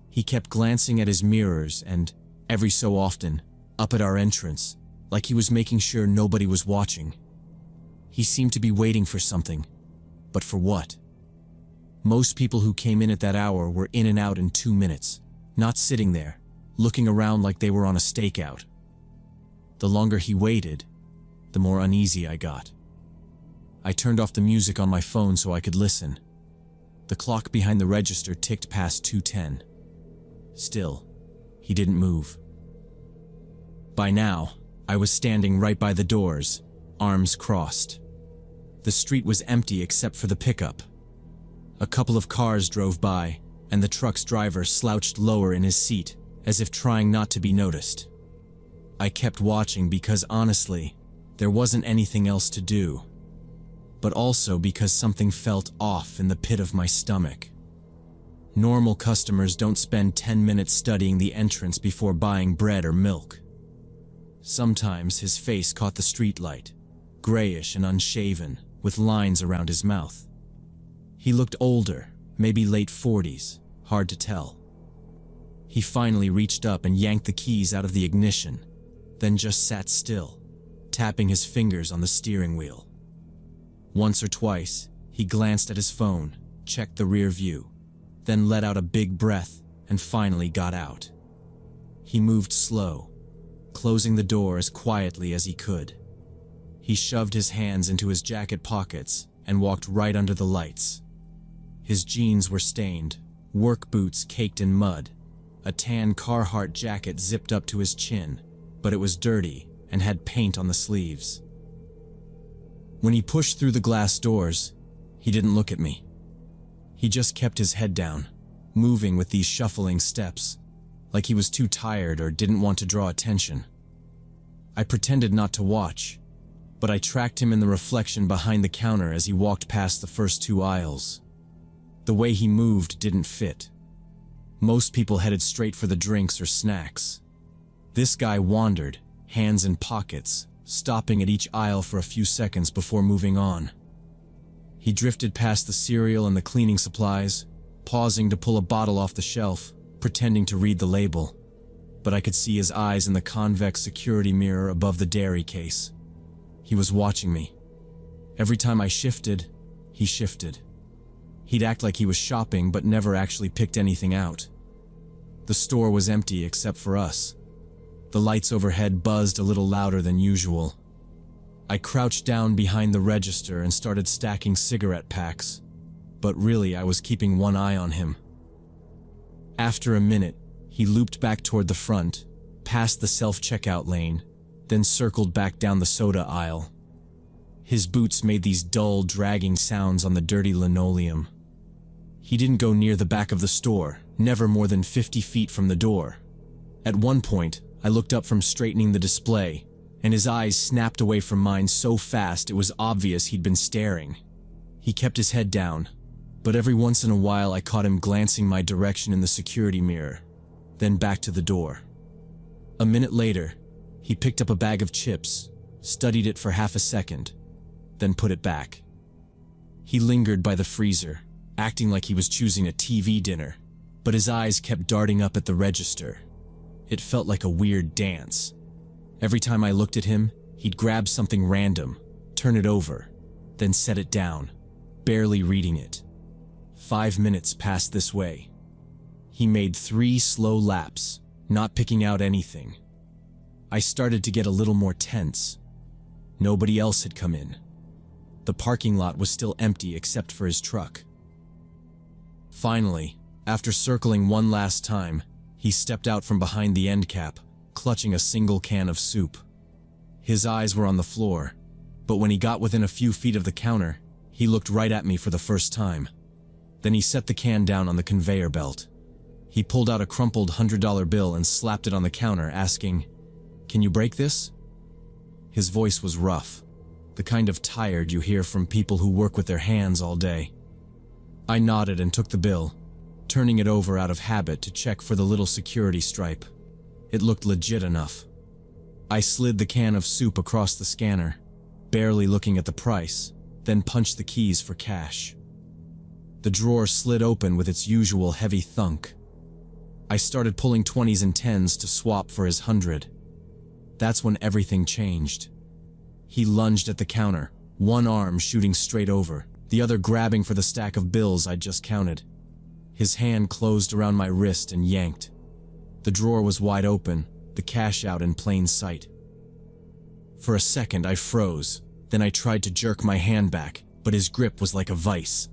He kept glancing at his mirrors and, every so often, up at our entrance, like he was making sure nobody was watching. He seemed to be waiting for something, but for what? Most people who came in at that hour were in and out in 2 minutes, not sitting there, looking around like they were on a stakeout. The longer he waited, the more uneasy I got. I turned off the music on my phone so I could listen. The clock behind the register ticked past 2:10. Still, he didn't move. By now, I was standing right by the doors, arms crossed. The street was empty except for the pickup. A couple of cars drove by, and the truck's driver slouched lower in his seat, as if trying not to be noticed. I kept watching because honestly, there wasn't anything else to do, but also because something felt off in the pit of my stomach. Normal customers don't spend 10 minutes studying the entrance before buying bread or milk. Sometimes his face caught the streetlight, grayish and unshaven, with lines around his mouth. He looked older, maybe late 40s, hard to tell. He finally reached up and yanked the keys out of the ignition, then just sat still, tapping his fingers on the steering wheel. Once or twice, he glanced at his phone, checked the rear view, then let out a big breath and finally got out. He moved slow, closing the door as quietly as he could. He shoved his hands into his jacket pockets and walked right under the lights. His jeans were stained, work boots caked in mud, a tan Carhartt jacket zipped up to his chin, but it was dirty and had paint on the sleeves. When he pushed through the glass doors, he didn't look at me. He just kept his head down, moving with these shuffling steps, like he was too tired or didn't want to draw attention. I pretended not to watch, but I tracked him in the reflection behind the counter as he walked past the first 2 aisles. The way he moved didn't fit. Most people headed straight for the drinks or snacks. This guy wandered, hands in pockets, stopping at each aisle for a few seconds before moving on. He drifted past the cereal and the cleaning supplies, pausing to pull a bottle off the shelf, pretending to read the label. But I could see his eyes in the convex security mirror above the dairy case. He was watching me. Every time I shifted, he shifted. He'd act like he was shopping but never actually picked anything out. The store was empty except for us. The lights overhead buzzed a little louder than usual. I crouched down behind the register and started stacking cigarette packs, but really I was keeping one eye on him. After a minute, he looped back toward the front, past the self-checkout lane, then circled back down the soda aisle. His boots made these dull, dragging sounds on the dirty linoleum. He didn't go near the back of the store, never more than 50 feet from the door. At one point, I looked up from straightening the display, and his eyes snapped away from mine so fast it was obvious he'd been staring. He kept his head down, but every once in a while I caught him glancing my direction in the security mirror, then back to the door. A minute later, he picked up a bag of chips, studied it for half a second, then put it back. He lingered by the freezer, acting like he was choosing a TV dinner, but his eyes kept darting up at the register. It felt like a weird dance. Every time I looked at him, he'd grab something random, turn it over, then set it down, barely reading it. 5 minutes passed this way. He made 3 slow laps, not picking out anything. I started to get a little more tense. Nobody else had come in. The parking lot was still empty except for his truck. Finally, after circling one last time, he stepped out from behind the end cap, clutching a single can of soup. His eyes were on the floor, but when he got within a few feet of the counter, he looked right at me for the first time. Then he set the can down on the conveyor belt. He pulled out a crumpled $100 bill and slapped it on the counter, asking, "Can you break this?" His voice was rough, the kind of tired you hear from people who work with their hands all day. I nodded and took the bill, turning it over out of habit to check for the little security stripe. It looked legit enough. I slid the can of soup across the scanner, barely looking at the price, then punched the keys for cash. The drawer slid open with its usual heavy thunk. I started pulling 20s and 10s to swap for his 100. That's when everything changed. He lunged at the counter, one arm shooting straight over, the other grabbing for the stack of bills I'd just counted. His hand closed around my wrist and yanked. The drawer was wide open, the cash out in plain sight. For a second I froze, then I tried to jerk my hand back, but his grip was like a vice.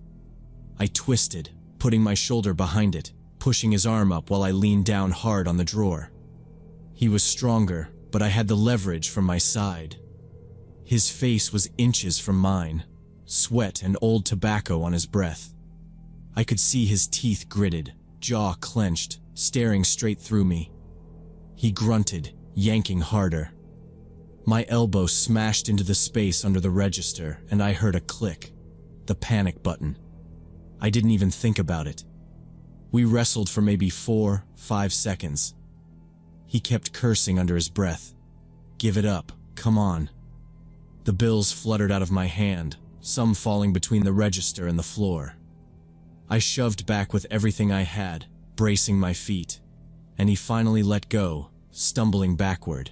I twisted, putting my shoulder behind it, pushing his arm up while I leaned down hard on the drawer. He was stronger, but I had the leverage from my side. His face was inches from mine, sweat and old tobacco on his breath. I could see his teeth gritted, jaw clenched, staring straight through me. He grunted, yanking harder. My elbow smashed into the space under the register, and I heard a click. The panic button. I didn't even think about it. We wrestled for maybe 4-5 seconds. He kept cursing under his breath. "Give it up, come on." The bills fluttered out of my hand, some falling between the register and the floor. I shoved back with everything I had, bracing my feet, and he finally let go, stumbling backward.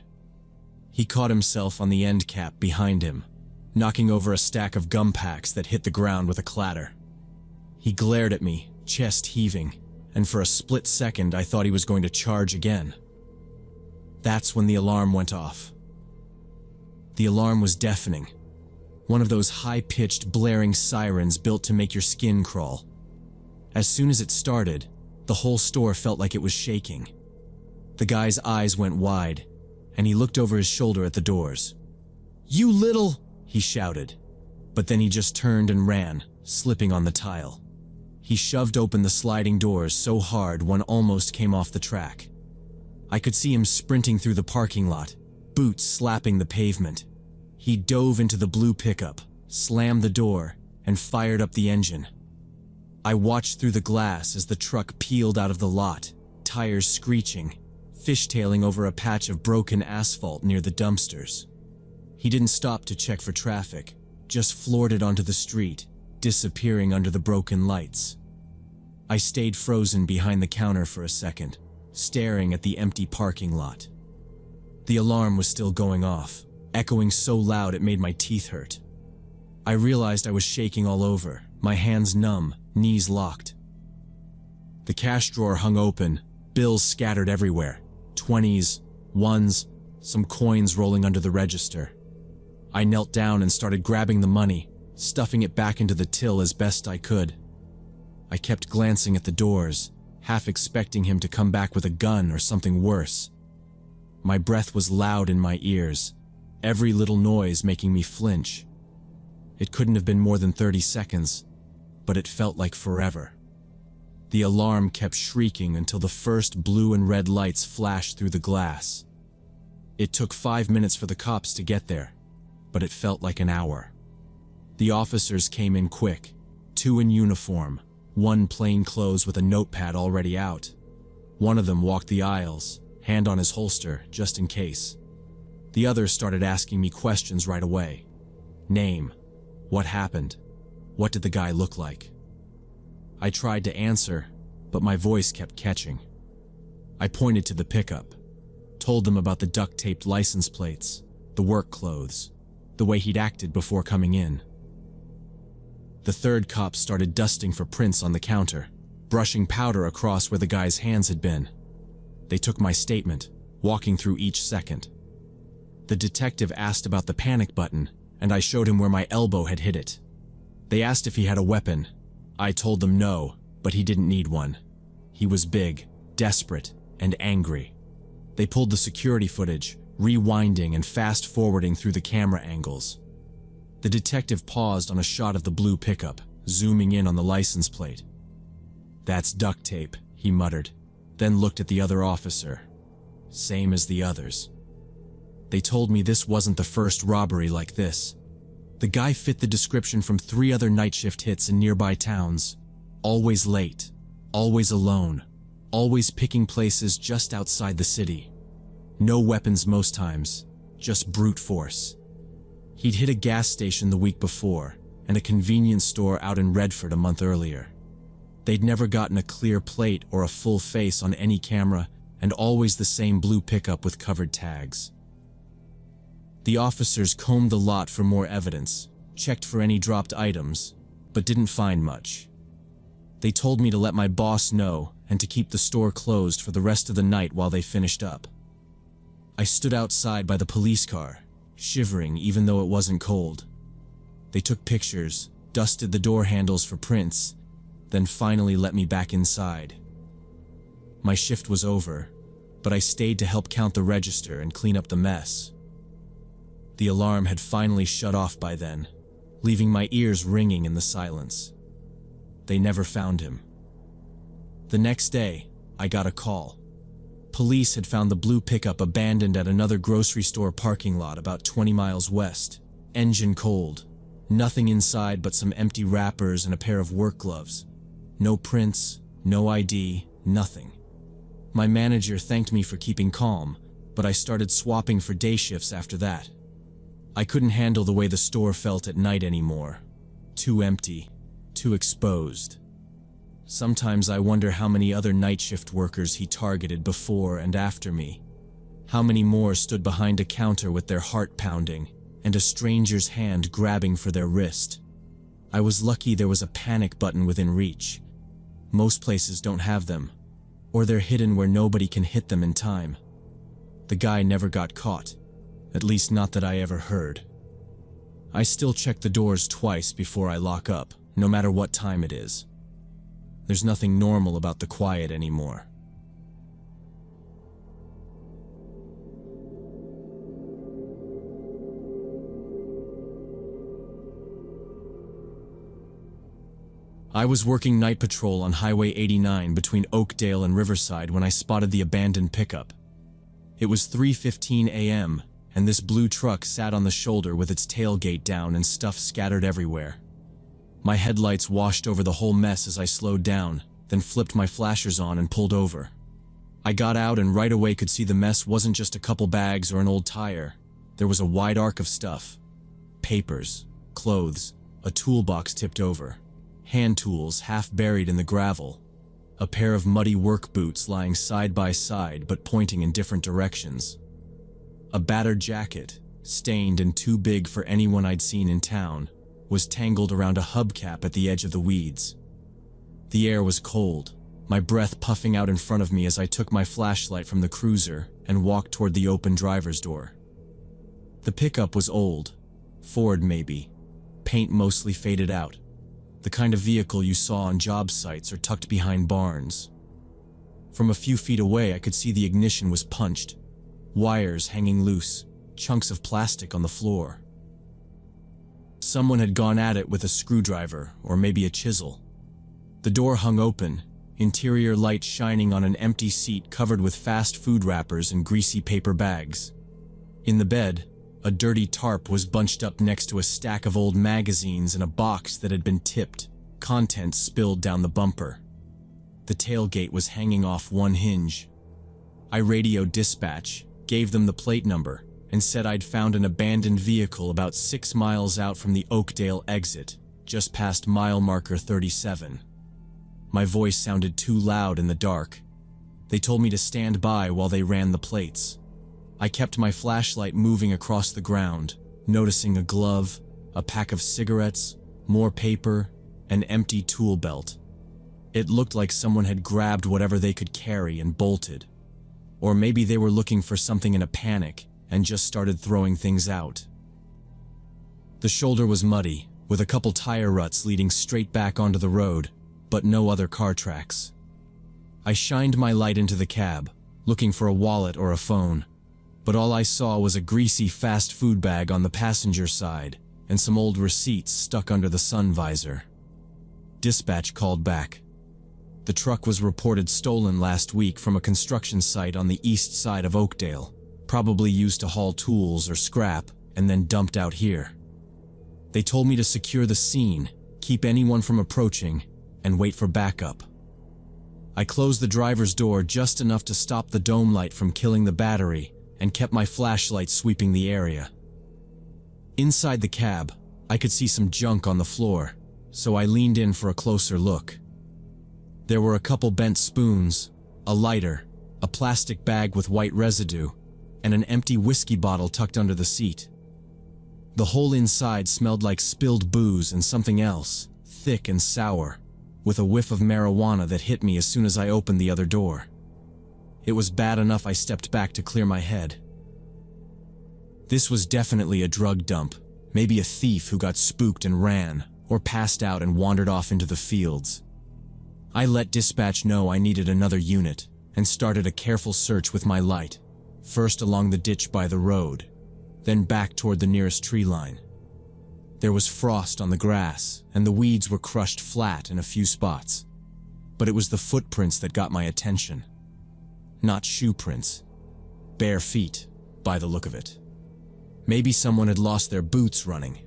He caught himself on the end cap behind him, knocking over a stack of gum packs that hit the ground with a clatter. He glared at me, chest heaving, and for a split second I thought he was going to charge again. That's when the alarm went off. The alarm was deafening. One of those high-pitched, blaring sirens built to make your skin crawl. As soon as it started, the whole store felt like it was shaking. The guy's eyes went wide, and he looked over his shoulder at the doors. "You little," he shouted, but then he just turned and ran, slipping on the tile. He shoved open the sliding doors so hard one almost came off the track. I could see him sprinting through the parking lot, boots slapping the pavement. He dove into the blue pickup, slammed the door, and fired up the engine. I watched through the glass as the truck peeled out of the lot, tires screeching, fishtailing over a patch of broken asphalt near the dumpsters. He didn't stop to check for traffic, just floored it onto the street, disappearing under the broken lights. I stayed frozen behind the counter for a second, staring at the empty parking lot. The alarm was still going off, echoing so loud it made my teeth hurt. I realized I was shaking all over, my hands numb, knees locked. The cash drawer hung open, bills scattered everywhere, 20s, 1s, some coins rolling under the register. I knelt down and started grabbing the money, stuffing it back into the till as best I could. I kept glancing at the doors, half expecting him to come back with a gun or something worse. My breath was loud in my ears, every little noise making me flinch. It couldn't have been more than 30 seconds, but it felt like forever. The alarm kept shrieking until the first blue and red lights flashed through the glass. It took 5 minutes for the cops to get there, but it felt like an hour. The officers came in quick, 2 in uniform, 1 plain clothes with a notepad already out. One of them walked the aisles, hand on his holster, just in case. The others started asking me questions right away. Name. What happened? What did the guy look like? I tried to answer, but my voice kept catching. I pointed to the pickup, told them about the duct-taped license plates, the work clothes, the way he'd acted before coming in. The third cop started dusting for prints on the counter, brushing powder across where the guy's hands had been. They took my statement, walking through each second. The detective asked about the panic button, and I showed him where my elbow had hit it. They asked if he had a weapon. I told them no, but he didn't need one. He was big, desperate, and angry. They pulled the security footage, rewinding and fast-forwarding through the camera angles. The detective paused on a shot of the blue pickup, zooming in on the license plate. "That's duct tape," he muttered, then looked at the other officer. "Same as the others." They told me this wasn't the first robbery like this. The guy fit the description from 3 other night shift hits in nearby towns. Always late, always alone, always picking places just outside the city. No weapons most times, just brute force. He'd hit a gas station the week before, and a convenience store out in Redford a month earlier. They'd never gotten a clear plate or a full face on any camera, and always the same blue pickup with covered tags. The officers combed the lot for more evidence, checked for any dropped items, but didn't find much. They told me to let my boss know and to keep the store closed for the rest of the night while they finished up. I stood outside by the police car, shivering even though it wasn't cold. They took pictures, dusted the door handles for prints, then finally let me back inside. My shift was over, but I stayed to help count the register and clean up the mess. The alarm had finally shut off by then, leaving my ears ringing in the silence. They never found him. The next day, I got a call. Police had found the blue pickup abandoned at another grocery store parking lot about 20 miles west, engine cold. Nothing inside but some empty wrappers and a pair of work gloves. No prints, no ID, nothing. My manager thanked me for keeping calm, but I started swapping for day shifts after that. I couldn't handle the way the store felt at night anymore. Too empty, too exposed. Sometimes I wonder how many other night shift workers he targeted before and after me. How many more stood behind a counter with their heart pounding and a stranger's hand grabbing for their wrist. I was lucky there was a panic button within reach. Most places don't have them, or they're hidden where nobody can hit them in time. The guy never got caught. At least not that I ever heard. I still check the doors twice before I lock up, no matter what time it is. There's nothing normal about the quiet anymore. I was working night patrol on Highway 89 between Oakdale and Riverside when I spotted the abandoned pickup. It was 3:15 a.m., and this blue truck sat on the shoulder with its tailgate down and stuff scattered everywhere. My headlights washed over the whole mess as I slowed down, then flipped my flashers on and pulled over. I got out and right away could see the mess wasn't just a couple bags or an old tire. There was a wide arc of stuff. Papers, clothes, a toolbox tipped over, hand tools half buried in the gravel, a pair of muddy work boots lying side by side but pointing in different directions. A battered jacket, stained and too big for anyone I'd seen in town, was tangled around a hubcap at the edge of the weeds. The air was cold, my breath puffing out in front of me as I took my flashlight from the cruiser and walked toward the open driver's door. The pickup was old, Ford maybe, paint mostly faded out, the kind of vehicle you saw on job sites or tucked behind barns. From a few feet away I could see the ignition was punched, wires hanging loose, chunks of plastic on the floor. Someone had gone at it with a screwdriver or maybe a chisel. The door hung open, interior light shining on an empty seat covered with fast food wrappers and greasy paper bags. In the bed, a dirty tarp was bunched up next to a stack of old magazines and a box that had been tipped, contents spilled down the bumper. The tailgate was hanging off one hinge. I radioed dispatch, gave them the plate number, and said I'd found an abandoned vehicle about 6 miles out from the Oakdale exit, just past mile marker 37. My voice sounded too loud in the dark. They told me to stand by while they ran the plates. I kept my flashlight moving across the ground, noticing a glove, a pack of cigarettes, more paper, an empty tool belt. It looked like someone had grabbed whatever they could carry and bolted. Or maybe they were looking for something in a panic and just started throwing things out. The shoulder was muddy, with a couple tire ruts leading straight back onto the road, but no other car tracks. I shined my light into the cab, looking for a wallet or a phone, but all I saw was a greasy fast food bag on the passenger side and some old receipts stuck under the sun visor. Dispatch called back. The truck was reported stolen last week from a construction site on the east side of Oakdale, probably used to haul tools or scrap and then dumped out here. They told me to secure the scene, keep anyone from approaching, and wait for backup. I closed the driver's door just enough to stop the dome light from killing the battery and kept my flashlight sweeping the area. Inside the cab, I could see some junk on the floor, so I leaned in for a closer look. There were a couple bent spoons, a lighter, a plastic bag with white residue, and an empty whiskey bottle tucked under the seat. The whole inside smelled like spilled booze and something else, thick and sour, with a whiff of marijuana that hit me as soon as I opened the other door. It was bad enough I stepped back to clear my head. This was definitely a drug dump, maybe a thief who got spooked and ran, or passed out and wandered off into the fields. I let dispatch know I needed another unit and started a careful search with my light, first along the ditch by the road, then back toward the nearest tree line. There was frost on the grass, and the weeds were crushed flat in a few spots. But it was the footprints that got my attention. Not shoe prints. Bare feet, by the look of it. Maybe someone had lost their boots running,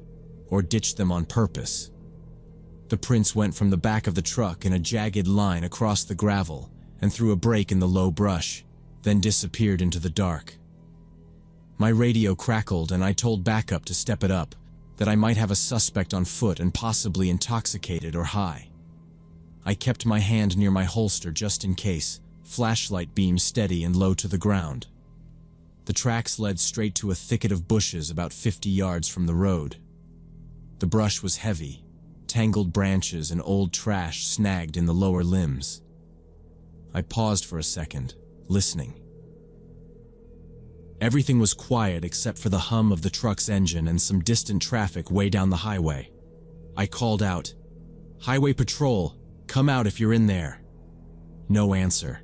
or ditched them on purpose. The prints went from the back of the truck in a jagged line across the gravel and through a break in the low brush, then disappeared into the dark. My radio crackled and I told backup to step it up, that I might have a suspect on foot and possibly intoxicated or high. I kept my hand near my holster just in case, flashlight beam steady and low to the ground. The tracks led straight to a thicket of bushes about 50 yards from the road. The brush was heavy, tangled branches and old trash snagged in the lower limbs. I paused for a second, listening. Everything was quiet except for the hum of the truck's engine and some distant traffic way down the highway. I called out, "Highway Patrol, come out if you're in there." No answer.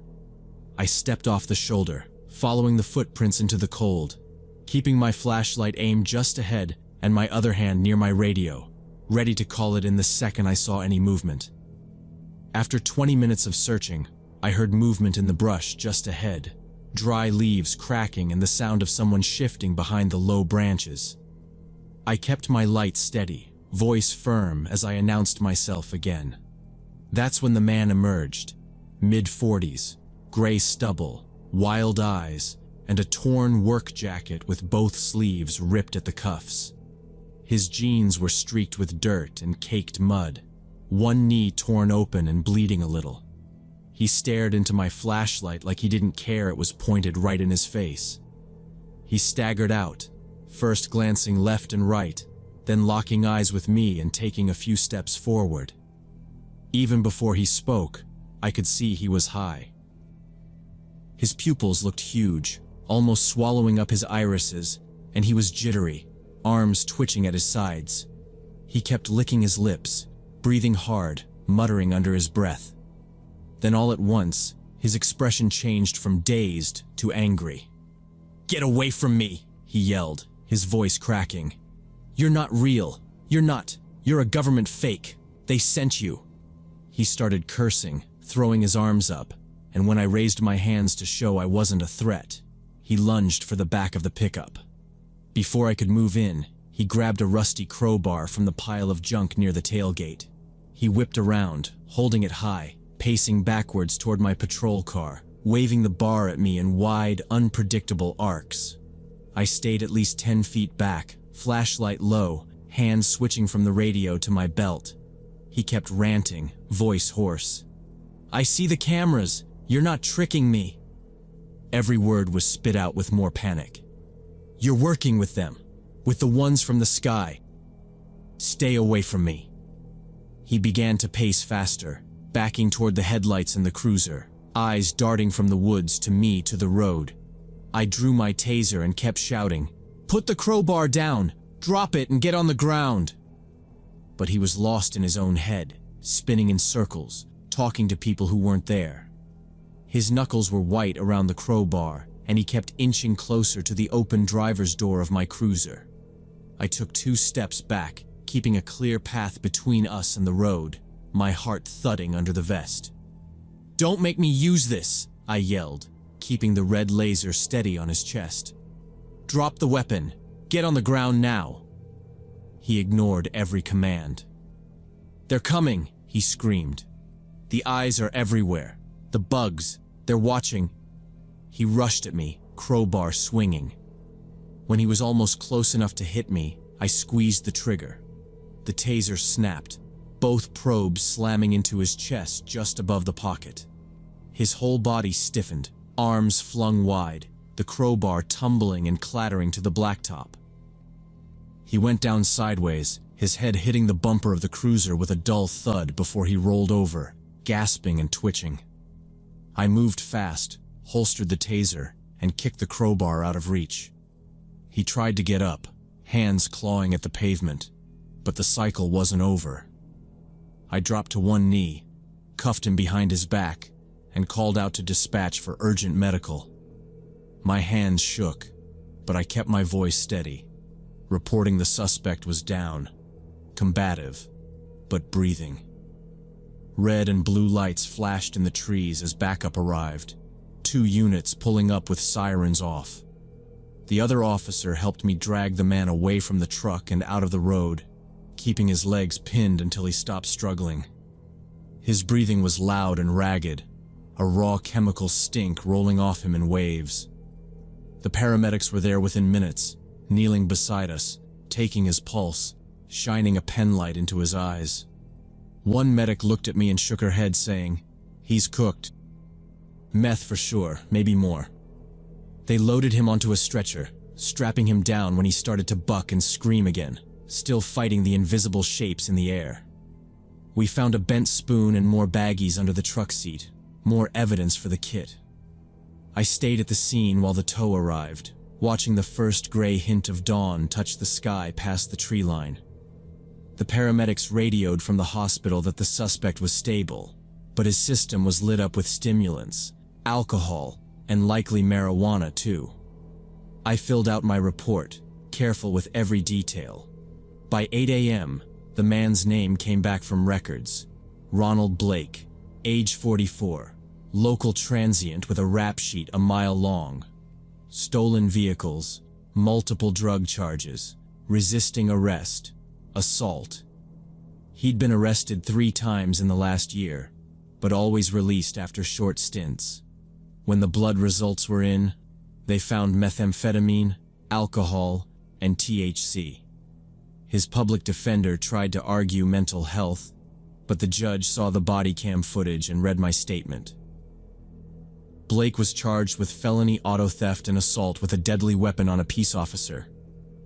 I stepped off the shoulder, following the footprints into the cold, keeping my flashlight aimed just ahead and my other hand near my radio, ready to call it in the second I saw any movement. After 20 minutes of searching, I heard movement in the brush just ahead, dry leaves cracking and the sound of someone shifting behind the low branches. I kept my light steady, voice firm as I announced myself again. That's when the man emerged, mid-40s, gray stubble, wild eyes, and a torn work jacket with both sleeves ripped at the cuffs. His jeans were streaked with dirt and caked mud, one knee torn open and bleeding a little. He stared into my flashlight like he didn't care it was pointed right in his face. He staggered out, first glancing left and right, then locking eyes with me and taking a few steps forward. Even before he spoke, I could see he was high. His pupils looked huge, almost swallowing up his irises, and he was jittery, arms twitching at his sides. He kept licking his lips, breathing hard, muttering under his breath. Then all at once, his expression changed from dazed to angry. "Get away from me!" he yelled, his voice cracking. "You're not real. You're not. You're a government fake. They sent you." He started cursing, throwing his arms up, and when I raised my hands to show I wasn't a threat, he lunged for the back of the pickup. Before I could move in, he grabbed a rusty crowbar from the pile of junk near the tailgate. He whipped around, holding it high, pacing backwards toward my patrol car, waving the bar at me in wide, unpredictable arcs. I stayed at least 10 feet back, flashlight low, hands switching from the radio to my belt. He kept ranting, voice hoarse. "I see the cameras. You're not tricking me." Every word was spit out with more panic. "You're working with them, with the ones from the sky. Stay away from me." He began to pace faster, backing toward the headlights in the cruiser, eyes darting from the woods to me to the road. I drew my taser and kept shouting, "Put the crowbar down! Drop it and get on the ground!" But he was lost in his own head, spinning in circles, talking to people who weren't there. His knuckles were white around the crowbar, and he kept inching closer to the open driver's door of my cruiser. I took 2 steps back, keeping a clear path between us and the road, my heart thudding under the vest. "Don't make me use this," I yelled, keeping the red laser steady on his chest. "Drop the weapon. Get on the ground now." He ignored every command. "They're coming," he screamed. "The eyes are everywhere. The bugs. They're watching." He rushed at me, crowbar swinging. When he was almost close enough to hit me, I squeezed the trigger. The taser snapped, both probes slamming into his chest just above the pocket. His whole body stiffened, arms flung wide, the crowbar tumbling and clattering to the blacktop. He went down sideways, his head hitting the bumper of the cruiser with a dull thud before he rolled over, gasping and twitching. I moved fast, holstered the taser, and kicked the crowbar out of reach. He tried to get up, hands clawing at the pavement, but the cycle wasn't over. I dropped to one knee, cuffed him behind his back, and called out to dispatch for urgent medical. My hands shook, but I kept my voice steady, reporting the suspect was down, combative, but breathing. Red and blue lights flashed in the trees as backup arrived, 2 units pulling up with sirens off. The other officer helped me drag the man away from the truck and out of the road, keeping his legs pinned until he stopped struggling. His breathing was loud and ragged, a raw chemical stink rolling off him in waves. The paramedics were there within minutes, kneeling beside us, taking his pulse, shining a penlight into his eyes. One medic looked at me and shook her head, saying, "He's cooked. Meth for sure, maybe more." They loaded him onto a stretcher, strapping him down when he started to buck and scream again, still fighting the invisible shapes in the air. We found a bent spoon and more baggies under the truck seat, more evidence for the kit. I stayed at the scene while the tow arrived, watching the first gray hint of dawn touch the sky past the tree line. The paramedics radioed from the hospital that the suspect was stable, but his system was lit up with stimulants, alcohol, and likely marijuana too. I filled out my report, careful with every detail. By 8 a.m., the man's name came back from records. Ronald Blake, age 44, local transient with a rap sheet a mile long. Stolen vehicles, multiple drug charges, resisting arrest, assault. He'd been arrested 3 times in the last year, but always released after short stints. When the blood results were in, they found methamphetamine, alcohol, and THC. His public defender tried to argue mental health, but the judge saw the body cam footage and read my statement. Blake was charged with felony auto theft and assault with a deadly weapon on a peace officer.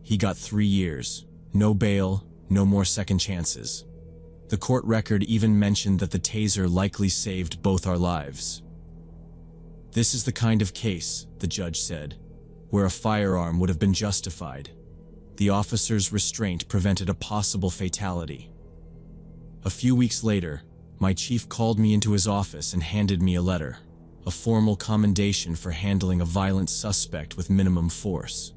He got 3 years, no bail, no more second chances. The court record even mentioned that the taser likely saved both our lives. "This is the kind of case," the judge said, "where a firearm would have been justified. The officer's restraint prevented a possible fatality." A few weeks later, my chief called me into his office and handed me a letter, a formal commendation for handling a violent suspect with minimum force.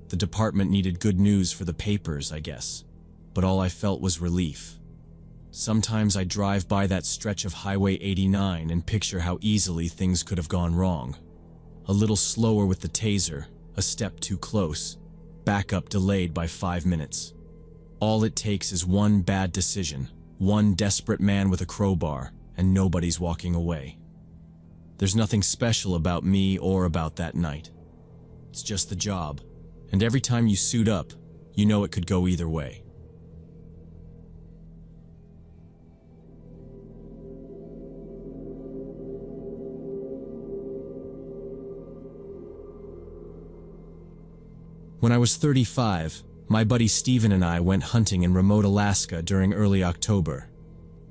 The department needed good news for the papers, I guess, but all I felt was relief. Sometimes I drive by that stretch of Highway 89 and picture how easily things could have gone wrong. A little slower with the taser, a step too close, backup delayed by 5 minutes. All it takes is one bad decision, one desperate man with a crowbar, and nobody's walking away. There's nothing special about me or about that night. It's just the job, and every time you suit up, you know it could go either way. When I was 35, my buddy Steven and I went hunting in remote Alaska during early October.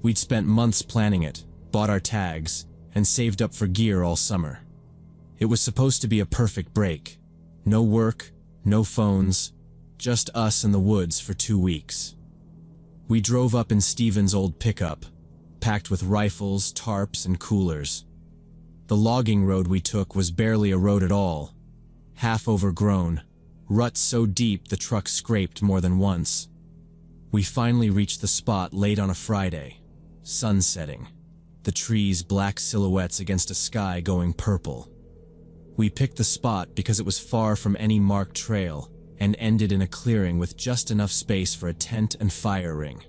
We'd spent months planning it, bought our tags, and saved up for gear all summer. It was supposed to be a perfect break. No work, no phones, just us in the woods for 2 weeks. We drove up in Steven's old pickup, packed with rifles, tarps, and coolers. The logging road we took was barely a road at all, half overgrown, ruts so deep the truck scraped more than once. We finally reached the spot late on a Friday, sun setting, the trees black silhouettes against a sky going purple. We picked the spot because it was far from any marked trail and ended in a clearing with just enough space for a tent and fire ring.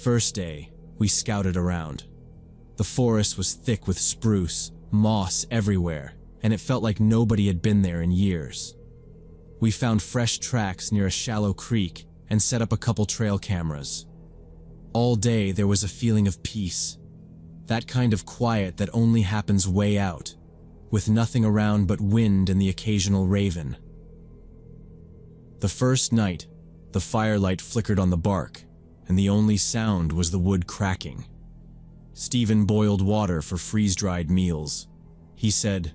First day, we scouted around. The forest was thick with spruce, moss everywhere, and it felt like nobody had been there in years. We found fresh tracks near a shallow creek and set up a couple trail cameras. All day there was a feeling of peace, that kind of quiet that only happens way out, with nothing around but wind and the occasional raven. The first night, the firelight flickered on the bark, and the only sound was the wood cracking. Steven boiled water for freeze-dried meals. He said,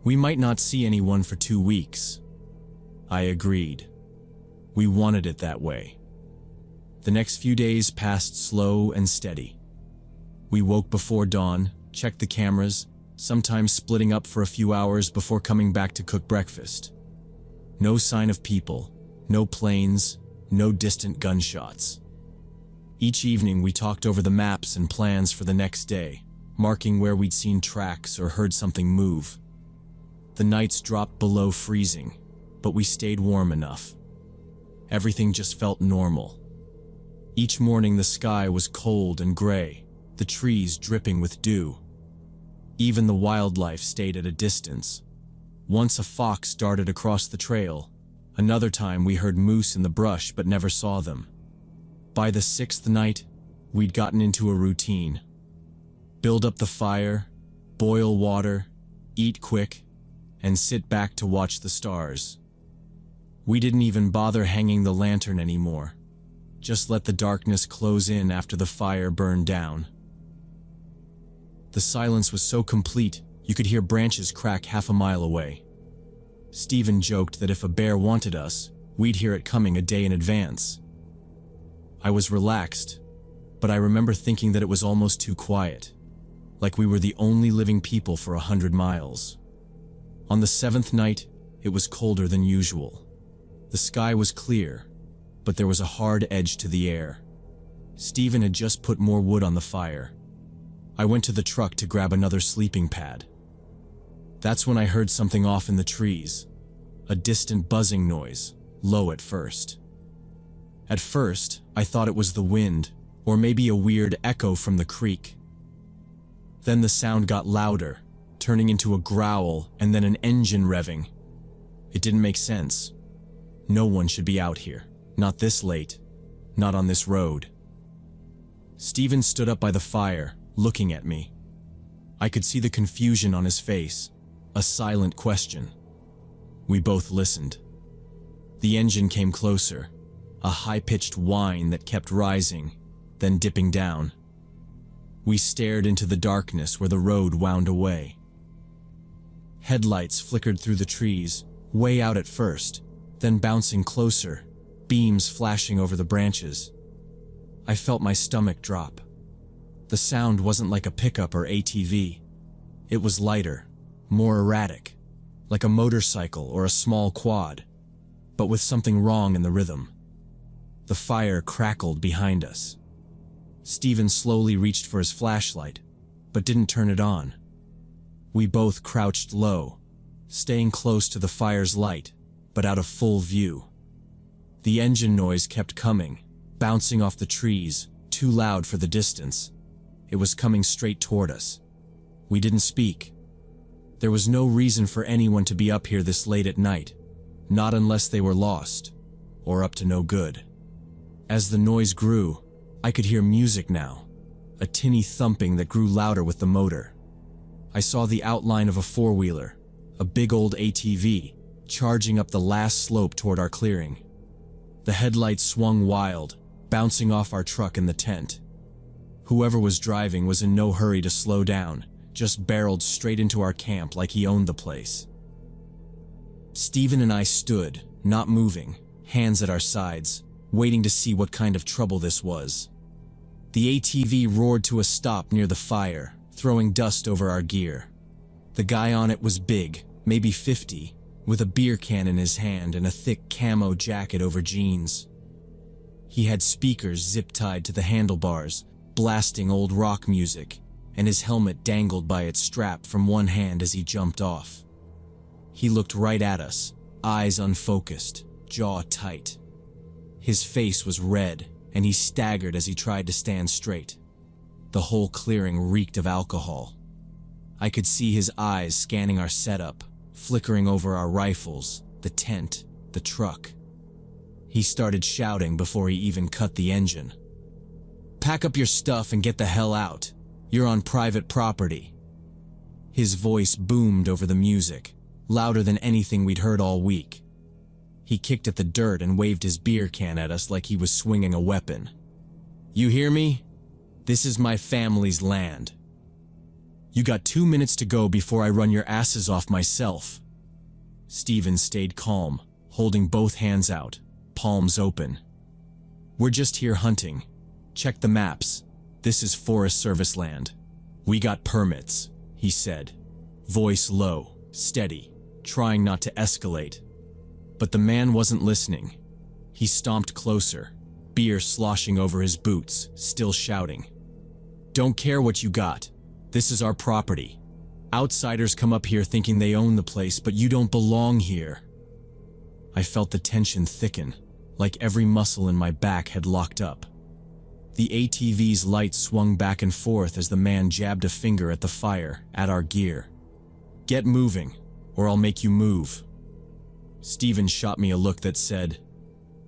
"We might not see anyone for 2 weeks." I agreed. We wanted it that way. The next few days passed slow and steady. We woke before dawn, checked the cameras, sometimes splitting up for a few hours before coming back to cook breakfast. No sign of people, no planes, no distant gunshots. Each evening we talked over the maps and plans for the next day, marking where we'd seen tracks or heard something move. The nights dropped below freezing, but we stayed warm enough. Everything just felt normal. Each morning the sky was cold and gray, the trees dripping with dew. Even the wildlife stayed at a distance. Once a fox darted across the trail. Another time we heard moose in the brush but never saw them. By the 6th night, we'd gotten into a routine. Build up the fire, boil water, eat quick, and sit back to watch the stars. We didn't even bother hanging the lantern anymore. Just let the darkness close in after the fire burned down. The silence was so complete, you could hear branches crack half a mile away. Steven joked that if a bear wanted us, we'd hear it coming a day in advance. I was relaxed, but I remember thinking that it was almost too quiet, like we were the only living people for 100 miles. On the 7th night, it was colder than usual. The sky was clear, but there was a hard edge to the air. Steven had just put more wood on the fire. I went to the truck to grab another sleeping pad. That's when I heard something off in the trees, a distant buzzing noise, low at first. At first, I thought it was the wind, or maybe a weird echo from the creek. Then the sound got louder, turning into a growl and then an engine revving. It didn't make sense. No one should be out here, not this late, not on this road. Steven stood up by the fire, looking at me. I could see the confusion on his face, a silent question. We both listened. The engine came closer, a high-pitched whine that kept rising, then dipping down. We stared into the darkness where the road wound away. Headlights flickered through the trees, way out at first, then bouncing closer, beams flashing over the branches. I felt my stomach drop. The sound wasn't like a pickup or ATV. It was lighter, more erratic, like a motorcycle or a small quad, but with something wrong in the rhythm. The fire crackled behind us. Steven slowly reached for his flashlight, but didn't turn it on. We both crouched low, staying close to the fire's light, but out of full view. The engine noise kept coming, bouncing off the trees, too loud for the distance. It was coming straight toward us. We didn't speak. There was no reason for anyone to be up here this late at night, not unless they were lost, or up to no good. As the noise grew, I could hear music now, a tinny thumping that grew louder with the motor. I saw the outline of a four-wheeler, a big old ATV, charging up the last slope toward our clearing. The headlights swung wild, bouncing off our truck and the tent. Whoever was driving was in no hurry to slow down, just barreled straight into our camp like he owned the place. Steven and I stood, not moving, hands at our sides, waiting to see what kind of trouble this was. The ATV roared to a stop near the fire, throwing dust over our gear. The guy on it was big, maybe 50, with a beer can in his hand and a thick camo jacket over jeans. He had speakers zip-tied to the handlebars, blasting old rock music, and his helmet dangled by its strap from one hand as he jumped off. He looked right at us, eyes unfocused, jaw tight. His face was red, and he staggered as he tried to stand straight. The whole clearing reeked of alcohol. I could see his eyes scanning our setup, flickering over our rifles, the tent, the truck. He started shouting before he even cut the engine. "Pack up your stuff and get the hell out. You're on private property." His voice boomed over the music, louder than anything we'd heard all week. He kicked at the dirt and waved his beer can at us like he was swinging a weapon. "You hear me? This is my family's land. You got 2 minutes to go before I run your asses off myself." Steven stayed calm, holding both hands out, palms open. "We're just here hunting. Check the maps. This is Forest Service land. We got permits," he said, voice low, steady, trying not to escalate. But the man wasn't listening. He stomped closer, beer sloshing over his boots, still shouting. "Don't care what you got. This is our property. Outsiders come up here thinking they own the place, but you don't belong here." I felt the tension thicken, like every muscle in my back had locked up. The ATV's lights swung back and forth as the man jabbed a finger at the fire, at our gear. "Get moving, or I'll make you move." Steven shot me a look that said,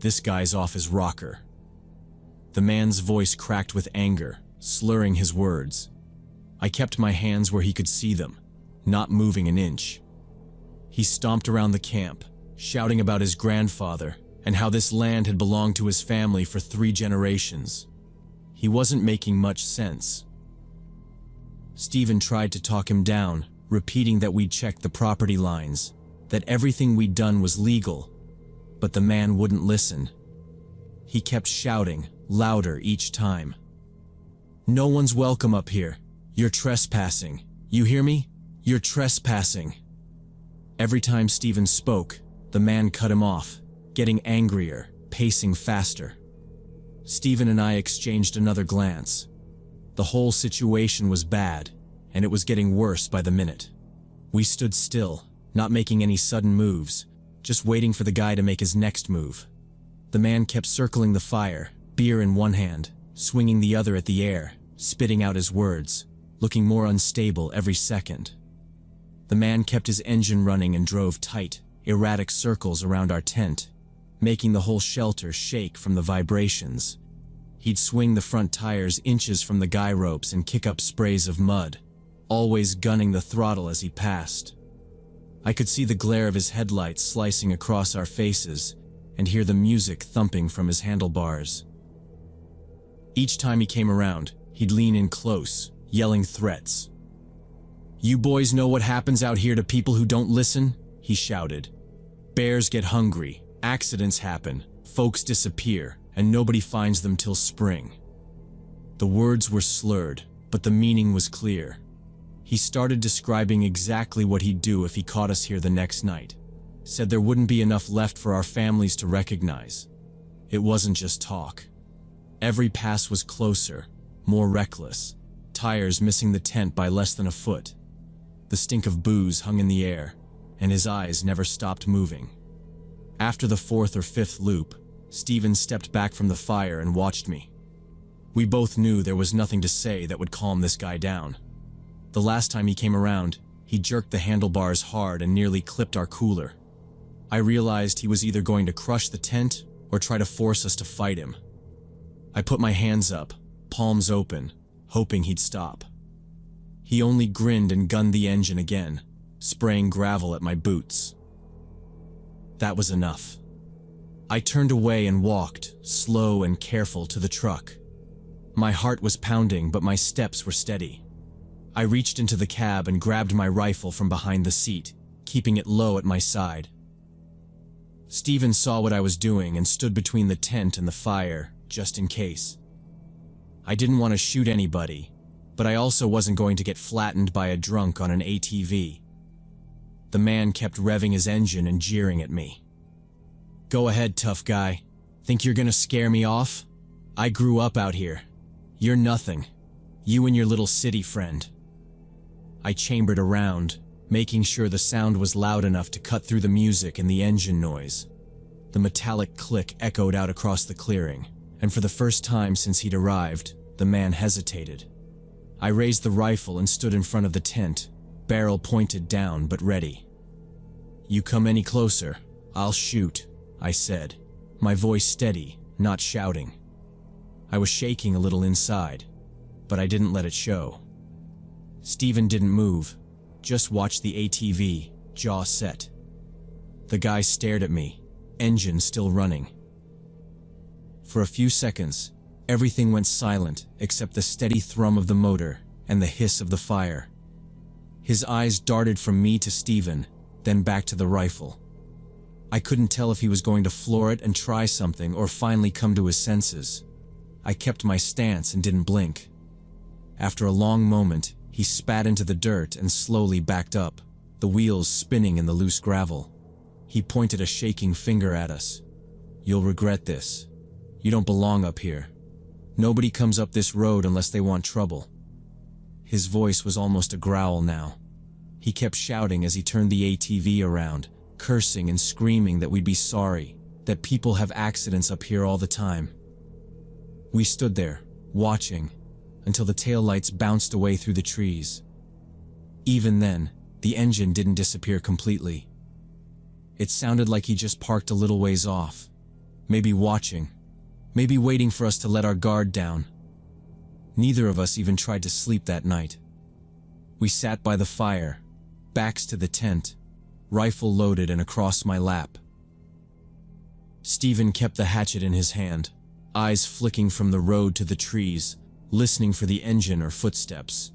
"This guy's off his rocker." The man's voice cracked with anger, slurring his words. I kept my hands where he could see them, not moving an inch. He stomped around the camp, shouting about his grandfather and how this land had belonged to his family for 3 generations. He wasn't making much sense. Steven tried to talk him down, repeating that we'd checked the property lines, that everything we'd done was legal, but the man wouldn't listen. He kept shouting, louder each time. "No one's welcome up here. You're trespassing. You hear me? You're trespassing." Every time Steven spoke, the man cut him off, getting angrier, pacing faster. Steven and I exchanged another glance. The whole situation was bad, and it was getting worse by the minute. We stood still, not making any sudden moves, just waiting for the guy to make his next move. The man kept circling the fire, beer in one hand, swinging the other at the air, spitting out his words, looking more unstable every second. The man kept his engine running and drove tight, erratic circles around our tent, making the whole shelter shake from the vibrations. He'd swing the front tires inches from the guy ropes and kick up sprays of mud, always gunning the throttle as he passed. I could see the glare of his headlights slicing across our faces and hear the music thumping from his handlebars. Each time he came around, he'd lean in close, yelling threats. "You boys know what happens out here to people who don't listen?" he shouted. "Bears get hungry, accidents happen, folks disappear, and nobody finds them till spring." The words were slurred, but the meaning was clear. He started describing exactly what he'd do if he caught us here the next night. Said there wouldn't be enough left for our families to recognize. It wasn't just talk. Every pass was closer, more reckless, tires missing the tent by less than a foot. The stink of booze hung in the air, and his eyes never stopped moving. After the fourth or fifth loop, Steven stepped back from the fire and watched me. We both knew there was nothing to say that would calm this guy down. The last time he came around, he jerked the handlebars hard and nearly clipped our cooler. I realized he was either going to crush the tent or try to force us to fight him. I put my hands up, palms open, hoping he'd stop. He only grinned and gunned the engine again, spraying gravel at my boots. That was enough. I turned away and walked, slow and careful, to the truck. My heart was pounding, but my steps were steady. I reached into the cab and grabbed my rifle from behind the seat, keeping it low at my side. Steven saw what I was doing and stood between the tent and the fire, just in case. I didn't want to shoot anybody, but I also wasn't going to get flattened by a drunk on an ATV. The man kept revving his engine and jeering at me. "Go ahead, tough guy. Think you're gonna scare me off? I grew up out here. You're nothing. You and your little city friend." I chambered around, making sure the sound was loud enough to cut through the music and the engine noise. The metallic click echoed out across the clearing, and for the first time since he'd arrived, the man hesitated. I raised the rifle and stood in front of the tent, barrel pointed down but ready. "You come any closer, I'll shoot," I said, my voice steady, not shouting. I was shaking a little inside, but I didn't let it show. Steven didn't move, just watched the ATV, jaw set. The guy stared at me, engine still running. For a few seconds, everything went silent except the steady thrum of the motor and the hiss of the fire. His eyes darted from me to Steven, then back to the rifle. I couldn't tell if he was going to floor it and try something or finally come to his senses. I kept my stance and didn't blink. After a long moment, he spat into the dirt and slowly backed up, the wheels spinning in the loose gravel. He pointed a shaking finger at us. "You'll regret this. You don't belong up here. Nobody comes up this road unless they want trouble." His voice was almost a growl now. He kept shouting as he turned the ATV around, cursing and screaming that we'd be sorry, that people have accidents up here all the time. We stood there, watching, until the taillights bounced away through the trees. Even then, the engine didn't disappear completely. It sounded like he just parked a little ways off, maybe watching, maybe waiting for us to let our guard down. Neither of us even tried to sleep that night. We sat by the fire, backs to the tent, rifle loaded and across my lap. Steven kept the hatchet in his hand, eyes flicking from the road to the trees, listening for the engine or footsteps.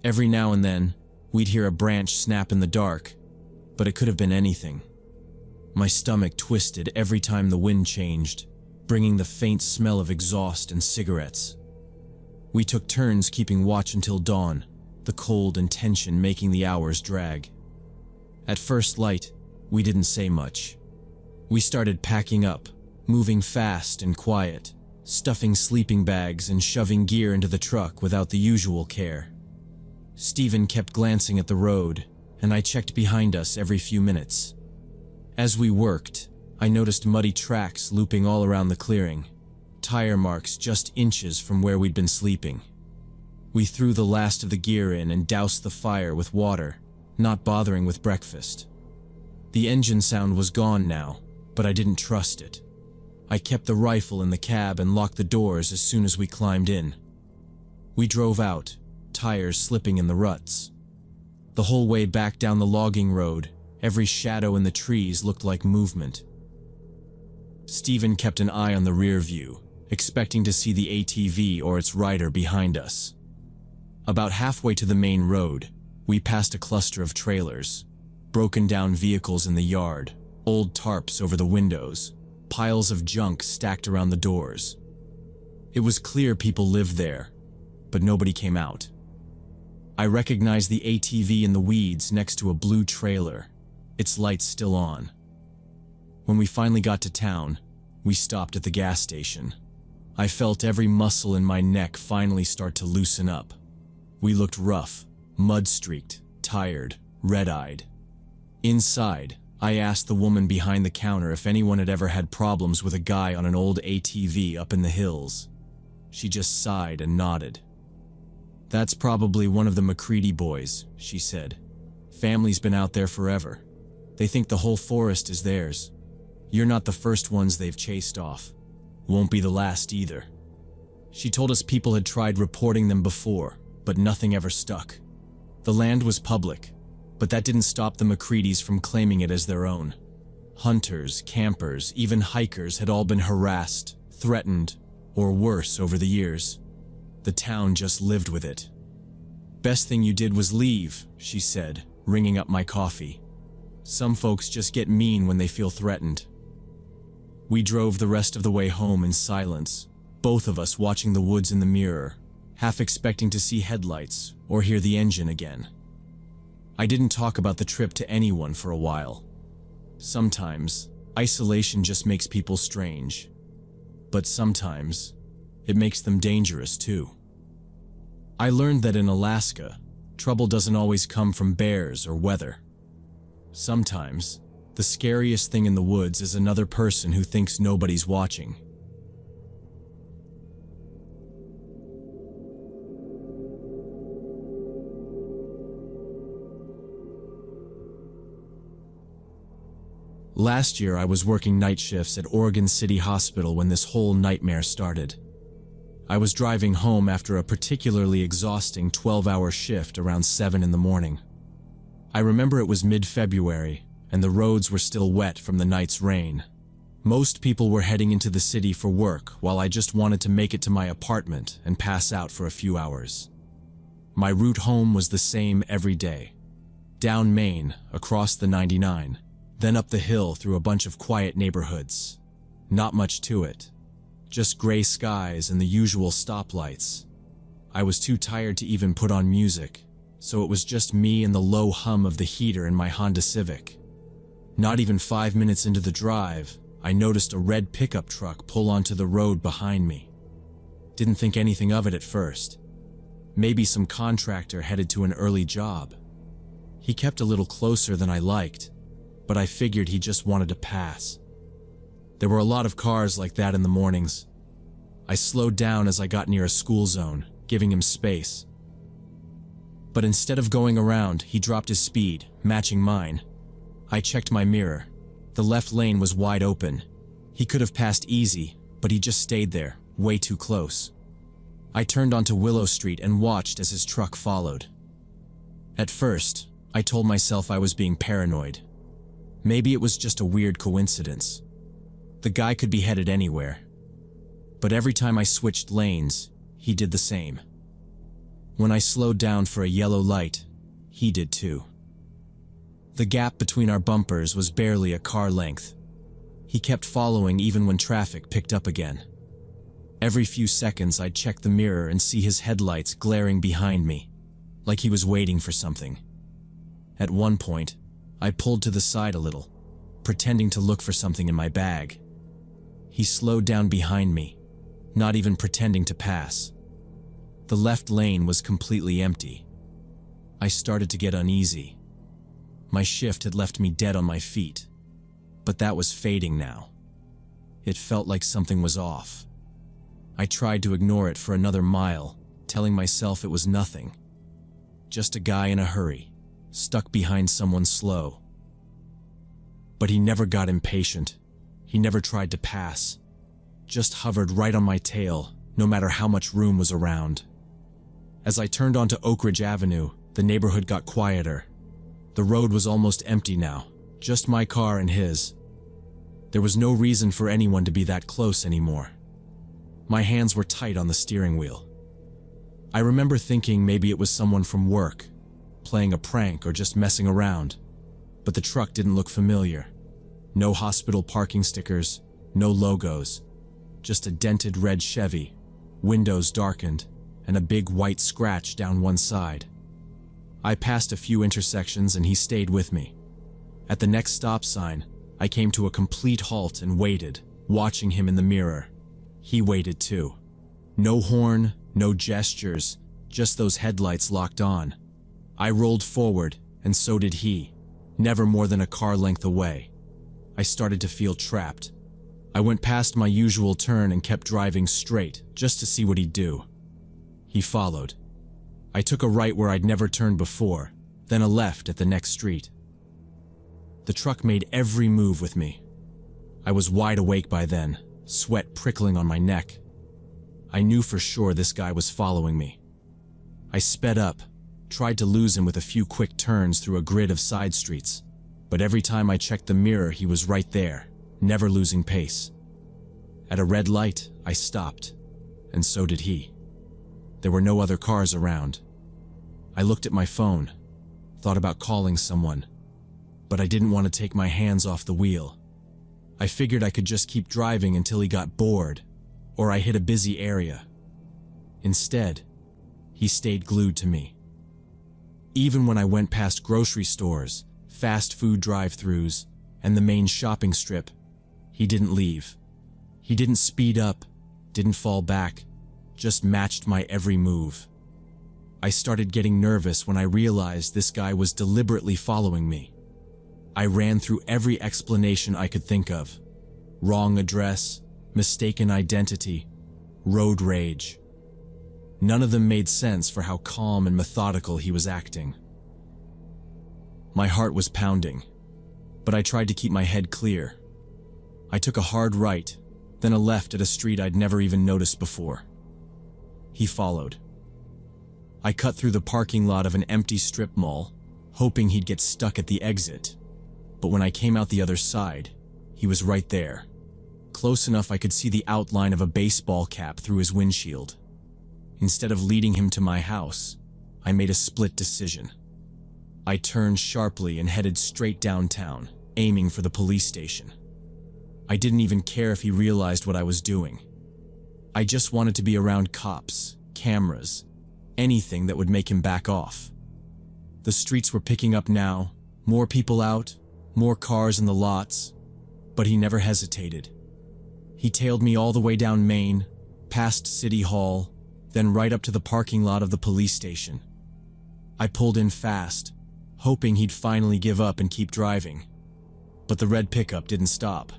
Every now and then, we'd hear a branch snap in the dark, but it could have been anything. My stomach twisted every time the wind changed, bringing the faint smell of exhaust and cigarettes. We took turns keeping watch until dawn, the cold and tension making the hours drag. At first light, we didn't say much. We started packing up, moving fast and quiet, stuffing sleeping bags and shoving gear into the truck without the usual care. Steven kept glancing at the road, and I checked behind us every few minutes. As we worked, I noticed muddy tracks looping all around the clearing, tire marks just inches from where we'd been sleeping. We threw the last of the gear in and doused the fire with water, not bothering with breakfast. The engine sound was gone now, but I didn't trust it. I kept the rifle in the cab and locked the doors as soon as we climbed in. We drove out, tires slipping in the ruts. The whole way back down the logging road, every shadow in the trees looked like movement. Steven kept an eye on the rear view, expecting to see the ATV or its rider behind us. About halfway to the main road, we passed a cluster of trailers, broken down vehicles in the yard, old tarps over the windows, piles of junk stacked around the doors. It was clear people lived there, but nobody came out. I recognized the ATV in the weeds next to a blue trailer, its lights still on. When we finally got to town, we stopped at the gas station. I felt every muscle in my neck finally start to loosen up. We looked rough, mud-streaked, tired, red-eyed. Inside, I asked the woman behind the counter if anyone had ever had problems with a guy on an old ATV up in the hills. She just sighed and nodded. "That's probably one of the McCready boys," she said. "Family's been out there forever. They think the whole forest is theirs. You're not the first ones they've chased off. Won't be the last either." She told us people had tried reporting them before, but nothing ever stuck. The land was public, but that didn't stop the McCreadys from claiming it as their own. Hunters, campers, even hikers had all been harassed, threatened, or worse over the years. The town just lived with it. "Best thing you did was leave," she said, ringing up my coffee. "Some folks just get mean when they feel threatened." We drove the rest of the way home in silence, both of us watching the woods in the mirror, half expecting to see headlights or hear the engine again. I didn't talk about the trip to anyone for a while. Sometimes, isolation just makes people strange. But sometimes, it makes them dangerous too. I learned that in Alaska, trouble doesn't always come from bears or weather. Sometimes, the scariest thing in the woods is another person who thinks nobody's watching. Last year, I was working night shifts at Oregon City Hospital when this whole nightmare started. I was driving home after a particularly exhausting 12-hour shift around 7 in the morning. I remember it was mid-February, and the roads were still wet from the night's rain. Most people were heading into the city for work, while I just wanted to make it to my apartment and pass out for a few hours. My route home was the same every day. Down Main, across the 99, then up the hill through a bunch of quiet neighborhoods. Not much to it. Just gray skies and the usual stoplights. I was too tired to even put on music, so it was just me and the low hum of the heater in my Honda Civic. Not even 5 minutes into the drive, I noticed a red pickup truck pull onto the road behind me. Didn't think anything of it at first. Maybe some contractor headed to an early job. He kept a little closer than I liked, but I figured he just wanted to pass. There were a lot of cars like that in the mornings. I slowed down as I got near a school zone, giving him space. But instead of going around, he dropped his speed, matching mine. I checked my mirror. The left lane was wide open. He could have passed easy, but he just stayed there, way too close. I turned onto Willow Street and watched as his truck followed. At first, I told myself I was being paranoid. Maybe it was just a weird coincidence. The guy could be headed anywhere. But every time I switched lanes, he did the same. When I slowed down for a yellow light, he did too. The gap between our bumpers was barely a car length. He kept following even when traffic picked up again. Every few seconds I'd check the mirror and see his headlights glaring behind me, like he was waiting for something. At one point, I pulled to the side a little, pretending to look for something in my bag. He slowed down behind me, not even pretending to pass. The left lane was completely empty. I started to get uneasy. My shift had left me dead on my feet, but that was fading now. It felt like something was off. I tried to ignore it for another mile, telling myself it was nothing. Just a guy in a hurry, stuck behind someone slow. But he never got impatient. He never tried to pass. Just hovered right on my tail, no matter how much room was around. As I turned onto Oak Ridge Avenue, the neighborhood got quieter. The road was almost empty now, just my car and his. There was no reason for anyone to be that close anymore. My hands were tight on the steering wheel. I remember thinking maybe it was someone from work, playing a prank or just messing around, but the truck didn't look familiar. No hospital parking stickers, no logos, just a dented red Chevy, windows darkened, and a big white scratch down one side. I passed a few intersections and he stayed with me. At the next stop sign, I came to a complete halt and waited, watching him in the mirror. He waited too. No horn, no gestures, just those headlights locked on. I rolled forward, and so did he, never more than a car length away. I started to feel trapped. I went past my usual turn and kept driving straight, just to see what he'd do. He followed. I took a right where I'd never turned before, then a left at the next street. The truck made every move with me. I was wide awake by then, sweat prickling on my neck. I knew for sure this guy was following me. I sped up, tried to lose him with a few quick turns through a grid of side streets, but every time I checked the mirror he was right there, never losing pace. At a red light, I stopped, and so did he. There were no other cars around. I looked at my phone, thought about calling someone, but I didn't want to take my hands off the wheel. I figured I could just keep driving until he got bored, or I hit a busy area. Instead, he stayed glued to me. Even when I went past grocery stores, fast food drive-thrus, and the main shopping strip, he didn't leave. He didn't speed up, didn't fall back, just matched my every move. I started getting nervous when I realized this guy was deliberately following me. I ran through every explanation I could think of. Wrong address, mistaken identity, road rage. None of them made sense for how calm and methodical he was acting. My heart was pounding, but I tried to keep my head clear. I took a hard right, then a left at a street I'd never even noticed before. He followed. I cut through the parking lot of an empty strip mall, hoping he'd get stuck at the exit. But when I came out the other side, he was right there. Close enough I could see the outline of a baseball cap through his windshield. Instead of leading him to my house, I made a split decision. I turned sharply and headed straight downtown, aiming for the police station. I didn't even care if he realized what I was doing. I just wanted to be around cops, cameras, anything that would make him back off. The streets were picking up now, more people out, more cars in the lots, but he never hesitated. He tailed me all the way down Main, past City Hall, then right up to the parking lot of the police station. I pulled in fast, hoping he'd finally give up and keep driving. But the red pickup didn't stop.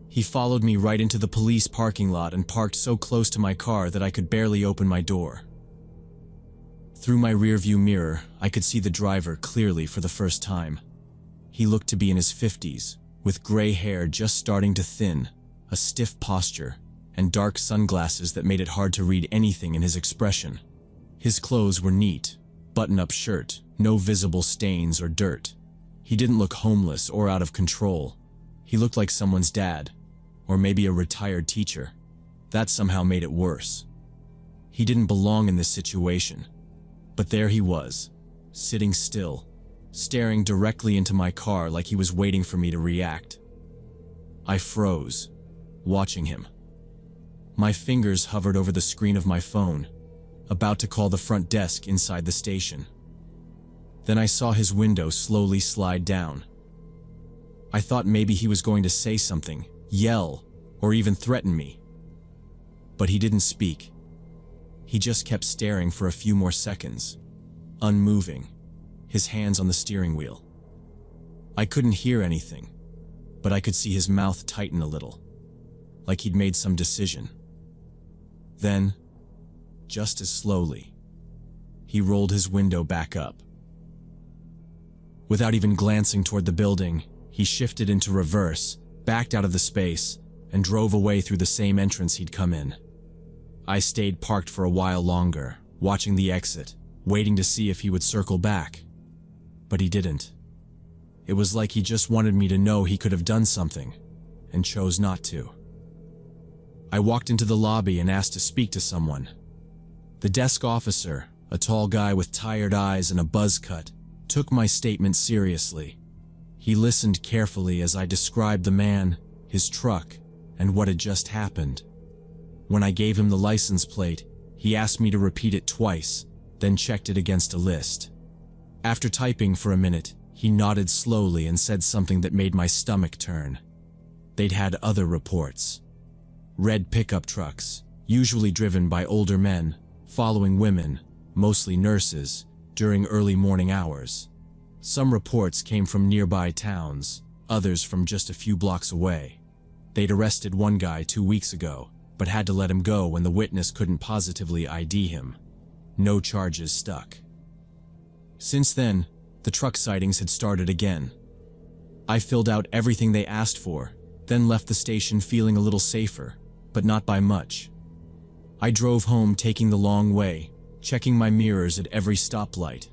He followed me right into the police parking lot and parked so close to my car that I could barely open my door. Through my rearview mirror, I could see the driver clearly for the first time. He looked to be in his 50s, with gray hair just starting to thin, a stiff posture, and dark sunglasses that made it hard to read anything in his expression. His clothes were neat, button-up shirt, no visible stains or dirt. He didn't look homeless or out of control. He looked like someone's dad, or maybe a retired teacher. That somehow made it worse. He didn't belong in this situation, but there he was, sitting still, staring directly into my car like he was waiting for me to react. I froze, watching him. My fingers hovered over the screen of my phone, about to call the front desk inside the station. Then I saw his window slowly slide down. I thought maybe he was going to say something, yell, or even threaten me. But he didn't speak. He just kept staring for a few more seconds, unmoving, his hands on the steering wheel. I couldn't hear anything, but I could see his mouth tighten a little, like he'd made some decision. Then, just as slowly, he rolled his window back up. Without even glancing toward the building, he shifted into reverse, backed out of the space, and drove away through the same entrance he'd come in. I stayed parked for a while longer, watching the exit, waiting to see if he would circle back. But he didn't. It was like he just wanted me to know he could have done something, and chose not to. I walked into the lobby and asked to speak to someone. The desk officer, a tall guy with tired eyes and a buzz cut, took my statement seriously. He listened carefully as I described the man, his truck, and what had just happened. When I gave him the license plate, he asked me to repeat it twice, then checked it against a list. After typing for a minute, he nodded slowly and said something that made my stomach turn. They'd had other reports. Red pickup trucks, usually driven by older men, following women, mostly nurses, during early morning hours. Some reports came from nearby towns, others from just a few blocks away. They'd arrested one guy 2 weeks ago, but had to let him go when the witness couldn't positively ID him. No charges stuck. Since then, the truck sightings had started again. I filled out everything they asked for, then left the station feeling a little safer, but not by much. I drove home taking the long way, checking my mirrors at every stoplight.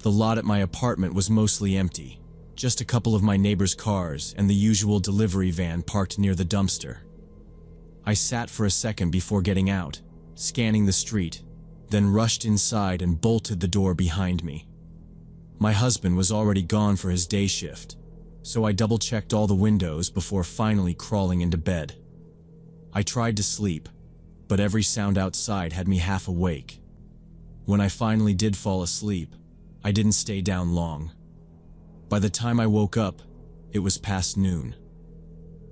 The lot at my apartment was mostly empty, just a couple of my neighbors' cars and the usual delivery van parked near the dumpster. I sat for a second before getting out, scanning the street, then rushed inside and bolted the door behind me. My husband was already gone for his day shift, so I double-checked all the windows before finally crawling into bed. I tried to sleep, but every sound outside had me half awake. When I finally did fall asleep, I didn't stay down long. By the time I woke up, it was past noon.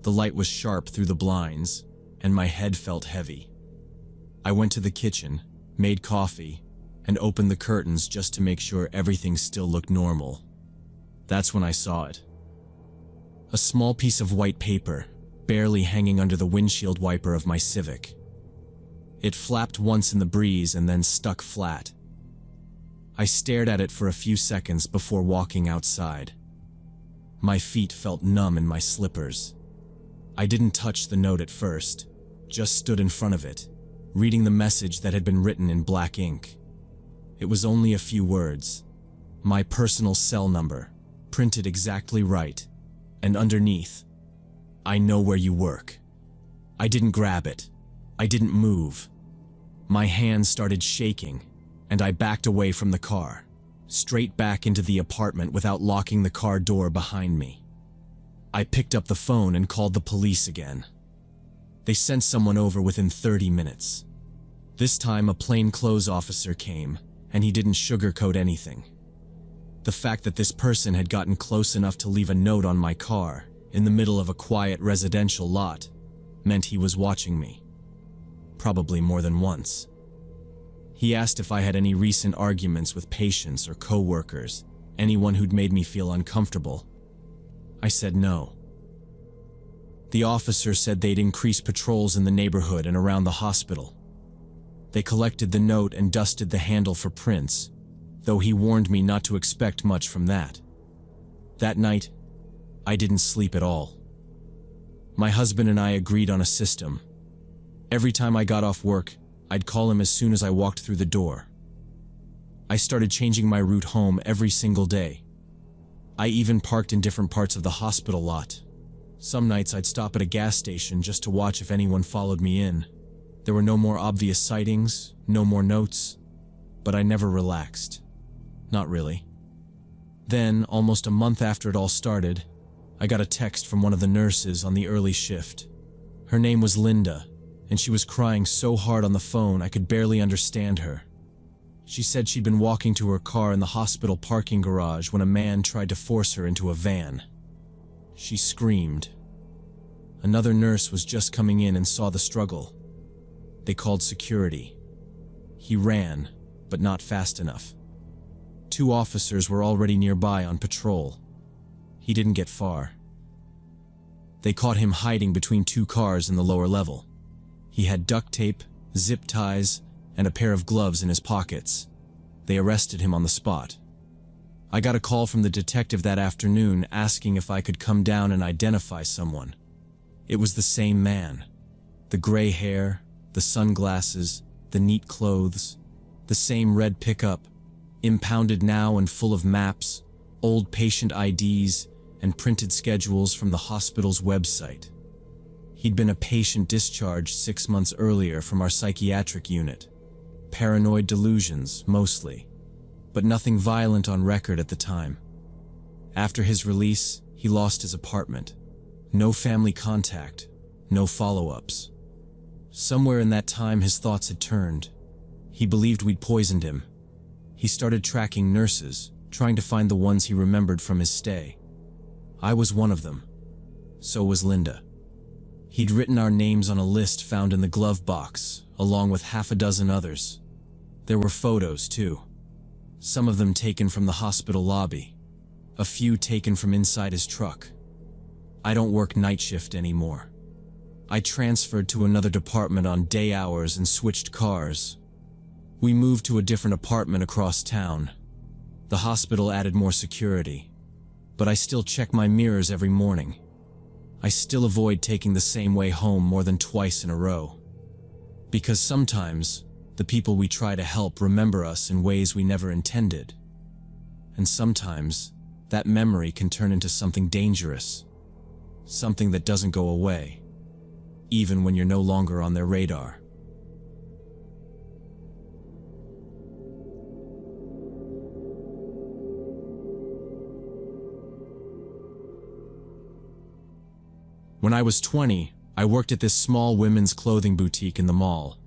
The light was sharp through the blinds, and my head felt heavy. I went to the kitchen, made coffee, and opened the curtains just to make sure everything still looked normal. That's when I saw it. A small piece of white paper, barely hanging under the windshield wiper of my Civic. It flapped once in the breeze and then stuck flat. I stared at it for a few seconds before walking outside. My feet felt numb in my slippers. I didn't touch the note at first, just stood in front of it, reading the message that had been written in black ink. It was only a few words. My personal cell number, printed exactly right, and underneath, "I know where you work." I didn't grab it. I didn't move. My hands started shaking, and I backed away from the car, straight back into the apartment without locking the car door behind me. I picked up the phone and called the police again. They sent someone over within 30 minutes. This time a plainclothes officer came, and he didn't sugarcoat anything. The fact that this person had gotten close enough to leave a note on my car, in the middle of a quiet residential lot, meant he was watching me. Probably more than once. He asked if I had any recent arguments with patients or co-workers, anyone who'd made me feel uncomfortable. I said no. The officer said they'd increase patrols in the neighborhood and around the hospital. They collected the note and dusted the handle for prints, though he warned me not to expect much from that. That night, I didn't sleep at all. My husband and I agreed on a system. Every time I got off work, I'd call him as soon as I walked through the door. I started changing my route home every single day. I even parked in different parts of the hospital lot. Some nights I'd stop at a gas station just to watch if anyone followed me in. There were no more obvious sightings, no more notes, but I never relaxed. Not really. Then, almost a month after it all started, I got a text from one of the nurses on the early shift. Her name was Linda, and she was crying so hard on the phone I could barely understand her. She said she'd been walking to her car in the hospital parking garage when a man tried to force her into a van. She screamed. Another nurse was just coming in and saw the struggle. They called security. He ran, but not fast enough. 2 officers were already nearby on patrol. He didn't get far. They caught him hiding between 2 cars in the lower level. He had duct tape, zip ties, and a pair of gloves in his pockets. They arrested him on the spot. I got a call from the detective that afternoon asking if I could come down and identify someone. It was the same man. The gray hair, the sunglasses, the neat clothes, the same red pickup, impounded now and full of maps, old patient IDs, and printed schedules from the hospital's website. He'd been a patient discharged 6 months earlier from our psychiatric unit. Paranoid delusions, mostly, but nothing violent on record at the time. After his release, he lost his apartment. No family contact, no follow-ups. Somewhere in that time his thoughts had turned. He believed we'd poisoned him. He started tracking nurses, trying to find the ones he remembered from his stay. I was one of them. So was Linda. He'd written our names on a list found in the glove box, along with half a dozen others. There were photos, too. Some of them taken from the hospital lobby. A few taken from inside his truck. I don't work night shift anymore. I transferred to another department on day hours and switched cars. We moved to a different apartment across town. The hospital added more security, but I still check my mirrors every morning. I still avoid taking the same way home more than twice in a row. Because sometimes, the people we try to help remember us in ways we never intended. And sometimes, that memory can turn into something dangerous. Something that doesn't go away, even when you're no longer on their radar. When I was 20, I worked at this small women's clothing boutique in the mall.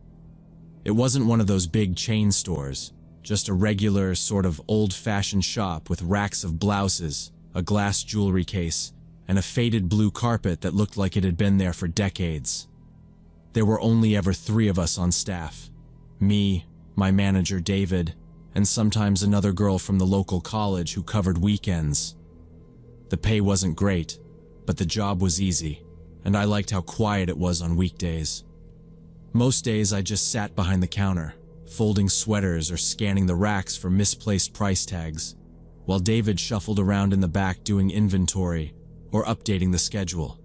It wasn't one of those big chain stores, just a regular, sort of old-fashioned shop with racks of blouses, a glass jewelry case, and a faded blue carpet that looked like it had been there for decades. There were only ever 3 of us on staff. Me, my manager David, and sometimes another girl from the local college who covered weekends. The pay wasn't great, but the job was easy, and I liked how quiet it was on weekdays. Most days I just sat behind the counter, folding sweaters or scanning the racks for misplaced price tags, while David shuffled around in the back doing inventory or updating the schedule.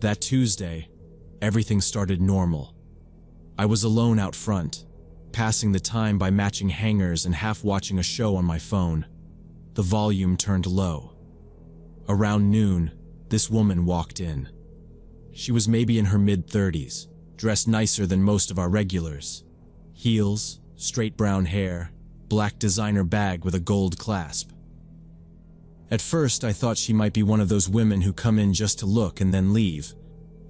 That Tuesday, everything started normal. I was alone out front, passing the time by matching hangers and half watching a show on my phone. The volume turned low. Around noon, this woman walked in. She was maybe in her mid-30s, dressed nicer than most of our regulars. Heels, straight brown hair, black designer bag with a gold clasp. At first, I thought she might be one of those women who come in just to look and then leave,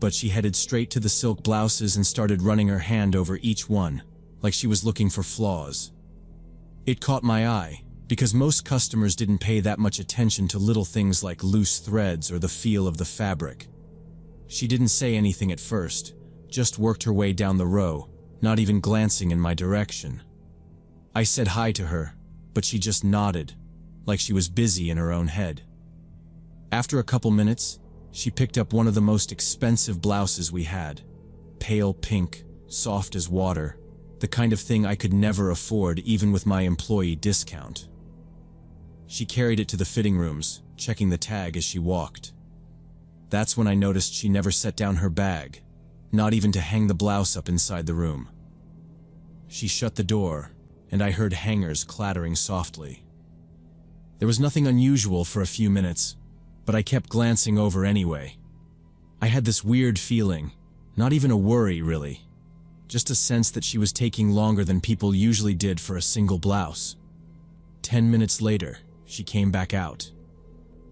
but she headed straight to the silk blouses and started running her hand over each one, like she was looking for flaws. It caught my eye, because most customers didn't pay that much attention to little things like loose threads or the feel of the fabric. She didn't say anything at first, just worked her way down the row, not even glancing in my direction. I said hi to her, but she just nodded, like she was busy in her own head. After a couple minutes, she picked up one of the most expensive blouses we had. Pale pink, soft as water, the kind of thing I could never afford even with my employee discount. She carried it to the fitting rooms, checking the tag as she walked. That's when I noticed she never set down her bag, not even to hang the blouse up inside the room. She shut the door, and I heard hangers clattering softly. There was nothing unusual for a few minutes, but I kept glancing over anyway. I had this weird feeling, not even a worry really, just a sense that she was taking longer than people usually did for a single blouse. 10 minutes later, she came back out.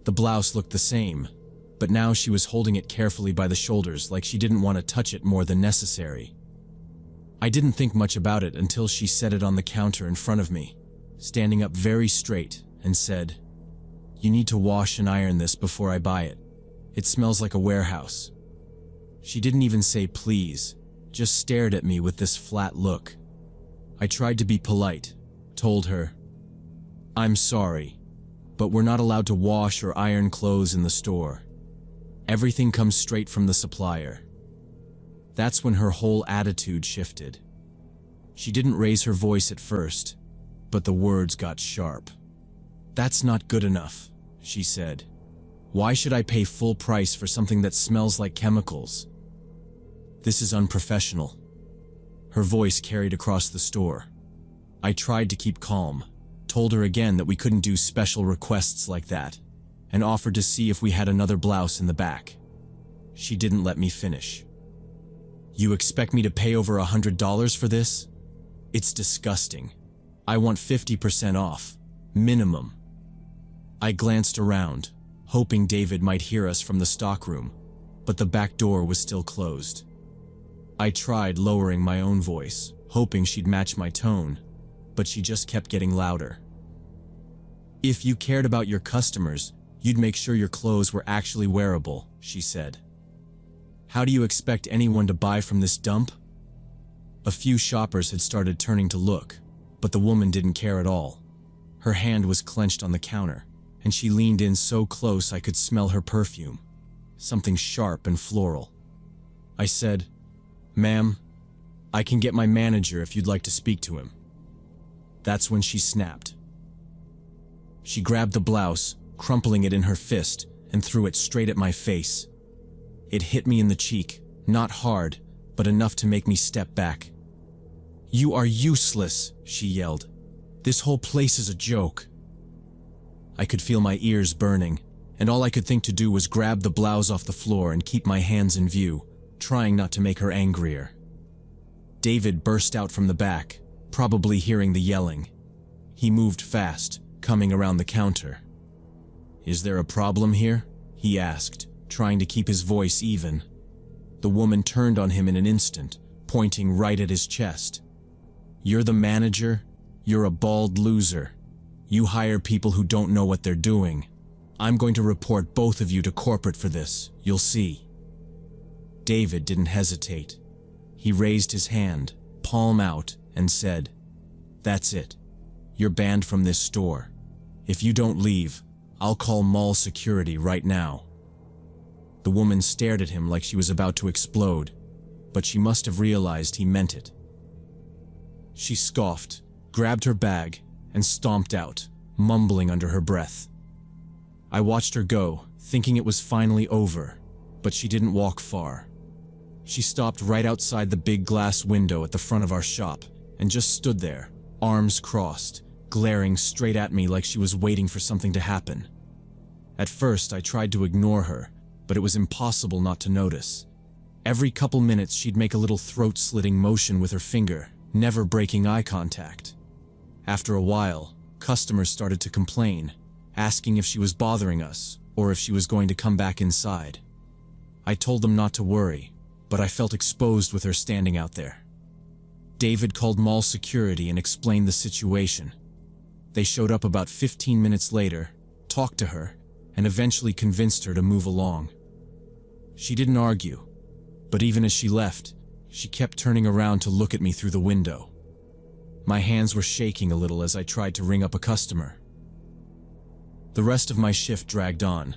The blouse looked the same, but now she was holding it carefully by the shoulders like she didn't want to touch it more than necessary. I didn't think much about it until she set it on the counter in front of me, standing up very straight, and said, "You need to wash and iron this before I buy it. It smells like a warehouse." She didn't even say please, just stared at me with this flat look. I tried to be polite, told her, "I'm sorry, but we're not allowed to wash or iron clothes in the store. Everything comes straight from the supplier." That's when her whole attitude shifted. She didn't raise her voice at first, but the words got sharp. "That's not good enough," she said. "Why should I pay full price for something that smells like chemicals? This is unprofessional." Her voice carried across the store. I tried to keep calm, told her again that we couldn't do special requests like that, and offered to see if we had another blouse in the back. She didn't let me finish. "You expect me to pay over $100 for this? It's disgusting. I want 50% off, minimum." I glanced around, hoping David might hear us from the stockroom, but the back door was still closed. I tried lowering my own voice, hoping she'd match my tone, but she just kept getting louder. "If you cared about your customers, you'd make sure your clothes were actually wearable," she said. How do you expect anyone to buy from this dump? A few shoppers had started turning to look, but the woman didn't care at all. Her hand was clenched on the counter, and she leaned in so close I could smell her perfume, something sharp and floral. I said, "Ma'am, I can get my manager if you'd like to speak to him." That's when she snapped. She grabbed the blouse, crumpling it in her fist, and threw it straight at my face. It hit me in the cheek, not hard, but enough to make me step back. "You are useless," she yelled. "This whole place is a joke." I could feel my ears burning, and all I could think to do was grab the blouse off the floor and keep my hands in view, trying not to make her angrier. David burst out from the back, probably hearing the yelling. He moved fast, coming around the counter. "Is there a problem here?" he asked, trying to keep his voice even. The woman turned on him in an instant, pointing right at his chest. "You're the manager? You're a bald loser. You hire people who don't know what they're doing. I'm going to report both of you to corporate for this, you'll see." David didn't hesitate. He raised his hand, palm out, and said, "That's it. You're banned from this store. If you don't leave, I'll call mall security right now." The woman stared at him like she was about to explode, but she must have realized he meant it. She scoffed, grabbed her bag, and stomped out, mumbling under her breath. I watched her go, thinking it was finally over, but she didn't walk far. She stopped right outside the big glass window at the front of our shop and just stood there, arms crossed, glaring straight at me like she was waiting for something to happen. At first, I tried to ignore her, but it was impossible not to notice. Every couple minutes, she'd make a little throat-slitting motion with her finger, never breaking eye contact. After a while, customers started to complain, asking if she was bothering us or if she was going to come back inside. I told them not to worry, but I felt exposed with her standing out there. David called mall security and explained the situation. They showed up about 15 minutes later, talked to her, and eventually convinced her to move along. She didn't argue, but even as she left, she kept turning around to look at me through the window. My hands were shaking a little as I tried to ring up a customer. The rest of my shift dragged on,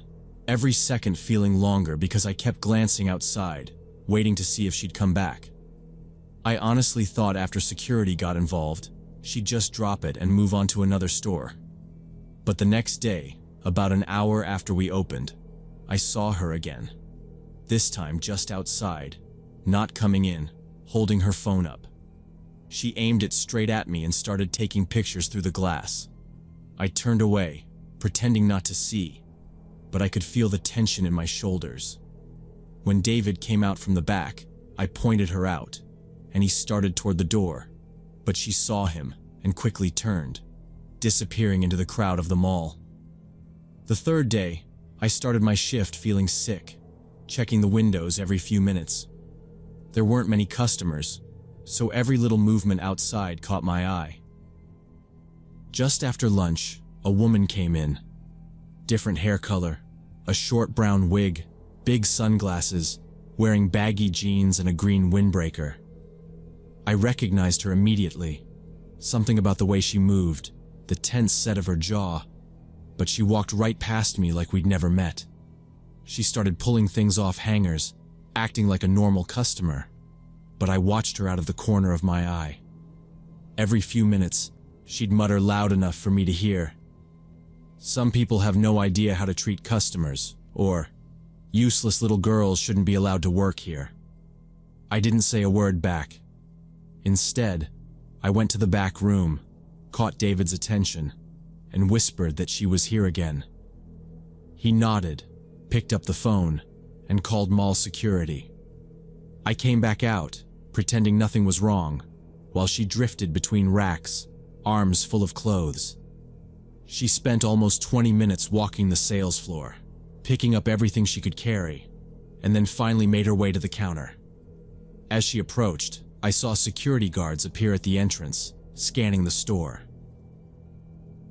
every second feeling longer because I kept glancing outside, waiting to see if she'd come back. I honestly thought after security got involved, she'd just drop it and move on to another store. But the next day, about an hour after we opened, I saw her again. This time just outside, not coming in, holding her phone up. She aimed it straight at me and started taking pictures through the glass. I turned away, pretending not to see, but I could feel the tension in my shoulders. When David came out from the back, I pointed her out, and he started toward the door, but she saw him and quickly turned, disappearing into the crowd of the mall. The third day, I started my shift feeling sick, checking the windows every few minutes. There weren't many customers, so every little movement outside caught my eye. Just after lunch, a woman came in. Different hair color, a short brown wig, big sunglasses, wearing baggy jeans and a green windbreaker. I recognized her immediately. Something about the way she moved, the tense set of her jaw, but she walked right past me like we'd never met. She started pulling things off hangers, acting like a normal customer, but I watched her out of the corner of my eye. Every few minutes, she'd mutter loud enough for me to hear, "Some people have no idea how to treat customers," or "Useless little girls shouldn't be allowed to work here." I didn't say a word back. Instead, I went to the back room, caught David's attention, and whispered that she was here again. He nodded, picked up the phone, and called mall security. I came back out, pretending nothing was wrong, while she drifted between racks, arms full of clothes. She spent almost 20 minutes walking the sales floor, picking up everything she could carry, and then finally made her way to the counter. As she approached, I saw security guards appear at the entrance, scanning the store.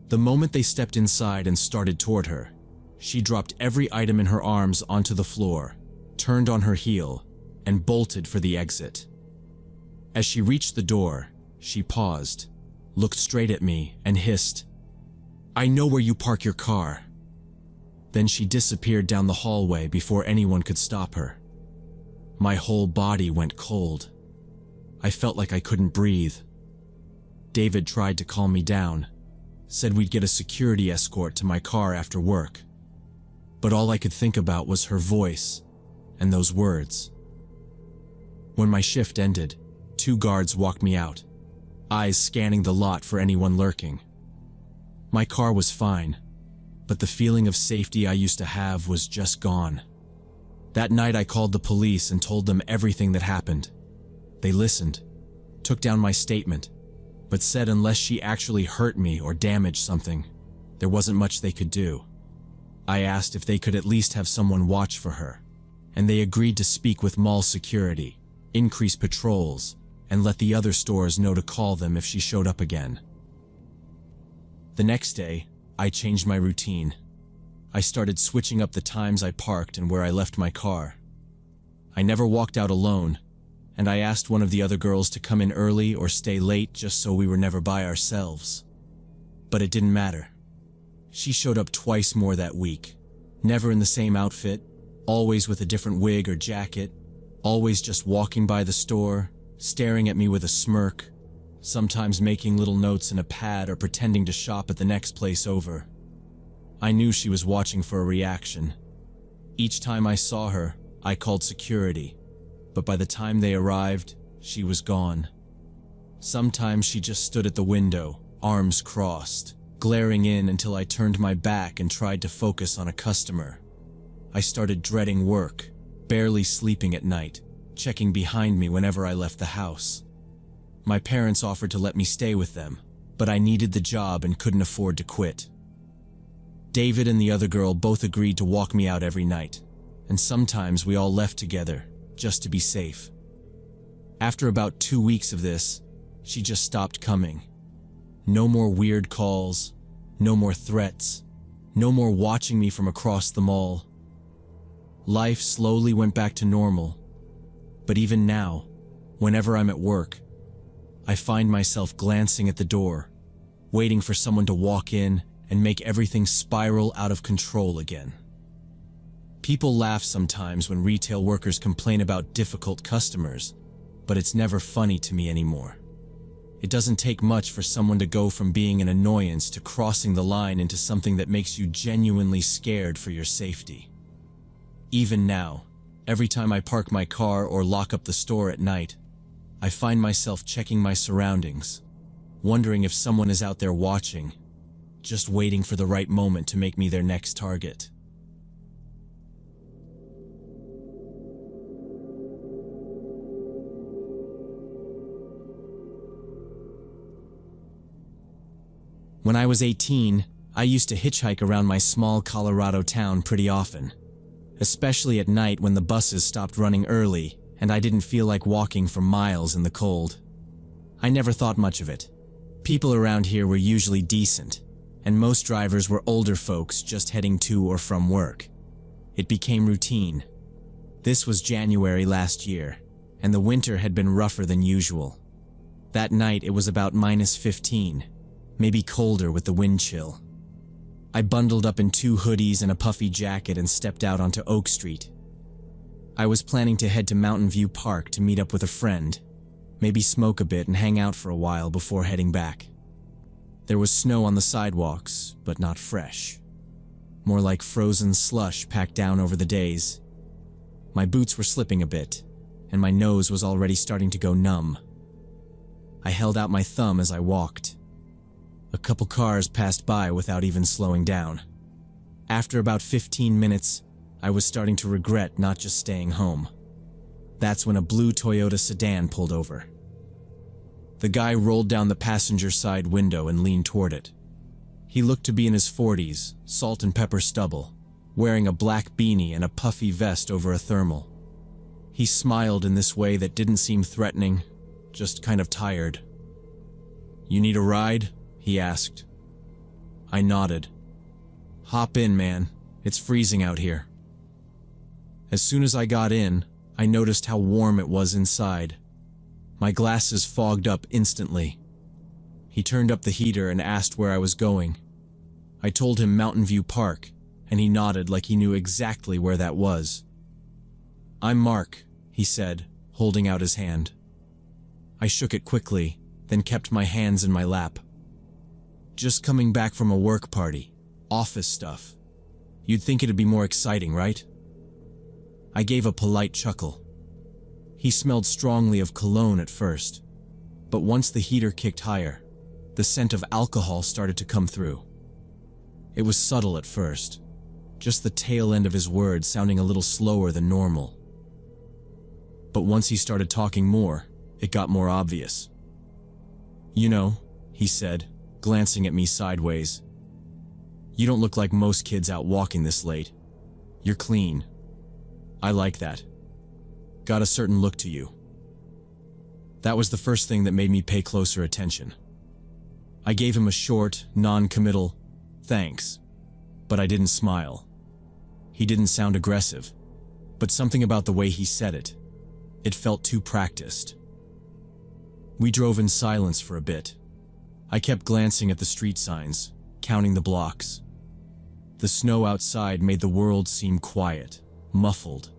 The moment they stepped inside and started toward her, she dropped every item in her arms onto the floor, turned on her heel, and bolted for the exit. As she reached the door, she paused, looked straight at me, and hissed, "I know where you park your car." Then she disappeared down the hallway before anyone could stop her. My whole body went cold. I felt like I couldn't breathe. David tried to calm me down, said we'd get a security escort to my car after work. But all I could think about was her voice and those words. When my shift ended, 2 guards walked me out, eyes scanning the lot for anyone lurking. My car was fine, but the feeling of safety I used to have was just gone. That night I called the police and told them everything that happened. They listened, took down my statement, but said unless she actually hurt me or damaged something, there wasn't much they could do. I asked if they could at least have someone watch for her, and they agreed to speak with mall security, increase patrols, and let the other stores know to call them if she showed up again. The next day, I changed my routine. I started switching up the times I parked and where I left my car. I never walked out alone, and I asked one of the other girls to come in early or stay late just so we were never by ourselves. But it didn't matter. She showed up twice more that week, never in the same outfit, always with a different wig or jacket, always just walking by the store, staring at me with a smirk, sometimes making little notes in a pad or pretending to shop at the next place over. I knew she was watching for a reaction. Each time I saw her, I called security, but by the time they arrived, she was gone. Sometimes she just stood at the window, arms crossed, glaring in until I turned my back and tried to focus on a customer. I started dreading work, barely sleeping at night, checking behind me whenever I left the house. My parents offered to let me stay with them, but I needed the job and couldn't afford to quit. David and the other girl both agreed to walk me out every night, and sometimes we all left together, just to be safe. After about 2 weeks of this, she just stopped coming. No more weird calls, no more threats, no more watching me from across the mall. Life slowly went back to normal, but even now, whenever I'm at work, I find myself glancing at the door, waiting for someone to walk in and make everything spiral out of control again. People laugh sometimes when retail workers complain about difficult customers, but it's never funny to me anymore. It doesn't take much for someone to go from being an annoyance to crossing the line into something that makes you genuinely scared for your safety. Even now, every time I park my car or lock up the store at night, I find myself checking my surroundings, wondering if someone is out there watching, just waiting for the right moment to make me their next target. When I was 18, I used to hitchhike around my small Colorado town pretty often, especially at night when the buses stopped running early and I didn't feel like walking for miles in the cold. I never thought much of it. People around here were usually decent, and most drivers were older folks just heading to or from work. It became routine. This was January last year, and the winter had been rougher than usual. That night it was about -15, maybe colder with the wind chill. I bundled up in 2 hoodies and a puffy jacket and stepped out onto Oak Street. I was planning to head to Mountain View Park to meet up with a friend, maybe smoke a bit and hang out for a while before heading back. There was snow on the sidewalks, but not fresh. More like frozen slush packed down over the days. My boots were slipping a bit, and my nose was already starting to go numb. I held out my thumb as I walked. A couple cars passed by without even slowing down. After about 15 minutes, I was starting to regret not just staying home. That's when a blue Toyota sedan pulled over. The guy rolled down the passenger side window and leaned toward it. He looked to be in his 40s, salt and pepper stubble, wearing a black beanie and a puffy vest over a thermal. He smiled in this way that didn't seem threatening, just kind of tired. "You need a ride?" he asked. I nodded. "Hop in, man. It's freezing out here." As soon as I got in, I noticed how warm it was inside. My glasses fogged up instantly. He turned up the heater and asked where I was going. I told him Mountain View Park, and he nodded like he knew exactly where that was. "I'm Mark," he said, holding out his hand. I shook it quickly, then kept my hands in my lap. "Just coming back from a work party. Office stuff. You'd think it'd be more exciting, right?" I gave a polite chuckle. He smelled strongly of cologne at first, but once the heater kicked higher, the scent of alcohol started to come through. It was subtle at first, just the tail end of his words sounding a little slower than normal. But once he started talking more, it got more obvious. "You know," he said, glancing at me sideways, "you don't look like most kids out walking this late. You're clean. I like that. Got a certain look to you." That was the first thing that made me pay closer attention. I gave him a short, non-committal thanks, but I didn't smile. He didn't sound aggressive, but something about the way he said it felt too practiced. We drove in silence for a bit. I kept glancing at the street signs, counting the blocks. The snow outside made the world seem quiet, muffled.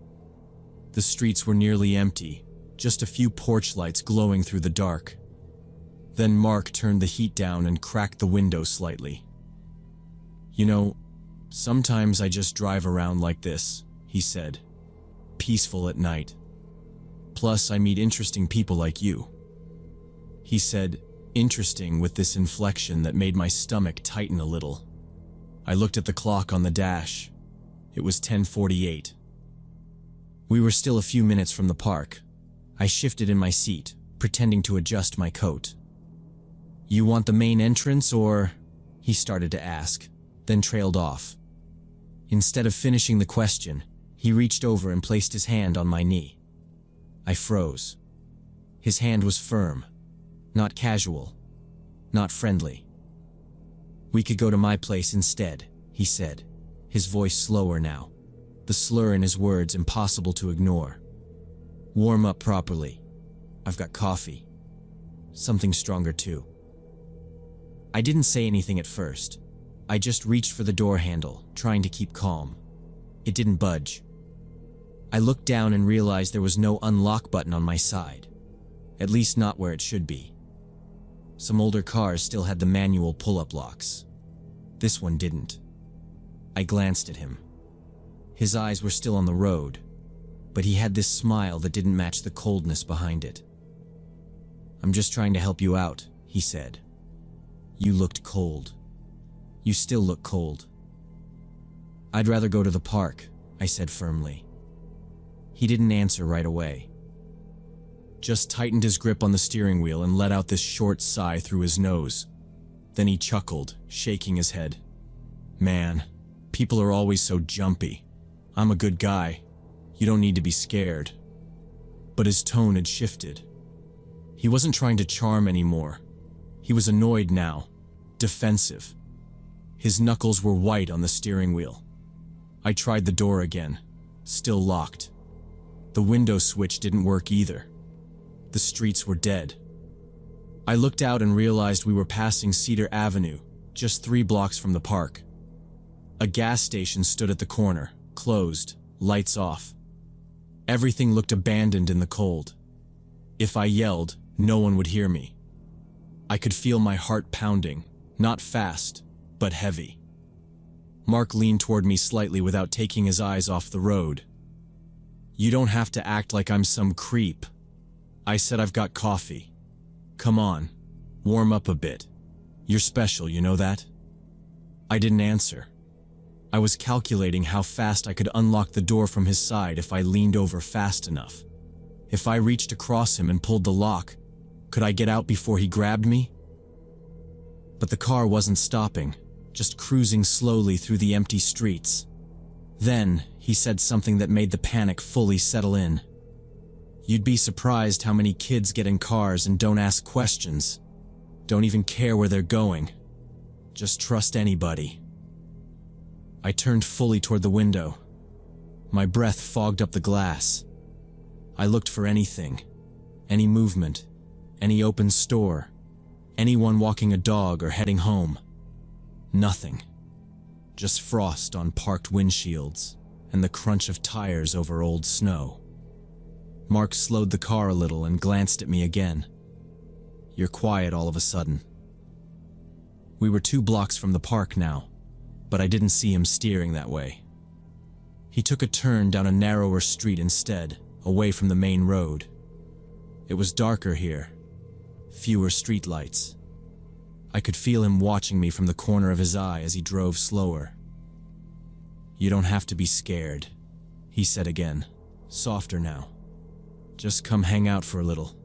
The streets were nearly empty, just a few porch lights glowing through the dark. Then Mark turned the heat down and cracked the window slightly. "You know, sometimes I just drive around like this," he said. "Peaceful at night. Plus, I meet interesting people like you." He said, "interesting," with this inflection that made my stomach tighten a little. I looked at the clock on the dash. It was 10:48. We were still a few minutes from the park. I shifted in my seat, pretending to adjust my coat. "You want the main entrance, or?" he started to ask, then trailed off. Instead of finishing the question, he reached over and placed his hand on my knee. I froze. His hand was firm, not casual, not friendly. "We could go to my place instead," he said, his voice slower now, the slur in his words impossible to ignore. "Warm up properly. I've got coffee. Something stronger too." I didn't say anything at first. I just reached for the door handle, trying to keep calm. It didn't budge. I looked down and realized there was no unlock button on my side, at least not where it should be. Some older cars still had the manual pull-up locks. This one didn't. I glanced at him. His eyes were still on the road, but he had this smile that didn't match the coldness behind it. "I'm just trying to help you out," he said. "You looked cold. You still look cold." "I'd rather go to the park," I said firmly. He didn't answer right away. Just tightened his grip on the steering wheel and let out this short sigh through his nose. Then he chuckled, shaking his head. "Man, people are always so jumpy. I'm a good guy. You don't need to be scared." But his tone had shifted. He wasn't trying to charm anymore. He was annoyed now, defensive. His knuckles were white on the steering wheel. I tried the door again, still locked. The window switch didn't work either. The streets were dead. I looked out and realized we were passing Cedar Avenue, just 3 blocks from the park. A gas station stood at the corner, closed, lights off. Everything looked abandoned in the cold. If I yelled, no one would hear me. I could feel my heart pounding, not fast, but heavy. Mark leaned toward me slightly without taking his eyes off the road. "You don't have to act like I'm some creep." I said, "I've got coffee. Come on, warm up a bit. You're special, you know that?" I didn't answer. I was calculating how fast I could unlock the door from his side if I leaned over fast enough. If I reached across him and pulled the lock, could I get out before he grabbed me? But the car wasn't stopping, just cruising slowly through the empty streets. Then, he said something that made the panic fully settle in. "You'd be surprised how many kids get in cars and don't ask questions. Don't even care where they're going. Just trust anybody." I turned fully toward the window. My breath fogged up the glass. I looked for anything, any movement, any open store, anyone walking a dog or heading home. Nothing. Just frost on parked windshields and the crunch of tires over old snow. Mark slowed the car a little and glanced at me again. "You're quiet all of a sudden." We were 2 blocks from the park now, but I didn't see him steering that way. He took a turn down a narrower street instead, away from the main road. It was darker here, fewer streetlights. I could feel him watching me from the corner of his eye as he drove slower. "You don't have to be scared," he said again, softer now. "Just come hang out for a little.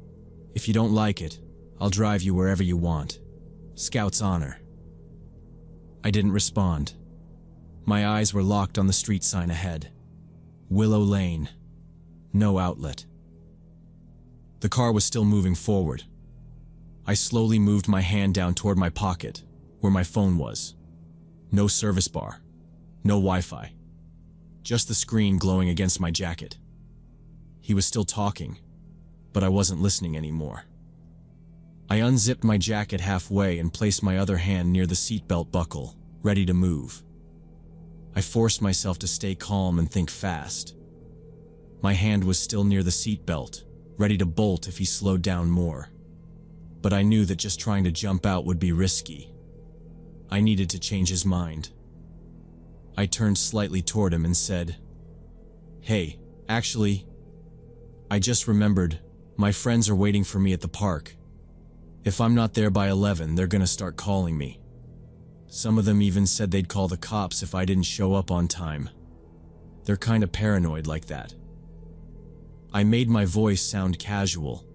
If you don't like it, I'll drive you wherever you want. Scout's honor." I didn't respond. My eyes were locked on the street sign ahead. Willow Lane. No outlet. The car was still moving forward. I slowly moved my hand down toward my pocket, where my phone was. No service bar. No Wi-Fi. Just the screen glowing against my jacket. He was still talking, but I wasn't listening anymore. I unzipped my jacket halfway and placed my other hand near the seatbelt buckle, ready to move. I forced myself to stay calm and think fast. My hand was still near the seatbelt, ready to bolt if he slowed down more. But I knew that just trying to jump out would be risky. I needed to change his mind. I turned slightly toward him and said, "Hey, actually, I just remembered, my friends are waiting for me at the park. If I'm not there by 11, they're gonna start calling me. Some of them even said they'd call the cops if I didn't show up on time. They're kinda paranoid like that." I made my voice sound casual,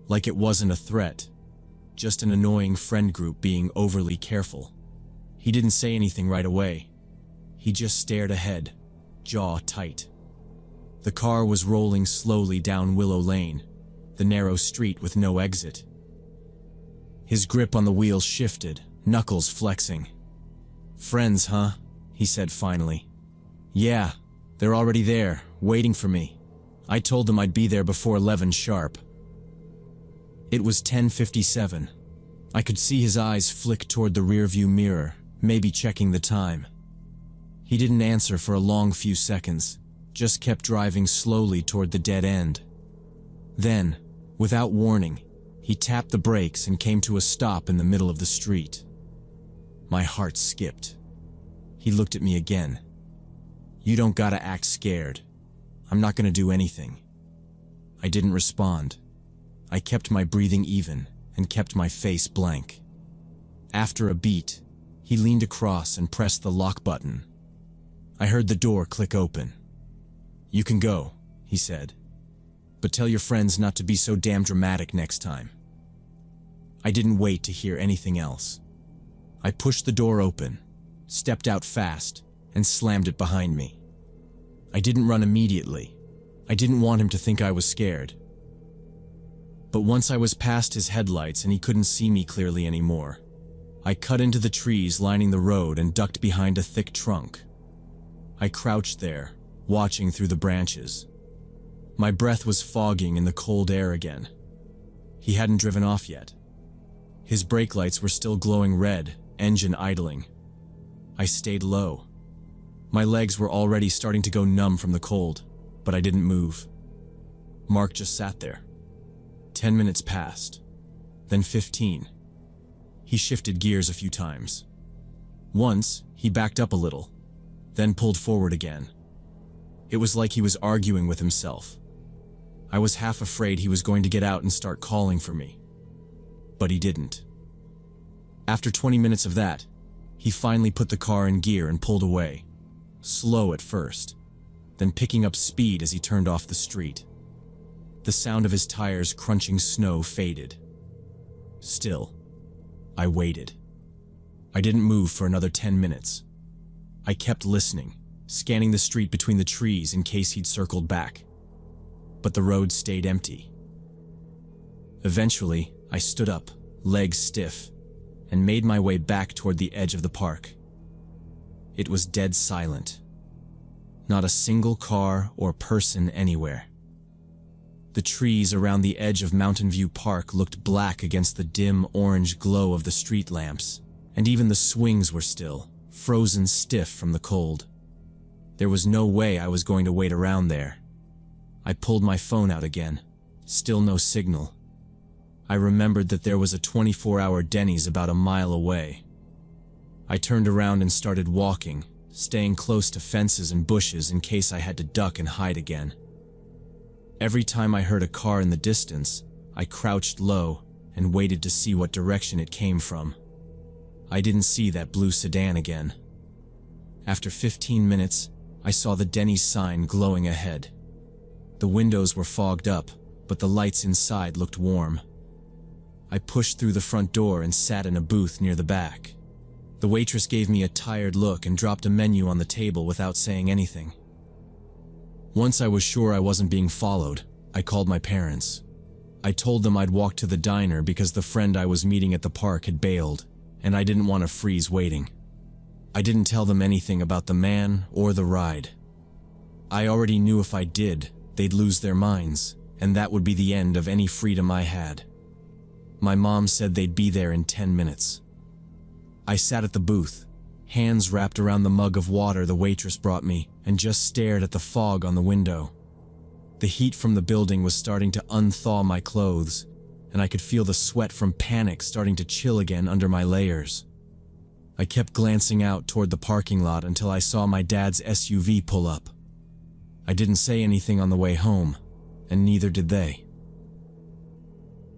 like it wasn't a threat, just an annoying friend group being overly careful. He didn't say anything right away. He just stared ahead, jaw tight. The car was rolling slowly down Willow Lane, the narrow street with no exit. His grip on the wheel shifted, knuckles flexing. "Friends, huh?" he said finally. "Yeah, they're already there, waiting for me. I told them I'd be there before 11 sharp." It was 10:57. I could see his eyes flick toward the rearview mirror, maybe checking the time. He didn't answer for a long few seconds, just kept driving slowly toward the dead end. Then, without warning, he tapped the brakes and came to a stop in the middle of the street. My heart skipped. He looked at me again. "You don't gotta act scared. I'm not gonna do anything." I didn't respond. I kept my breathing even and kept my face blank. After a beat, he leaned across and pressed the lock button. I heard the door click open. "You can go," he said, "but tell your friends not to be so damn dramatic next time." I didn't wait to hear anything else. I pushed the door open, stepped out fast, and slammed it behind me. I didn't run immediately. I didn't want him to think I was scared. But once I was past his headlights and he couldn't see me clearly anymore, I cut into the trees lining the road and ducked behind a thick trunk. I crouched there, watching through the branches. My breath was fogging in the cold air again. He hadn't driven off yet. His brake lights were still glowing red, engine idling. I stayed low. My legs were already starting to go numb from the cold, but I didn't move. Mark just sat there. 10 minutes passed, then 15. He shifted gears a few times. Once, he backed up a little, then pulled forward again. It was like he was arguing with himself. I was half afraid he was going to get out and start calling for me. But he didn't. After 20 minutes of that, he finally put the car in gear and pulled away, slow at first, then picking up speed as he turned off the street. The sound of his tires crunching snow faded. Still, I waited. I didn't move for another 10 minutes. I kept listening, scanning the street between the trees in case he'd circled back. But the road stayed empty. Eventually, I stood up, legs stiff, and made my way back toward the edge of the park. It was dead silent. Not a single car or person anywhere. The trees around the edge of Mountain View Park looked black against the dim orange glow of the street lamps, and even the swings were still, frozen stiff from the cold. There was no way I was going to wait around there. I pulled my phone out again. Still no signal. I remembered that there was a 24-hour Denny's about a mile away. I turned around and started walking, staying close to fences and bushes in case I had to duck and hide again. Every time I heard a car in the distance, I crouched low and waited to see what direction it came from. I didn't see that blue sedan again. After 15 minutes, I saw the Denny's sign glowing ahead. The windows were fogged up, but the lights inside looked warm. I pushed through the front door and sat in a booth near the back. The waitress gave me a tired look and dropped a menu on the table without saying anything. Once I was sure I wasn't being followed, I called my parents. I told them I'd walk to the diner because the friend I was meeting at the park had bailed, and I didn't want to freeze waiting. I didn't tell them anything about the man or the ride. I already knew if I did, they'd lose their minds, and that would be the end of any freedom I had. My mom said they'd be there in 10 minutes. I sat at the booth, hands wrapped around the mug of water the waitress brought me, and just stared at the fog on the window. The heat from the building was starting to unthaw my clothes, and I could feel the sweat from panic starting to chill again under my layers. I kept glancing out toward the parking lot until I saw my dad's SUV pull up. I didn't say anything on the way home, and neither did they.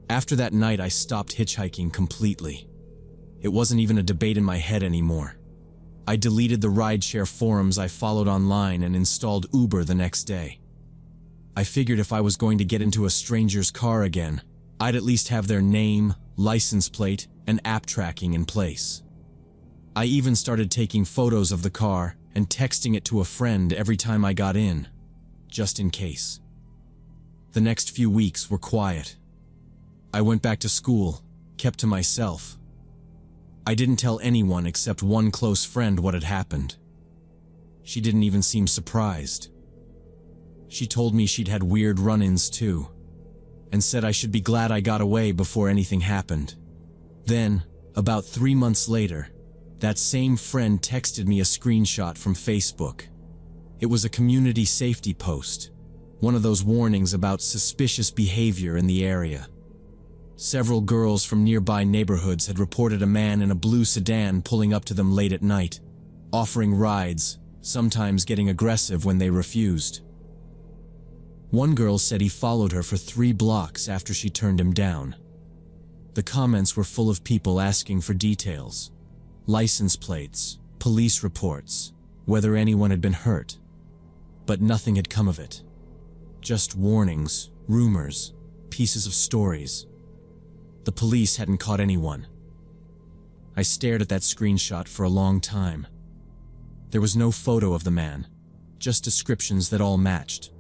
After that night, I stopped hitchhiking completely. It wasn't even a debate in my head anymore. I deleted the rideshare forums I followed online and installed Uber the next day. I figured if I was going to get into a stranger's car again, I'd at least have their name, license plate, and app tracking in place. I even started taking photos of the car and texting it to a friend every time I got in, just in case. The next few weeks were quiet. I went back to school, kept to myself. I didn't tell anyone except one close friend what had happened. She didn't even seem surprised. She told me she'd had weird run-ins too, and said I should be glad I got away before anything happened. Then, about 3 months later, that same friend texted me a screenshot from Facebook. It was a community safety post, one of those warnings about suspicious behavior in the area. Several girls from nearby neighborhoods had reported a man in a blue sedan pulling up to them late at night, offering rides, sometimes getting aggressive when they refused. One girl said he followed her for 3 blocks after she turned him down. The comments were full of people asking for details, license plates, police reports, whether anyone had been hurt. But nothing had come of it. Just warnings, rumors, pieces of stories. The police hadn't caught anyone. I stared at that screenshot for a long time. There was no photo of the man, just descriptions that all matched.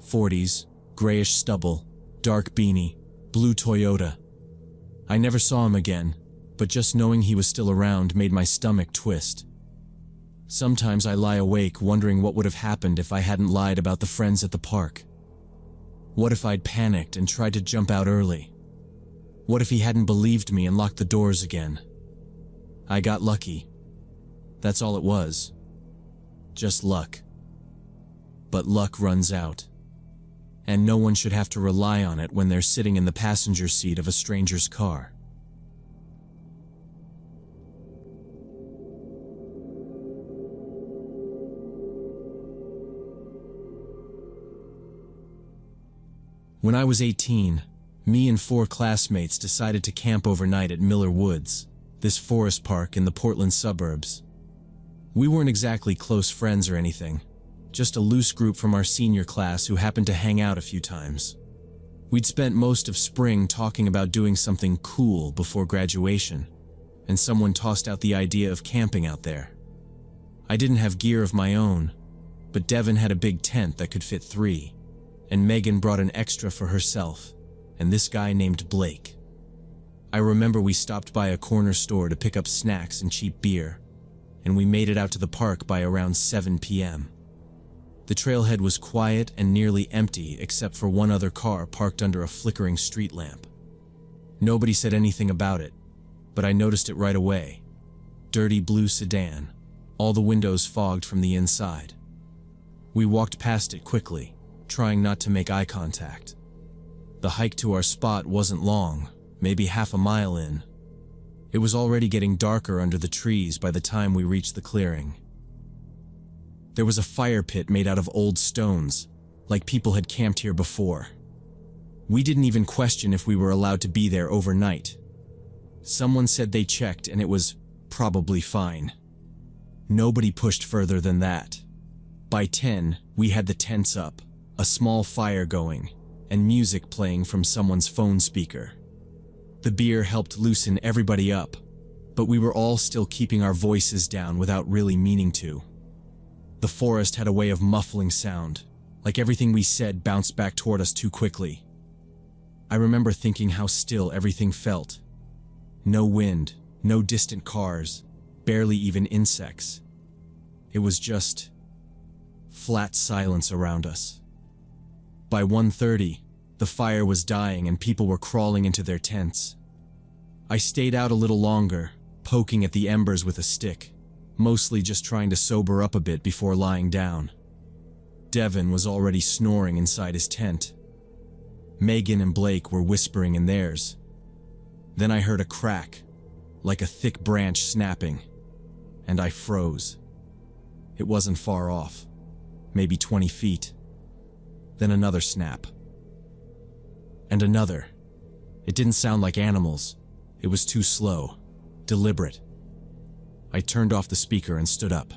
40s, grayish stubble, dark beanie, blue Toyota. I never saw him again, but just knowing he was still around made my stomach twist. Sometimes I lie awake wondering what would have happened if I hadn't lied about the friends at the park. What if I'd panicked and tried to jump out early? What if he hadn't believed me and locked the doors again? I got lucky. That's all it was. Just luck. But luck runs out. And no one should have to rely on it when they're sitting in the passenger seat of a stranger's car. When I was 18, me and 4 classmates decided to camp overnight at Miller Woods, this forest park in the Portland suburbs. We weren't exactly close friends or anything, just a loose group from our senior class who happened to hang out a few times. We'd spent most of spring talking about doing something cool before graduation, and someone tossed out the idea of camping out there. I didn't have gear of my own, but Devin had a big tent that could fit 3, and Megan brought an extra for herself, and this guy named Blake. I remember we stopped by a corner store to pick up snacks and cheap beer, and we made it out to the park by around 7 p.m. The trailhead was quiet and nearly empty except for one other car parked under a flickering street lamp. Nobody said anything about it, but I noticed it right away. Dirty blue sedan, all the windows fogged from the inside. We walked past it quickly, trying not to make eye contact. The hike to our spot wasn't long, maybe half a mile in. It was already getting darker under the trees by the time we reached the clearing. There was a fire pit made out of old stones, like people had camped here before. We didn't even question if we were allowed to be there overnight. Someone said they checked and it was probably fine. Nobody pushed further than that. By 10, we had the tents up, a small fire going, and music playing from someone's phone speaker. The beer helped loosen everybody up, but we were all still keeping our voices down without really meaning to. The forest had a way of muffling sound, like everything we said bounced back toward us too quickly. I remember thinking how still everything felt. No wind, no distant cars, barely even insects. It was just flat silence around us. By 1:30, the fire was dying and people were crawling into their tents. I stayed out a little longer, poking at the embers with a stick, mostly just trying to sober up a bit before lying down. Devin was already snoring inside his tent. Megan and Blake were whispering in theirs. Then I heard a crack, like a thick branch snapping, and I froze. It wasn't far off, maybe 20 feet. Then another snap. And another. It didn't sound like animals. It was too slow, deliberate. I turned off the speaker and stood up.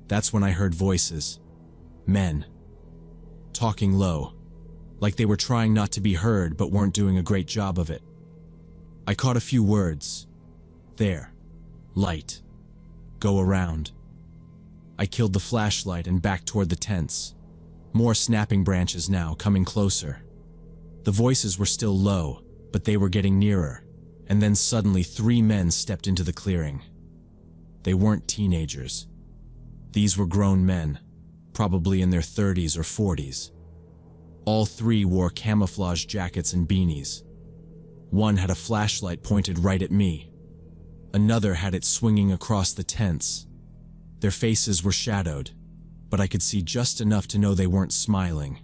That's when I heard voices. Men. Talking low, like they were trying not to be heard but weren't doing a great job of it. I caught a few words. There. Light. Go around. I killed the flashlight and backed toward the tents. More snapping branches now, coming closer. The voices were still low, but they were getting nearer, and then suddenly 3 men stepped into the clearing. They weren't teenagers. These were grown men, probably in their 30s or 40s. All 3 wore camouflage jackets and beanies. One had a flashlight pointed right at me. Another had it swinging across the tents. Their faces were shadowed, but I could see just enough to know they weren't smiling.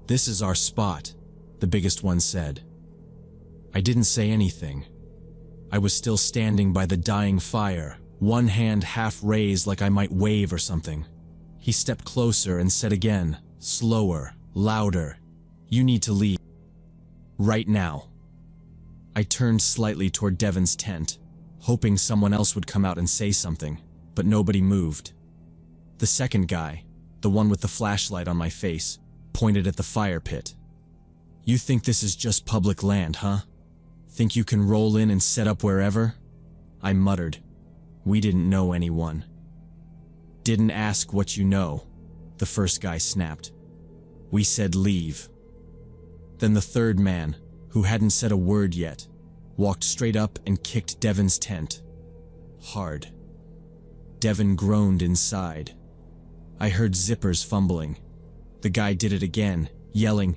"This is our spot," the biggest one said. I didn't say anything. I was still standing by the dying fire, one hand half raised like I might wave or something. He stepped closer and said again, slower, louder, "You need to leave. Right now." I turned slightly toward Devin's tent, hoping someone else would come out and say something, but nobody moved. The second guy, the one with the flashlight on my face, pointed at the fire pit. "You think this is just public land, huh? Think you can roll in and set up wherever?" I muttered. "We didn't know anyone." "Didn't ask what you know," the first guy snapped. "We said leave." Then the third man, who hadn't said a word yet, walked straight up and kicked Devin's tent. Hard. Devin groaned inside. I heard zippers fumbling. The guy did it again, yelling,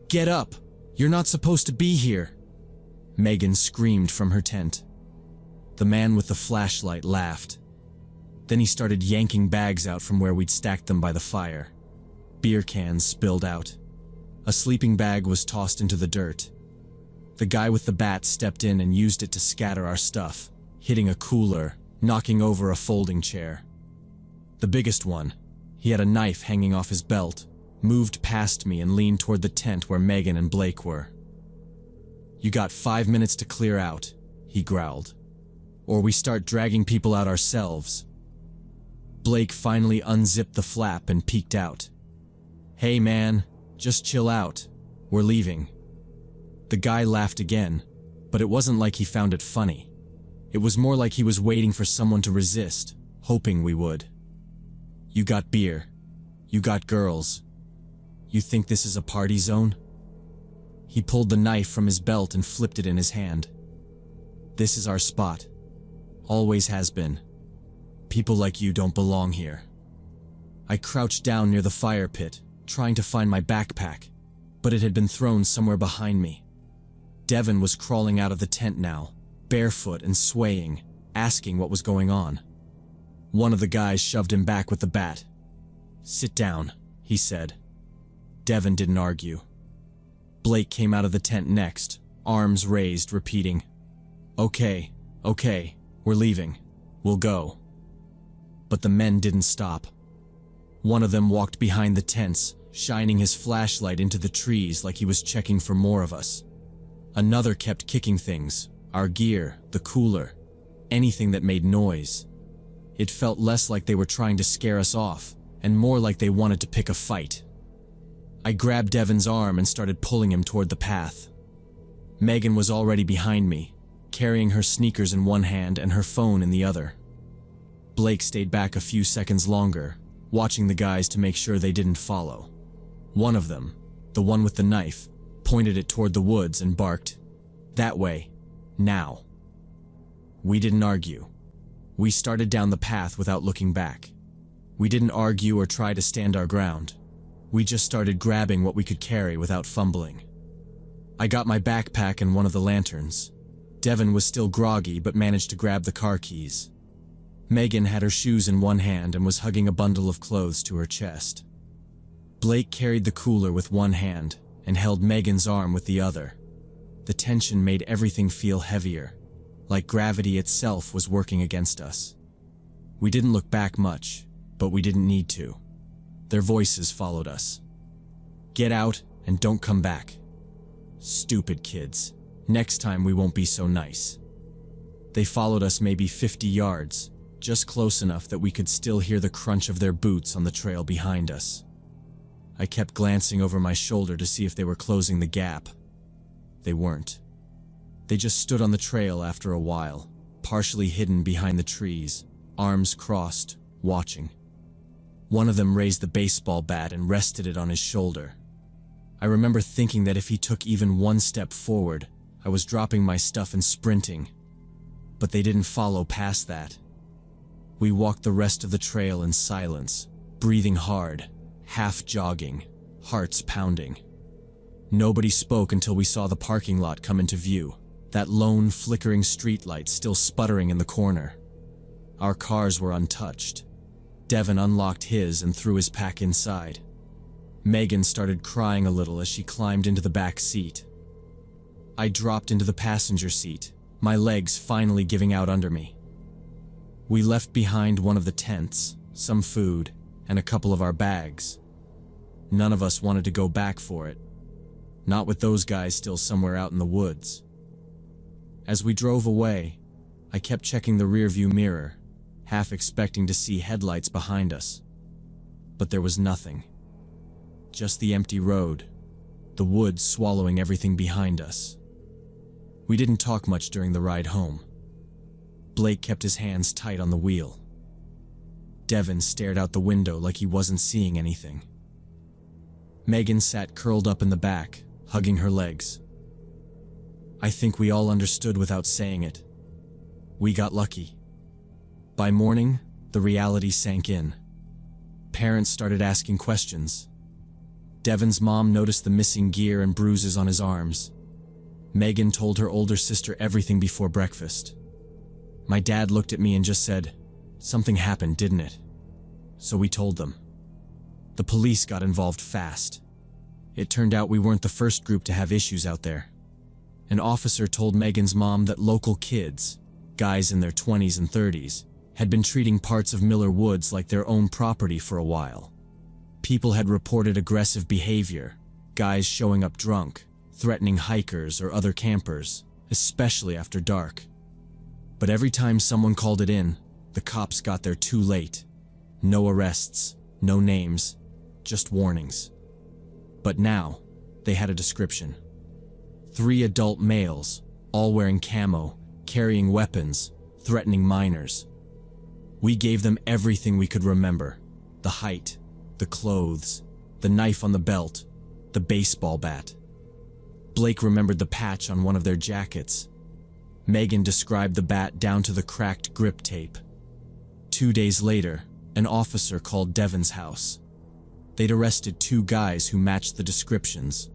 "Get up! You're not supposed to be here!" Megan screamed from her tent. The man with the flashlight laughed. Then he started yanking bags out from where we'd stacked them by the fire. Beer cans spilled out. A sleeping bag was tossed into the dirt. The guy with the bat stepped in and used it to scatter our stuff, hitting a cooler, knocking over a folding chair. The biggest one, he had a knife hanging off his belt, moved past me and leaned toward the tent where Megan and Blake were. "You got 5 minutes to clear out," he growled. "Or we start dragging people out ourselves." Blake finally unzipped the flap and peeked out. "Hey man, just chill out. We're leaving." The guy laughed again, but it wasn't like he found it funny. It was more like he was waiting for someone to resist, hoping we would. "You got beer. You got girls. You think this is a party zone?" He pulled the knife from his belt and flipped it in his hand. "This is our spot. Always has been. People like you don't belong here." I crouched down near the fire pit, trying to find my backpack, but it had been thrown somewhere behind me. Devin was crawling out of the tent now, barefoot and swaying, asking what was going on. One of the guys shoved him back with the bat. "Sit down," he said. Devin didn't argue. Blake came out of the tent next, arms raised, repeating, Okay, we're leaving. We'll go." But the men didn't stop. One of them walked behind the tents, shining his flashlight into the trees like he was checking for more of us. Another kept kicking things, our gear, the cooler, anything that made noise. It felt less like they were trying to scare us off, and more like they wanted to pick a fight. I grabbed Devin's arm and started pulling him toward the path. Megan was already behind me, carrying her sneakers in one hand and her phone in the other. Blake stayed back a few seconds longer, watching the guys to make sure they didn't follow. One of them, the one with the knife, pointed it toward the woods and barked, "That way, now." We didn't argue. We started down the path without looking back. We didn't argue or try to stand our ground. We just started grabbing what we could carry without fumbling. I got my backpack and one of the lanterns. Devin was still groggy but managed to grab the car keys. Megan had her shoes in one hand and was hugging a bundle of clothes to her chest. Blake carried the cooler with one hand and held Megan's arm with the other. The tension made everything feel heavier, like gravity itself was working against us. We didn't look back much, but we didn't need to. Their voices followed us. "Get out and don't come back. Stupid kids. Next time we won't be so nice." They followed us maybe 50 yards, just close enough that we could still hear the crunch of their boots on the trail behind us. I kept glancing over my shoulder to see if they were closing the gap. They weren't. They just stood on the trail after a while, partially hidden behind the trees, arms crossed, watching. One of them raised the baseball bat and rested it on his shoulder. I remember thinking that if he took even one step forward, I was dropping my stuff and sprinting. But they didn't follow past that. We walked the rest of the trail in silence, breathing hard, half jogging, hearts pounding. Nobody spoke until we saw the parking lot come into view, that lone flickering streetlight still sputtering in the corner. Our cars were untouched. Devin unlocked his and threw his pack inside. Megan started crying a little as she climbed into the back seat. I dropped into the passenger seat, my legs finally giving out under me. We left behind one of the tents, some food, and a couple of our bags. None of us wanted to go back for it. Not with those guys still somewhere out in the woods. As we drove away, I kept checking the rearview mirror, half expecting to see headlights behind us. But there was nothing. Just the empty road, the woods swallowing everything behind us. We didn't talk much during the ride home. Blake kept his hands tight on the wheel. Devin stared out the window like he wasn't seeing anything. Megan sat curled up in the back, hugging her legs. I think we all understood without saying it. We got lucky. By morning, the reality sank in. Parents started asking questions. Devin's mom noticed the missing gear and bruises on his arms. Megan told her older sister everything before breakfast. My dad looked at me and just said, "Something happened, didn't it?" So we told them. The police got involved fast. It turned out we weren't the first group to have issues out there. An officer told Megan's mom that local kids, guys in their 20s and 30s, had been treating parts of Miller Woods like their own property for a while. People had reported aggressive behavior, guys showing up drunk, threatening hikers or other campers, especially after dark. But every time someone called it in, the cops got there too late. No arrests, no names, just warnings. But now, they had a description. 3 adult males, all wearing camo, carrying weapons, threatening minors. We gave them everything we could remember. The height, the clothes, the knife on the belt, the baseball bat. Blake remembered the patch on one of their jackets. Megan described the bat down to the cracked grip tape. 2 days later, An officer called Devon's house. They'd arrested 2 guys who matched the descriptions,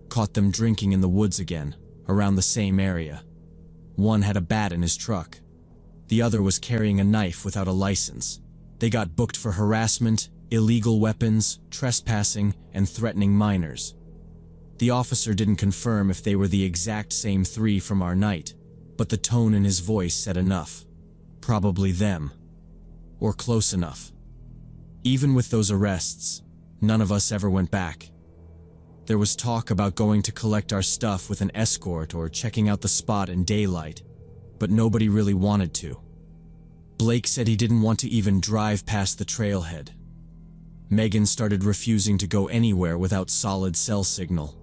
caught them drinking in the woods again, around the same area. One had a bat in his truck. The other was carrying a knife without a license. They got booked for harassment, illegal weapons, trespassing, and threatening minors. The officer didn't confirm if they were the exact same 3 from our night, but the tone in his voice said enough. Probably them. Or close enough. Even with those arrests, none of us ever went back. There was talk about going to collect our stuff with an escort or checking out the spot in daylight, but nobody really wanted to. Blake said he didn't want to even drive past the trailhead. Megan started refusing to go anywhere without solid cell signal.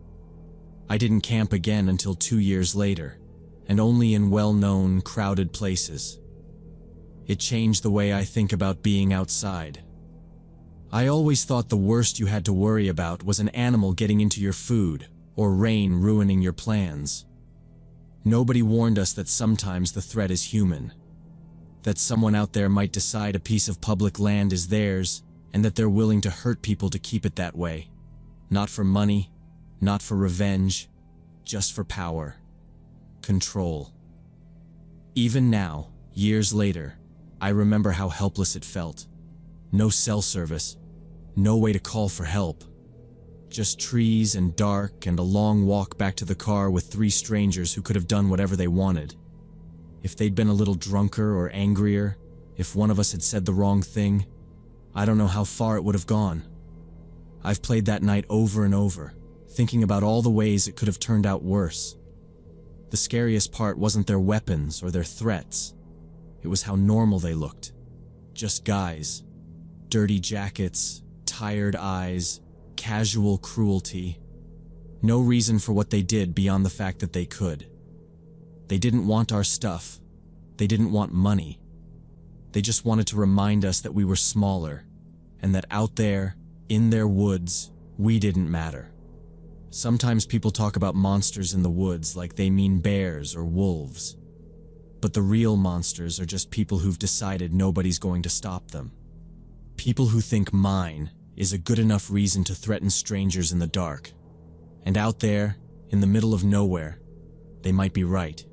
I didn't camp again until 2 years later, and only in well-known, crowded places. It changed the way I think about being outside. I always thought the worst you had to worry about was an animal getting into your food, or rain ruining your plans. Nobody warned us that sometimes the threat is human. That someone out there might decide a piece of public land is theirs, and that they're willing to hurt people to keep it that way. Not for money, not for revenge, just for power. Control. Even now, years later, I remember how helpless it felt. No cell service, no way to call for help. Just trees and dark and a long walk back to the car with 3 strangers who could have done whatever they wanted. If they'd been a little drunker or angrier, if one of us had said the wrong thing, I don't know how far it would have gone. I've played that night over and over, thinking about all the ways it could have turned out worse. The scariest part wasn't their weapons or their threats. It was how normal they looked. Just guys. Dirty jackets, tired eyes, casual cruelty. No reason for what they did beyond the fact that they could. They didn't want our stuff. They didn't want money. They just wanted to remind us that we were smaller, and that out there, in their woods, we didn't matter. Sometimes people talk about monsters in the woods like they mean bears or wolves. But the real monsters are just people who've decided nobody's going to stop them. People who think mine is a good enough reason to threaten strangers in the dark. And out there, in the middle of nowhere, they might be right.